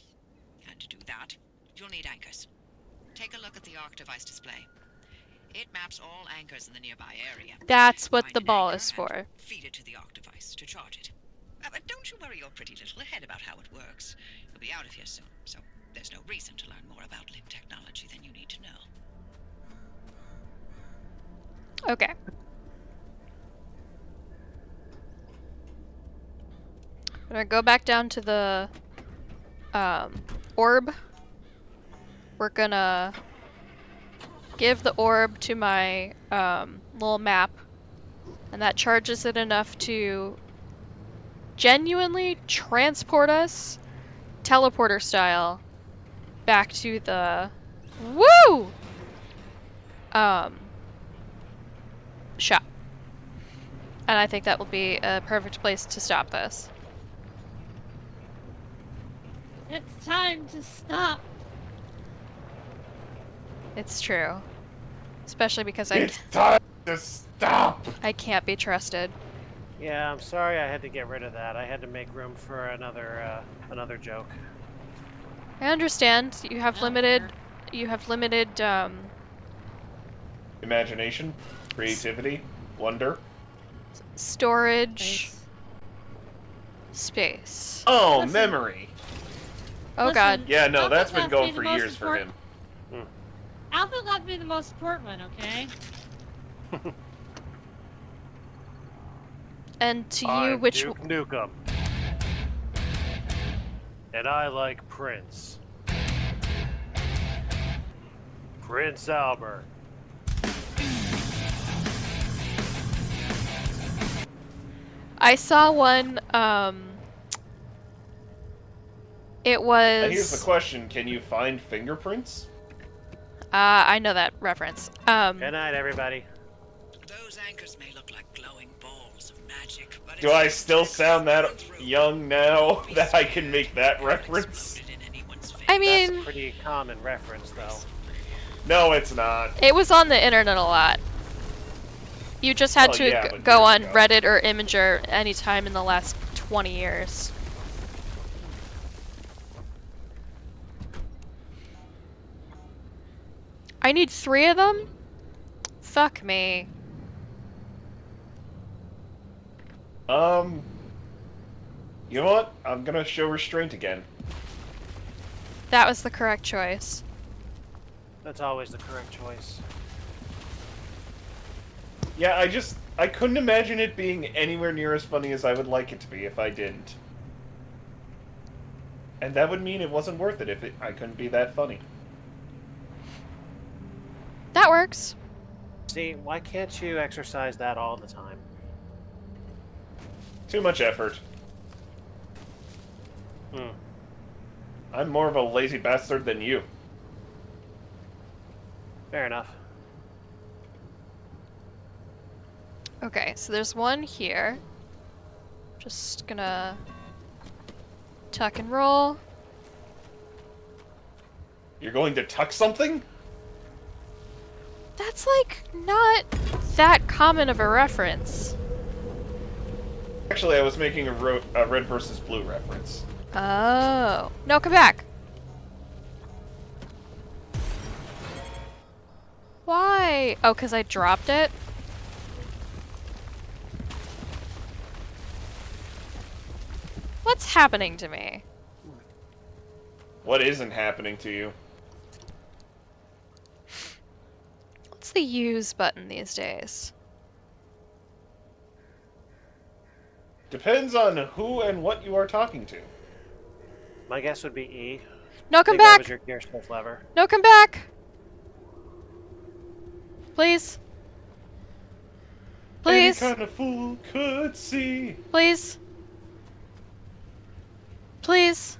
And to do that, you'll need anchors. Take a look at the arc device display. It maps all anchors in the nearby area. That's what the ball is for. Feed it to the arc device to charge it. But don't you worry your pretty little head about how it works. You'll be out of here soon, so There's no reason to learn more about Link technology than you need to know. Okay. I'm gonna go back down to the orb. We're gonna give the orb to my little map, and that charges it enough to genuinely transport us, teleporter style, back to the shop. And I think that will be a perfect place to stop this. It's time to stop. It's true. Especially because It's time to stop! I can't be trusted. Yeah, I'm sorry I had to get rid of that. I had to make room for another joke. I understand. You have limited Imagination, creativity, wonder. storage space. Oh, Listen. memory. Oh Listen, god. Yeah, no, Alpha that's been left going me for the most years for him. Alpha left me the most important one, okay? And to you, I'm which Duke Nukem. And I like Prince. Prince Albert. I saw one, it was... And here's the question, can you find fingerprints? I know that reference. Good night, everybody. Those anchors may look like glowing balls of magic, but Do I still sound that young now that I can make that reference? I That's mean, a pretty common reference, though. No, it's not. it was on the internet a lot. You just had Well, to yeah, but go years on ago. Reddit or Imgur anytime in the last 20 years. I need 3 of them? Fuck me. You know what? I'm gonna show restraint again. That was the correct choice. That's always the correct choice. Yeah, I couldn't imagine it being anywhere near as funny as I would like it to be if I didn't. And that would mean it wasn't worth it if I couldn't be that funny. That works. See, why can't you exercise that all the time? Too much effort. Hmm. I'm more of a lazy bastard than you. Fair enough. Okay, so there's one here. Just gonna tuck and roll. You're going to tuck something? That's like not that common of a reference. Actually, I was making a red versus blue reference. Oh. No, come back. Why? Oh, because I dropped it? What's happening to me? What isn't happening to you? What's the use button these days? Depends on who and what you are talking to. My guess would be E. No, come I think that back! was your gear shift lever. No, come back! Please? Please? Any kind of fool could see. Please? Please?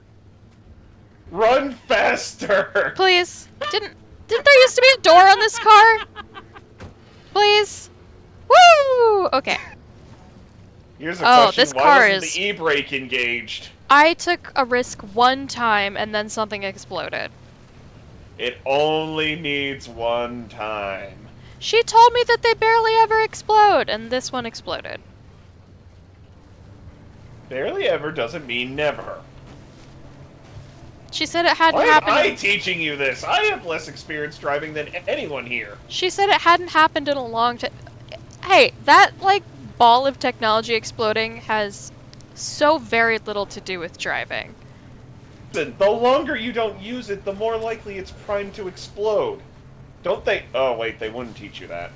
Run faster! Please? Didn't there used to be a door on this car? Please? Woo! Okay. Here's a Oh, question, this why car wasn't is- the e-brake engaged? I took a risk one time and then something exploded. It only needs one time. She told me that they barely ever explode, and this one exploded. Barely ever doesn't mean never. She said it hadn't Why am happened. I teaching you this? I have less experience driving than anyone here. She said it hadn't happened in a long time. Hey, that, like, ball of technology exploding has so very little to do with driving. The longer you don't use it, the more likely it's primed to explode. Don't they? Oh, wait, they wouldn't teach you that.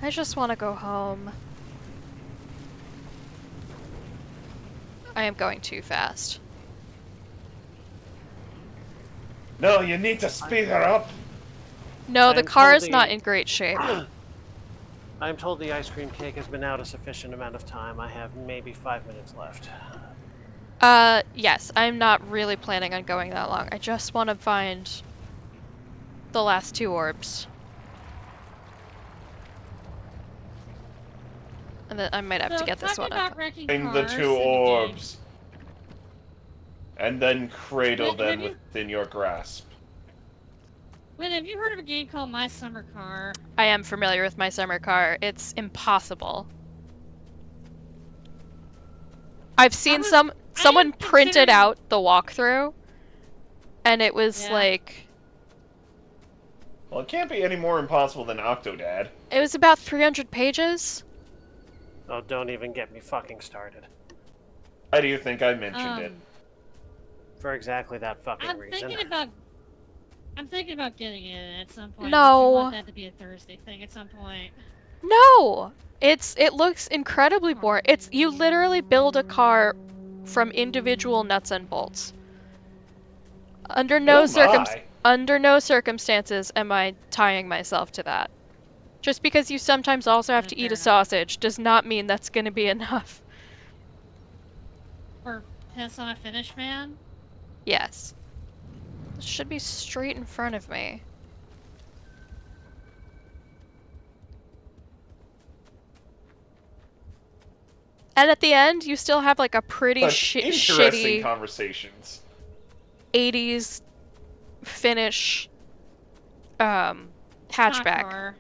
I just want to go home. I am going too fast. No, you need to speed her up. No, the I'm car told is not the- in great shape. I'm told the ice cream cake has been out a sufficient amount of time. I have maybe 5 minutes left. Yes, I'm not really planning on going that long. I just want to find the last 2 orbs. And then I might have to get this one up. Find the 2 orbs. And then cradle them within your grasp. Wait, have you heard of a game called My Summer Car? I am familiar with My Summer Car. It's impossible. I've seen someone printed out the walkthrough, and it was like... Well, it can't be any more impossible than Octodad. It was about 300 pages. Oh, don't even get me fucking started. Why do you think I mentioned it? For exactly that fucking reason. I'm thinking about getting it at some point. No. If you want that to be a Thursday thing at some point. No! It looks incredibly boring. You literally build a car from individual nuts and bolts. Under no circumstances am I tying myself to that. Just because you sometimes also have to eat a sausage does not mean that's going to be enough. Or piss on a finish man? Yes. This should be straight in front of me. And at the end, you still have like a pretty interesting shitty conversations. 80s finish hatchback.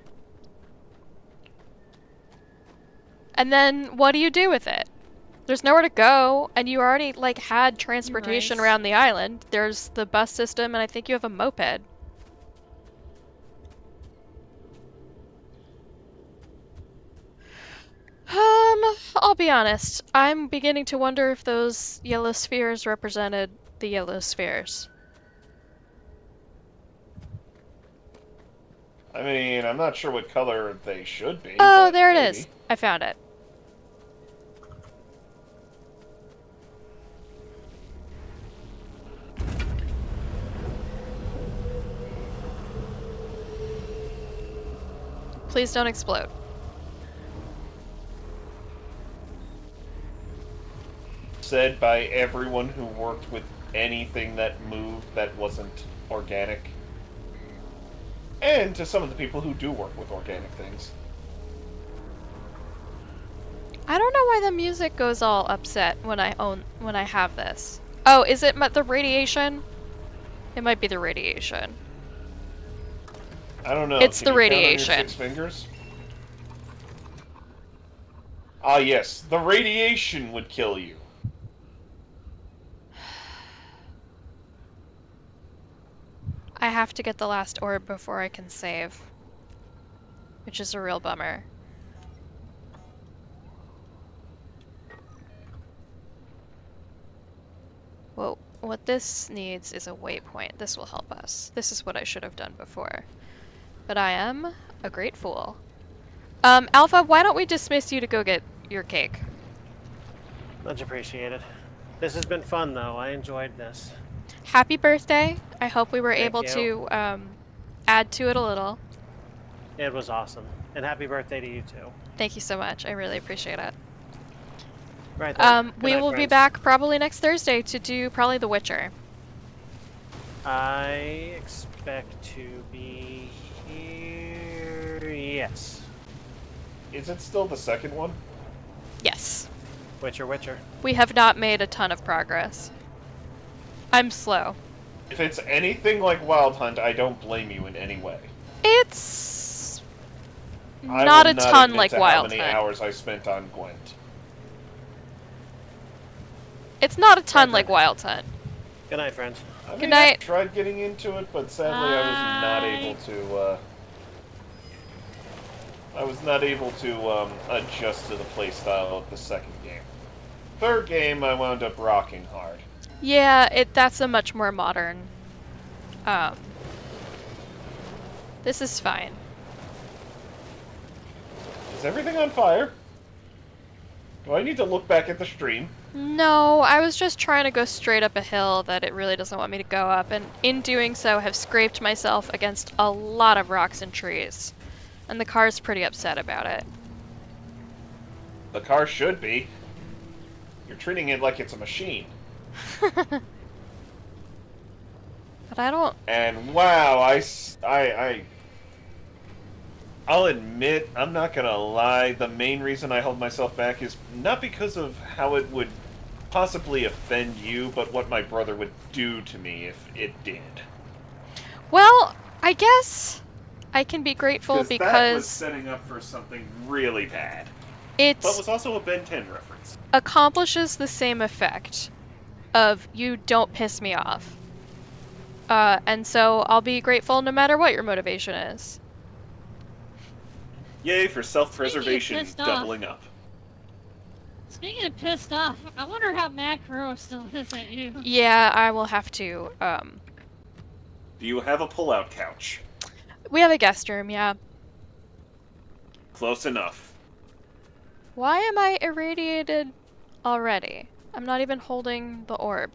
And then what do you do with it? There's nowhere to go, and you already like had transportation around the island. There's the bus system, and I think you have a moped. I'll be honest. I'm beginning to wonder if those yellow spheres represented the yellow spheres. I mean, I'm not sure what color they should be. Oh, there maybe. it is. I found it. Please don't explode. Said by everyone who worked with anything that moved that wasn't organic. And to some of the people who do work with organic things. I don't know why the music goes all upset when I have this. Oh, is it the radiation? It might be the radiation. I don't know. It's Can the you count on your radiation. 6 fingers? Ah, yes. The radiation would kill you. I have to get the last orb before I can save, which is a real bummer. Whoa, what this needs is a waypoint. This will help us. This is what I should have done before. But I am a great fool. Alpha, why don't we dismiss you to go get your cake? Much appreciated. This has been fun, though. I enjoyed this. Happy birthday. I hope we were Thank able you. to add to it a little. It was awesome. And happy birthday to you, too. Thank you so much. I really appreciate it. Right then. Good We night, will be friends. back probably next Thursday to do probably The Witcher. I expect to be here. Yes. Is it still the second one? Yes. Witcher. We have not made a ton of progress. I'm slow. If it's anything like Wild Hunt, I don't blame you in any way. It's I not will a ton admit like to Wild how many Hunt. hours I spent on Gwent. It's not a ton like Wild Hunt. Good night, friends. Good night. I tried getting into it, but sadly I was not able to. I was not able to adjust to the playstyle of the second game. Third game, I wound up rocking hard. Yeah, that's a much more modern. This is fine. Is everything on fire? Do I need to look back at the stream? No, I was just trying to go straight up a hill that it really doesn't want me to go up, and in doing so have scraped myself against a lot of rocks and trees. And the car's pretty upset about it. The car should be. You're treating it like it's a machine. But I don't... And wow, I'll admit, I'm not gonna lie, the main reason I held myself back is not because of how it would possibly offend you, but what my brother would do to me if it did. Well, I guess I can be grateful That was because setting up for something really bad. it But was also a Ben 10 reference. accomplishes the same effect of you don't piss me off. And so I'll be grateful no matter what your motivation is. Yay for self-preservation pissed off. doubling up. Speaking of pissed off, I wonder how Macro still is at you. Yeah, I will have to, Do you have a pull-out couch? We have a guest room, yeah. Close enough. Why am I irradiated already? I'm not even holding the orb.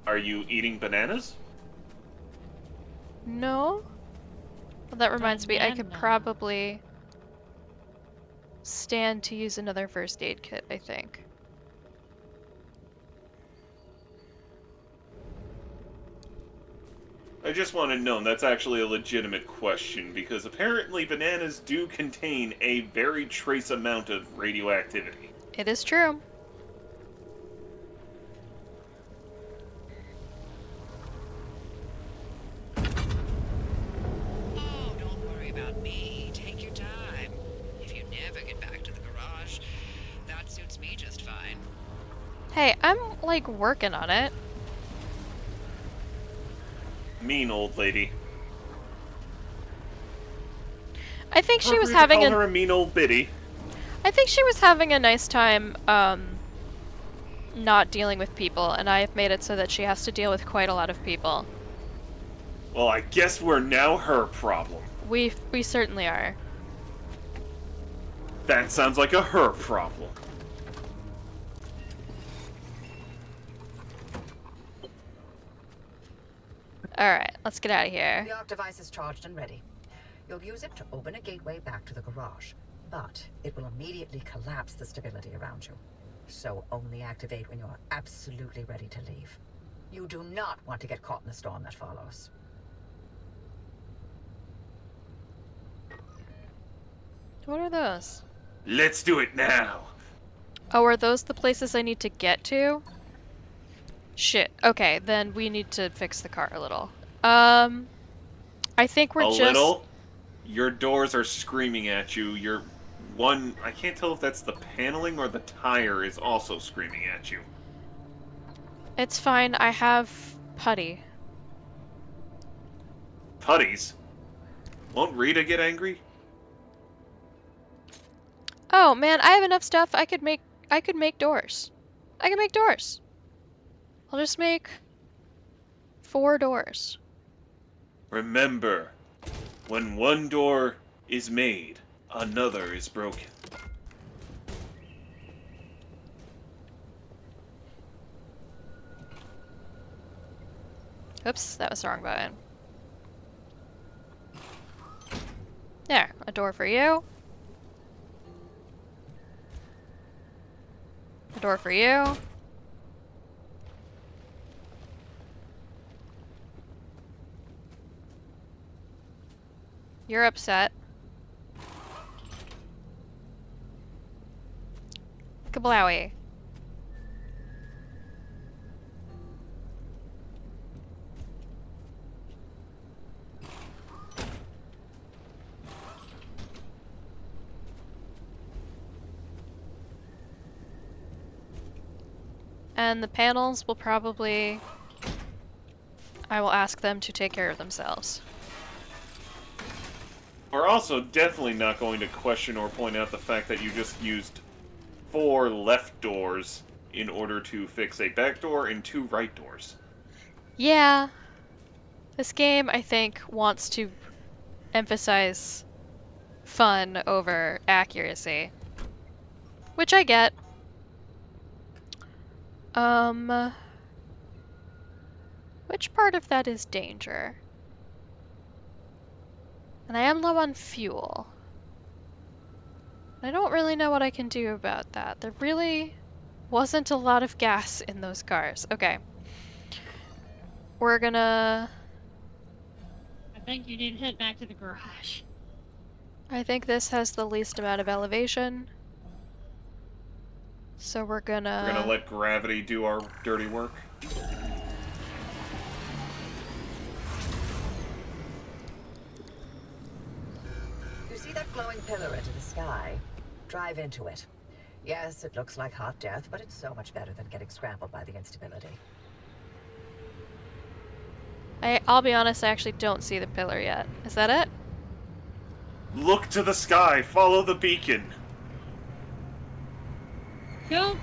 Are you eating bananas? No? Well, that reminds me, I could probably stand to use another first aid kit, I think. I just want to know, that's actually a legitimate question, because apparently bananas do contain a very trace amount of radioactivity. It is true. Oh, don't worry about me. Take your time. If you never get back to the garage, that suits me just fine. Hey, I'm, like, working on it. Mean old lady. I think she was Appropriate to having call her a mean old biddy. I think she was having a nice time, not dealing with people, and I have made it so that she has to deal with quite a lot of people. Well, I guess we're now her problem. We certainly are. That sounds like a her problem. Alright, let's get out of here. The arc device is charged and ready. You'll use it to open a gateway back to the garage, but it will immediately collapse the stability around you. So only activate when you're absolutely ready to leave. You do not want to get caught in the storm that follows. What are those? Let's do it now. Oh, are those the places I need to get to? Shit. Okay, then we need to fix the car a little. I think we're a just... little? Your doors are screaming at you. Your one... I can't tell if that's the paneling or the tire is also screaming at you. It's fine, I have putty. Putties? Won't Rita get angry? Oh man, I have enough stuff, I could make doors. I can make doors. I'll just make 4 doors. Remember, when one door is made, another is broken. Oops, that was the wrong button. There, a door for you. A door for you. You're upset. Kablowie. And the panels will probably... I will ask them to take care of themselves. We're also definitely not going to question or point out the fact that you just used 4 left doors in order to fix a back door and 2 right doors. Yeah. This game, I think, wants to emphasize fun over accuracy. Which I get. Which part of that is danger? And I am low on fuel. I don't really know what I can do about that. There really wasn't a lot of gas in those cars. Okay. We're gonna... I think you need to head back to the garage. I think this has the least amount of elevation. So we're gonna... We're gonna let gravity do our dirty work. You see that glowing pillar into the sky? Drive into it. Yes, it looks like hot death, but it's so much better than getting scrambled by the instability. I'll be honest, I actually don't see the pillar yet. Is that it? Look to the sky, follow the beacon. Go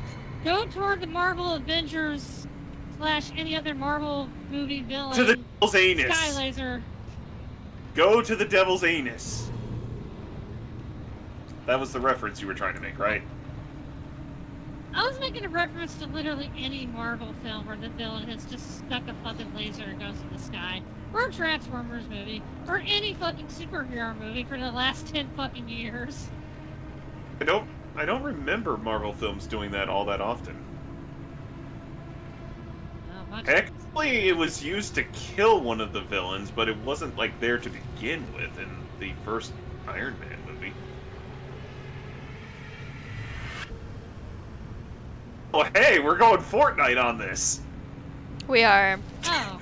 toward the Marvel Avengers / any other Marvel movie villain. To the devil's anus. Sky laser. Go to the devil's anus. That was the reference you were trying to make, right? I was making a reference to literally any Marvel film where the villain has just stuck a fucking laser and goes in the sky. Or a Transformers movie. Or any fucking superhero movie for the last 10 fucking years. I don't remember Marvel films doing that all that often. Actually, it was used to kill one of the villains, but it wasn't like there to begin with in the first Iron Man movie. Oh, hey, we're going Fortnite on this. We are. Oh.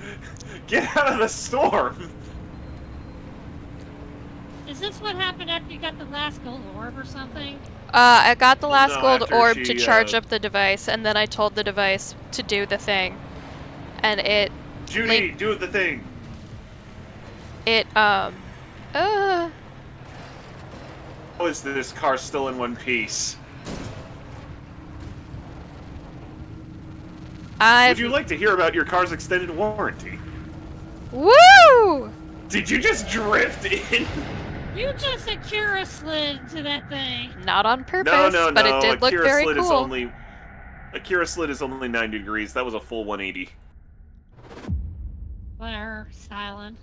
Get out of the storm. Is this what happened after you got the last gold orb or something? I got the last No, gold after orb she, to charge up the device, and then I told the device to do the thing. And it... Judy, do the thing. It, How is this car still in one piece? Would you like to hear about your car's extended warranty? Woo! Did you just drift in? You just Akira slid to that thing. Not on purpose, No. but it did look Akira very slid cool. Akira slid is only 90 degrees. That was a full 180. Whatever, silent.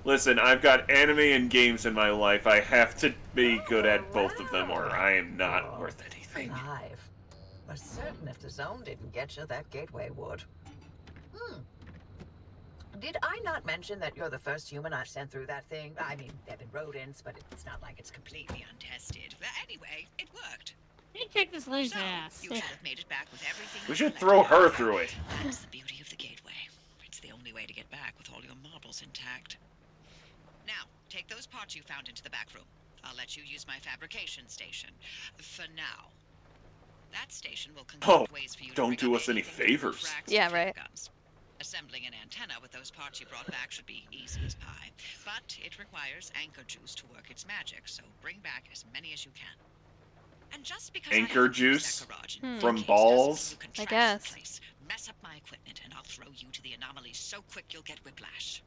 Listen, I've got anime and games in my life. I have to be good at both of them, or I am not worth anything. Alive. Was certain if the zone didn't get you, that gateway would. Did I not mention that you're the first human I've sent through that thing? I mean, there've been rodents, but it's not like it's completely untested. But anyway, it worked. He kicked his lazy ass. You should have made it back with everything. We should throw her through it. That's the beauty of the gateway. It's the only way to get back with all your marbles intact. Now, take those parts you found into the back room. I'll let you use my fabrication station. For now. That station will concoct ways for you to don't do us any favors. Yeah, right. Assembling an antenna with those parts you brought back should be easy as pie. But it requires anchor juice to work its magic, so bring back as many as you can. And just because Anchor juice from balls? I guess. Mess up my equipment and I'll throw you to the anomalies so quick you'll get whiplash.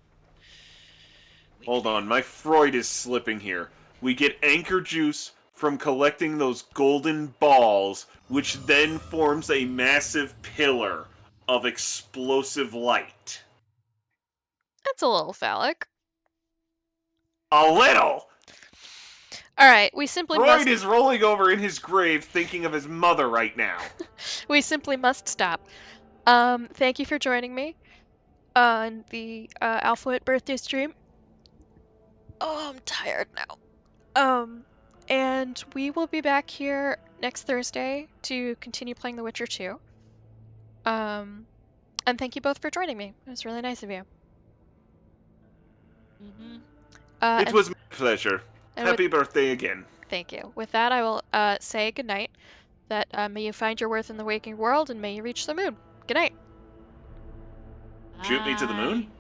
Hold on, my Freud is slipping here. We get anchor juice from collecting those golden balls, which then forms a massive pillar of explosive light. That's a little phallic. A little! Alright, we simply Freud is rolling over in his grave thinking of his mother right now. We simply must stop. Thank you for joining me on the AlphaWIt birthday stream. Oh, I'm tired now. And we will be back here next Thursday to continue playing The Witcher 2. And thank you both for joining me. It was really nice of you. It was my pleasure. Happy birthday again. Thank you. With that, I will say goodnight. That may you find your worth in the waking world, and may you reach the moon. Good night. Shoot me to the moon?